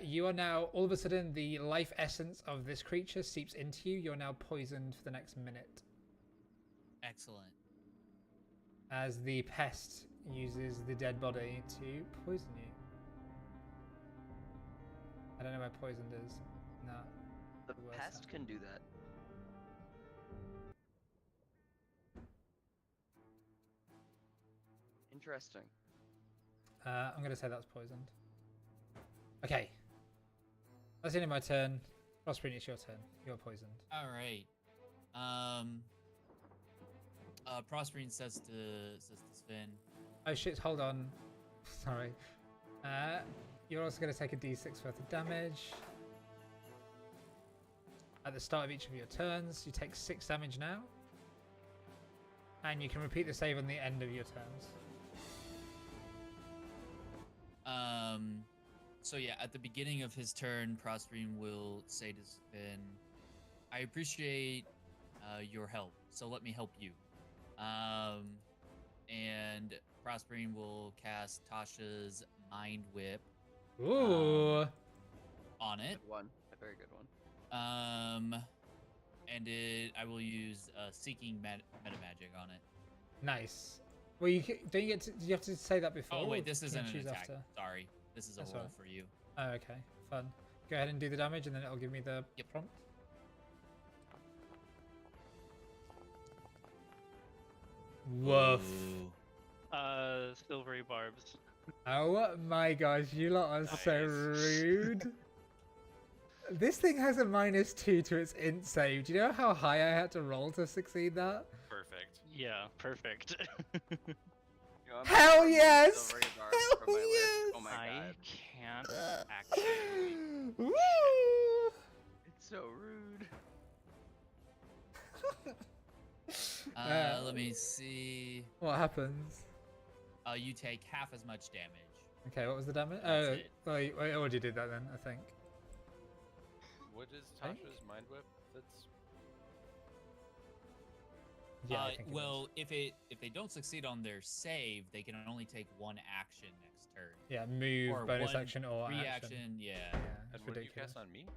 You are now, all of a sudden, the life essence of this creature seeps into you. You're now poisoned for the next minute. Excellent. As the pest uses the dead body to poison you. I don't know where poisoned is. No. The Where's pest that? can do that. Interesting. I'm going to say that's poisoned. Okay. That's the end of my turn. Prosperine, it's your turn. You're poisoned. All right. Prosperine says to Sven. Oh shit, hold on. Sorry. You're also going to take a d6 worth of damage. At the start of each of your turns, you take 6 damage now. And you can repeat the save on the end of your turns. So yeah, at the beginning of his turn, Prosperine will say to Sven, I appreciate your help, so let me help you. And Prosperine will cast Tasha's Mind Whip Ooh. on it. Good one. A very good one. And I will use Seeking Meta Magic on it. Nice. Well, don't you get to, do you have to say that before? Oh or wait, this can you isn't an choose attack. after? Sorry, this is a That's roll alright. for you. Oh, okay. Fun. Go ahead and do the damage, and then it'll give me the Yep. prompt. Woof. Ooh. Silvery barbs. Oh my gosh, you lot are so Nice. rude. This thing has a -2 to its int save. Do you know how high I had to roll to succeed that? Perfect. Yeah, perfect. You know, I'm Hell gonna remove yes! Silvery Barb Hell from my list. yes! Oh my I god. can't actually. Woo! It's so rude. Let me see. What happens? You take half as much damage. Okay, what was the damage? That's Oh, it. well, I already did that then, I think. What is Think? Tasha's mind whip? That's Yeah, I think it well, if they don't succeed on their save, they can only take one action next turn. is. Yeah, move, or bonus one action, or action. reaction. Yeah. Yeah, that's and what did you ridiculous. cast on me?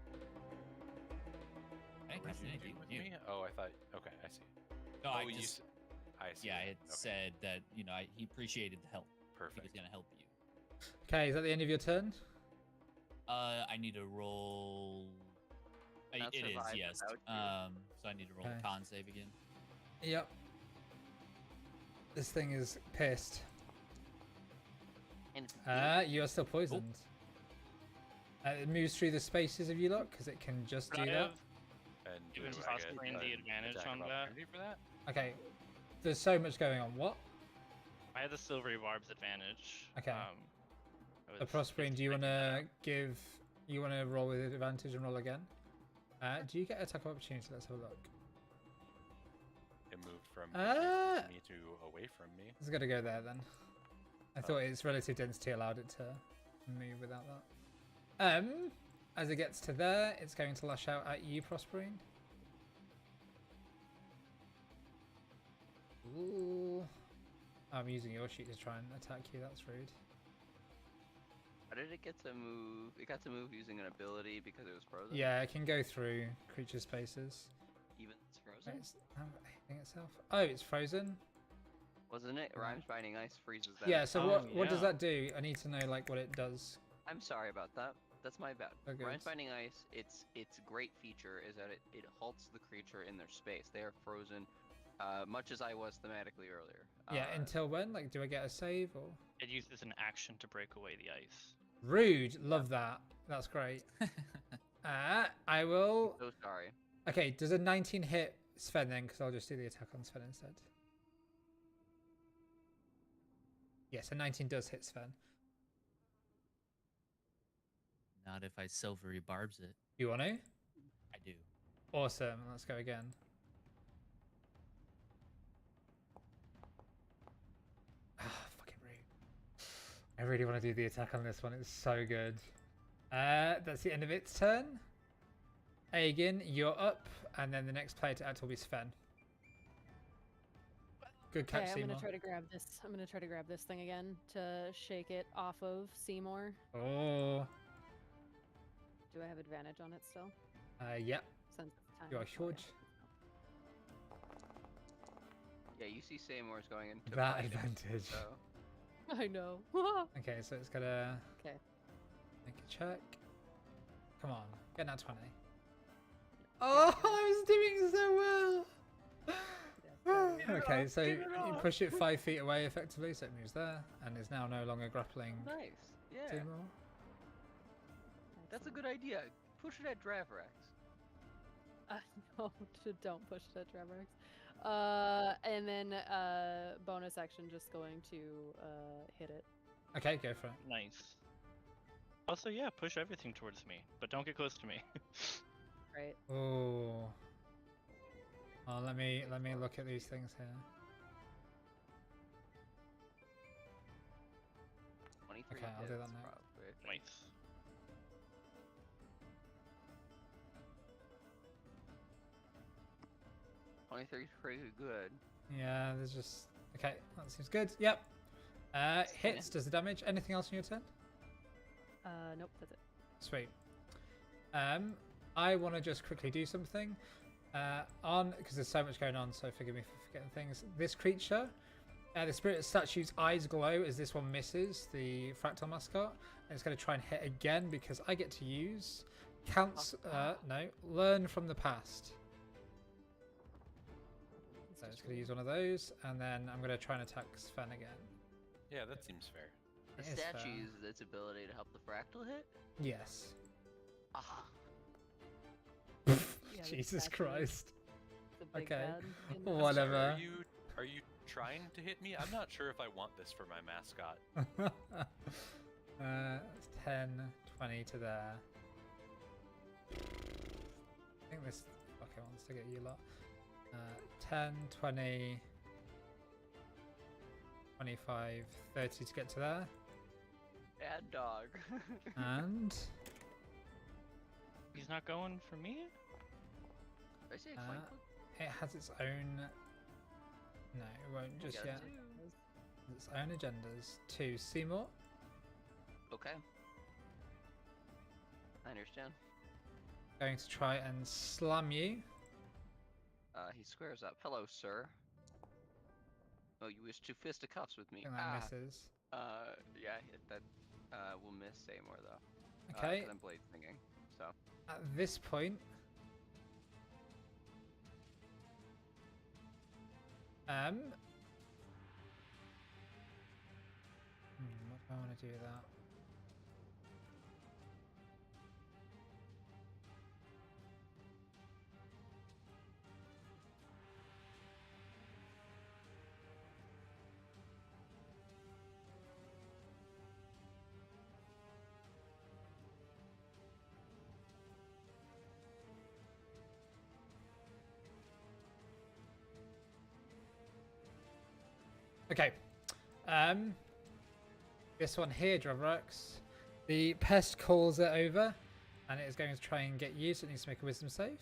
I didn't What cast did you anything do with with you. me? Oh, I thought. Okay, I see. No, oh, I you just I see. yeah, it Okay, said that he appreciated the help. He was perfect. gonna help you. Okay, is that the end of your turn? I need to roll. Not It is, survive yes. without you. So I need to roll Okay. a con save again. Yep. This thing is pissed. And it's You are still poisoned. It moves through the spaces of you lot, because it can just do Could I that. have And given do I get Prosperine the an advantage attack on of that? opportunity for that? Okay, there's so much going on. What? I had the silvery barbs advantage. Okay. I The Prosperine, do you want to you want to roll with advantage and roll again? Do you get attack of opportunity? Let's have a look. It moved from Ah! me to away from me. It's got to go there then. I thought its relative density allowed it to move without that. As it gets to there, it's going to lash out at you, Prosperine. Ooh. I'm using your sheet to try and attack you. That's rude. How did it get to move? It got to move using an ability because it was frozen? Yeah, it can go through creature spaces. Even it's Wait, frozen? it's hitting itself. Oh, it's frozen. Wasn't it? Rhymes Binding Ice freezes that. Yeah. So Oh, what does yeah. that do? I need to know like what it does. I'm sorry about that. That's my bad. Oh, good. Rhymes Binding Ice, its great feature is that it halts the creature in their space. They are frozen, much as I was thematically earlier. Yeah. Until when? Like, do I get a save or? It uses an action to break away the ice. Rude. Love that. That's great. I will. So sorry. Okay, does a 19 hit Sven then? Because I'll just do the attack on Sven instead. Yes, a 19 does hit Sven. Not if I silvery barbs it. You want to? I do. Awesome. Let's go again. Fucking rude. I really want to do the attack on this one. It's so good. That's the end of its turn. Aegin, you're up, and then the next player to act will be Sven. Good catch, Okay, I'm Seymour. gonna try to grab this. I'm gonna try to grab this thing again to shake it off of Seymour. Oh. Do I have advantage on it still? Yep. Since it's time. You are Oh, yeah. huge. Yeah, you see Seymour's going into That fighting, advantage. So I know. Okay, so it's gotta Okay. make a check. Come on, get that 20. Oh, I was doing so well. Okay, so you push it 5 feet away effectively, so it moves there, and is now no longer grappling nice. Yeah, Seymour. that's a good idea. Push it at Dravrax. No, don't push it at Trevor. And then bonus action, just going to hit it. Okay, go for it. Nice. Also, yeah, push everything towards me, but don't get close to me. Right. Oh. Oh, let me look at these things here. 23 Okay, I'll do hits, that now. probably. Nice. Is pretty good. Yeah, there's just okay. That seems good. Yep. Hits. Does the damage? Anything else on your turn? Nope, that's it. Sweet. I want to just quickly do something. Because there's so much going on, so forgive me for forgetting things. This creature, the spirit statue's eyes glow as this one misses the fractal mascot, and it's going to try and hit again because I get to use learn from the past. So it's going to use one of those, and then I'm going to try and attack Sven again. Yeah, that seems fair. The It is fair. statue uses its ability to help the fractal hit. Yes. Ah, Yeah, the Jesus statue is Christ. the big Okay. bad in the- I'm sorry, Whatever. Are you trying to hit me? I'm not sure if I want this for my mascot. 10, 20 to there. I think this fucker wants to get you lot. 10, 20, 25, 30 to get to there. bad dog. And He's not going for me? Did I say a coin flip? it has its own... No, it won't just got yet. two. Its own agendas. 2, Seymour. Okay. I understand. Going to try and slam you. He squares up. Hello, sir. Oh, you wish to fisticuffs with me? I think that misses. Yeah, that will miss Seymour though. Okay. 'Cause I'm blade singing. So At this point... what do I want to do with that? Okay. This one here, Dravrax. The pest calls it over, and it is going to try and get you, so it needs to make a wisdom save.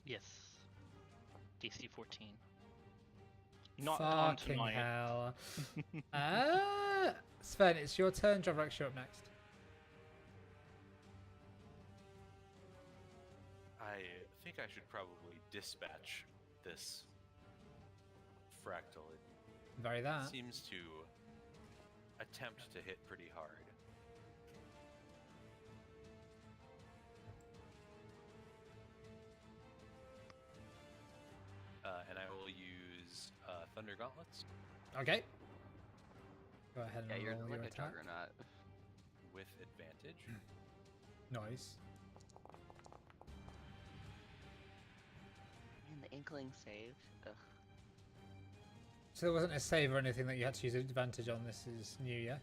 Yes. DC 14. Not on Fucking tonight. hell. Sven, it's your turn. Dravrax, you're up next. I think I should probably dispatch this fractal. Very It that. seems to attempt to hit pretty hard. And I will use Thunder Gauntlets Okay. Go ahead and yeah, you're roll like your a attack. juggernaut. with advantage. Nice. Inkling save. Ugh. So there wasn't a save or anything that you had to use advantage on. This is new, yeah?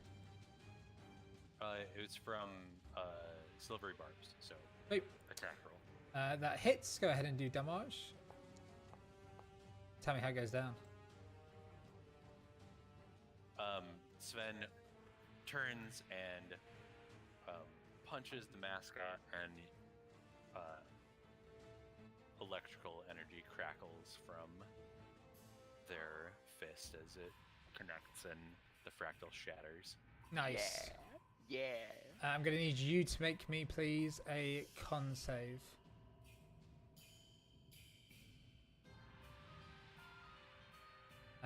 It was from Silvery Barbs, so Wait. attack roll. That hits. Go ahead and do damage. Tell me how it goes down. Sven turns and punches the mascot, and electrical energy crackles from their fist as it connects and the fractal shatters. Nice. Yeah. I'm going to need you to make me, please, a con save.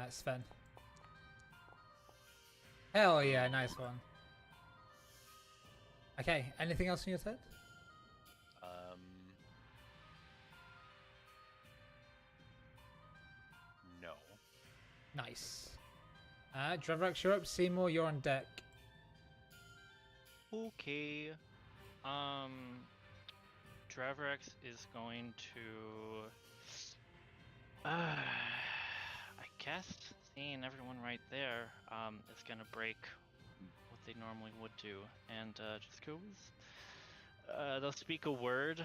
Sven. Hell yeah, nice one. Okay, anything else on your turn? No. Nice. Drevrax, you're up. Seymour, you're on deck. Okay. Drevrax is going to. I guess seeing everyone right there is gonna break what they normally would do, and just goes. They'll speak a word.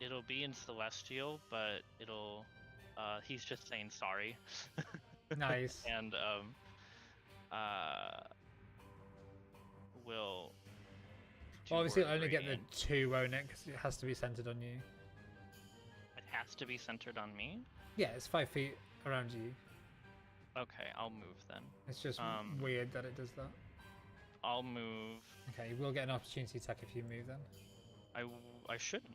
It'll be in Celestial, but it'll. He's just saying sorry. Nice. And will. Well, obviously, word you'll only get the radiant. 2, won't it? Because it has to be centered on you. It has to be centered on me. Yeah, it's 5 feet around you. Okay, I'll move then. It's just weird that it does that. I'll move. Okay, you will get an opportunity attack if you move then. I shouldn't.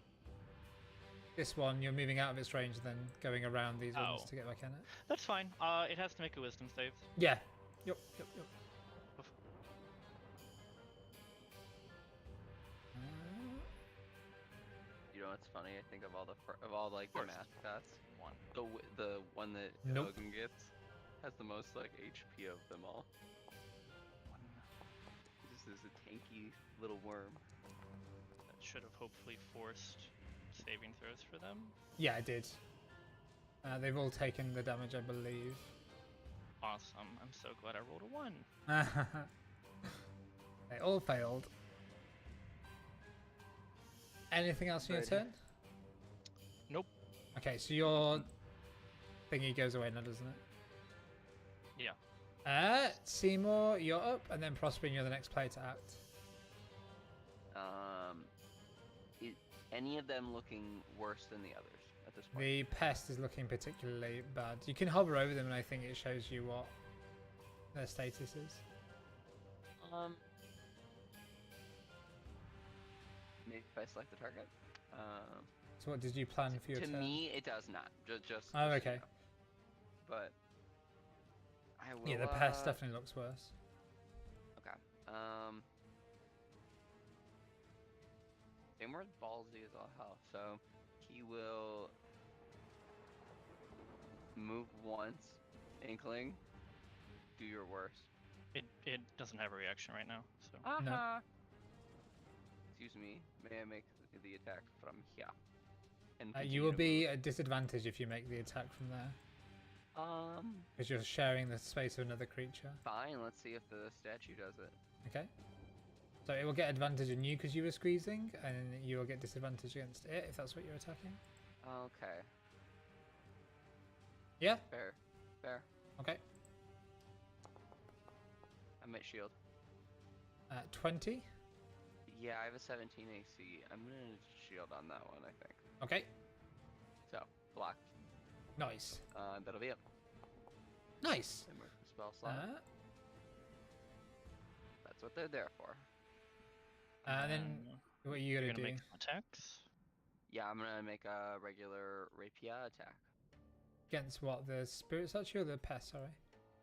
This one, you're moving out of its range, then going around these ones Oh. to get back in it. That's fine. It has to make a wisdom save. Yeah. Yep. You know what's funny? I think of all the like the First. mascots, One. the one that Nope. Hogan gets has the most like HP of them all. One. This is a tanky little worm. That should have hopefully forced saving throws for them. Yeah, it did. They've all taken the damage, I believe. Awesome. I'm so glad I rolled a 1. They all failed. Anything else on your Good. turn? Nope. Okay, so your thingy goes away now, doesn't it? Yeah. Seymour, you're up, and then Prospering, you're the next player to act. Any of them looking worse than the others at this point? The pest is looking particularly bad. You can hover over them, and I think it shows you what their status is. Maybe if I select the target. So what did you plan for your To turn? me, it does not. Just. Oh, so you okay. know. But I will. Yeah, the pest definitely looks worse. Okay. Seymour's ballsy as all hell, so he will move once. Inkling, do your worst. It doesn't have a reaction right now, so. Uh-huh. Excuse me, may I make the attack from here? And You will be at disadvantage if you make the attack from there, because you're sharing the space of another creature. Fine, let's see if the statue does it. Okay. So it will get advantage on you because you were squeezing, and you will get disadvantage against it if that's what you're attacking. Okay. Yeah? Fair. Okay. I'm at shield. 20. Yeah, I have a 17 AC. I'm gonna shield on that one, I think. Okay. So, block. Nice. That'll be it. Nice. And mark the spell slot. That's what they're there for. Then what are you you're going to gonna do? make some attacks. Yeah, I'm gonna make a regular rapier attack. Against what? The spirit statue or the pest? Sorry.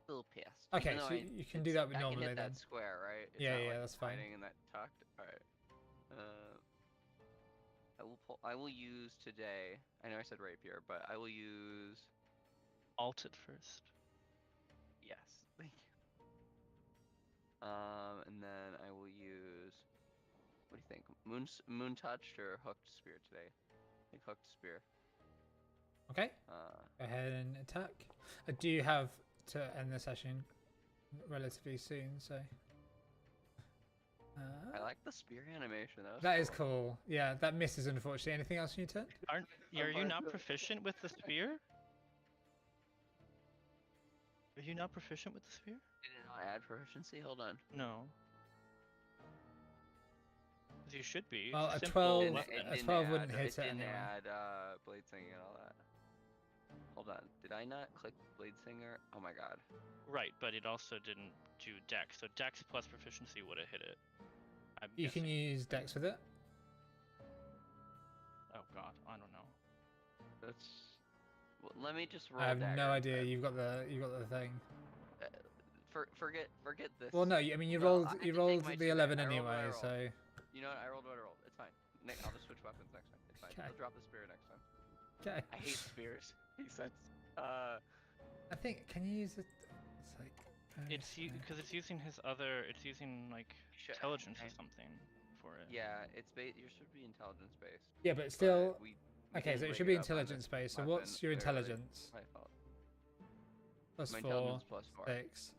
Still pissed. Okay, Even though so you can do that with I normally can hit then. that square, right? It's Yeah, not, yeah, like, that's fine. hiding in that tucked. All right. I will use today. I know I said rapier, but I will use. Alt it first. Yes, thank you. And then I will use. What do you think? Moon touched or hooked spear today? I think hooked spear. Okay. Go ahead and attack. I do have to end the session relatively soon, so. I like the spear animation. That is cool. Yeah, that misses unfortunately. Anything else on your turn? Are you not proficient with the spear? Are you not proficient with the spear? Did it not add proficiency? Hold on. No. 'Cause you should be. Well, It's a simple 12 weapon. a 12 wouldn't hit it It didn't anyway. add blade singing and all that. Hold on. Did I not click blade singer? Oh my god. Right, but it also didn't do dex. So dex plus proficiency would have hit it. I'm You can guessing. use Dex with it. Oh god, I don't know. That's. Well, let me just roll. I have no dagger idea. instead. You've got the thing. Forget this. Well, no. I mean, you No, rolled I had you to take rolled my the 2 11 back. I rolled what I anyway, rolled. so. You know what? I rolled what I rolled. It's fine. I'll just switch weapons next time. It's fine. Okay. I'll drop the spear next time. Okay. I hate spears. He says. I think. Can you use it? It's like. It's because it's using his other. It's using like intelligence or something for it. Yeah, it's yours should be intelligence based. Yeah, but still. We Okay, didn't so it break should be up on intelligence this based. So weapon what's your clearly. intelligence? My fault. Plus My 4, intelligence plus 4. 6.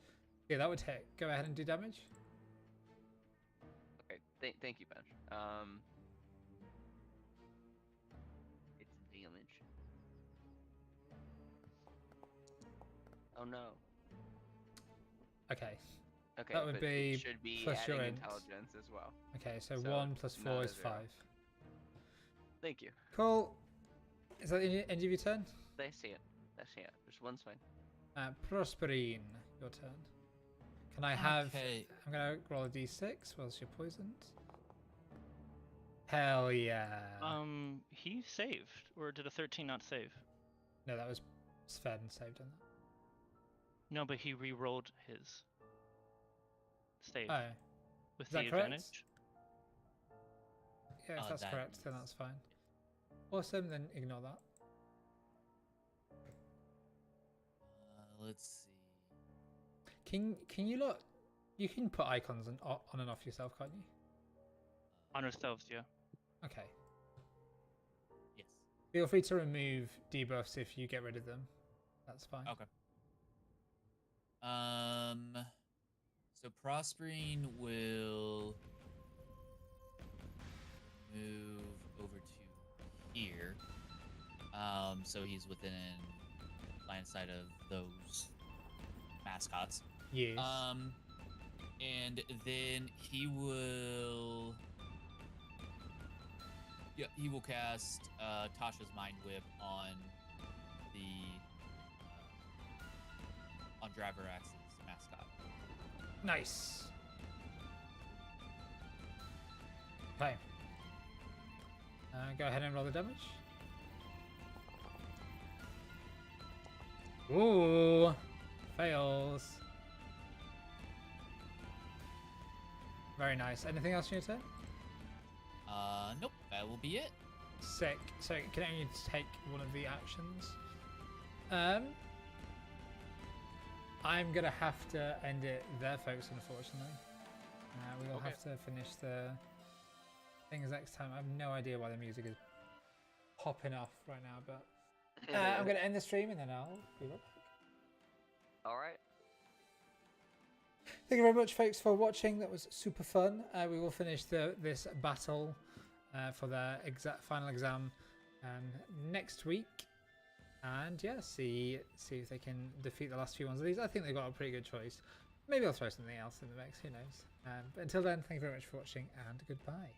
Yeah, that would hit. Go ahead and do damage. Okay, thank you, Bench. It's damage. Oh no. Okay. Okay, That would but be it should be plus your adding int. intelligence as well. Okay, so So 1 plus 4 not is a 0. 5. Thank you. Cool. Is that the end of your turn? They see it. There's one's fine. Prosperine, your turn. Can I have? Okay. I'm gonna roll a d6 whilst you're poisoned. Hell yeah. He saved, or did a 13 not save? No, that was Sven saved on that. No, but he re-rolled his save Oh, with is the that correct? advantage. yeah, if that's correct, then that's fine. Awesome, then ignore that. Let's see. Can you look? You can put icons on and off yourself, can't you? On ourselves, yeah. Okay. Yes. Feel free to remove debuffs if you get rid of them. That's fine. Okay. So Prospering will move over to here. So he's within line of sight of those mascots. Yes. And then he will. Yeah, he will cast Tasha's Mind Whip on the on Driver Axe's mascot. Nice. Okay. Go ahead and roll the damage. Ooh, fails. Very nice. Anything else on your turn? Nope, that will be it. Sick. So can only take one of the actions. I'm gonna have to end it there, folks. Unfortunately, we will have to finish the things next time. I have no idea why the music is popping off right now, but I'm gonna end the stream and then I'll be right back. All right. Thank you very much, folks, for watching. That was super fun. We will finish this battle for the final exam next week, and yeah, see if they can defeat the last few ones of these. I think they've got a pretty good choice. Maybe I'll throw something else in the mix. Who knows? But until then, thank you very much for watching, and goodbye.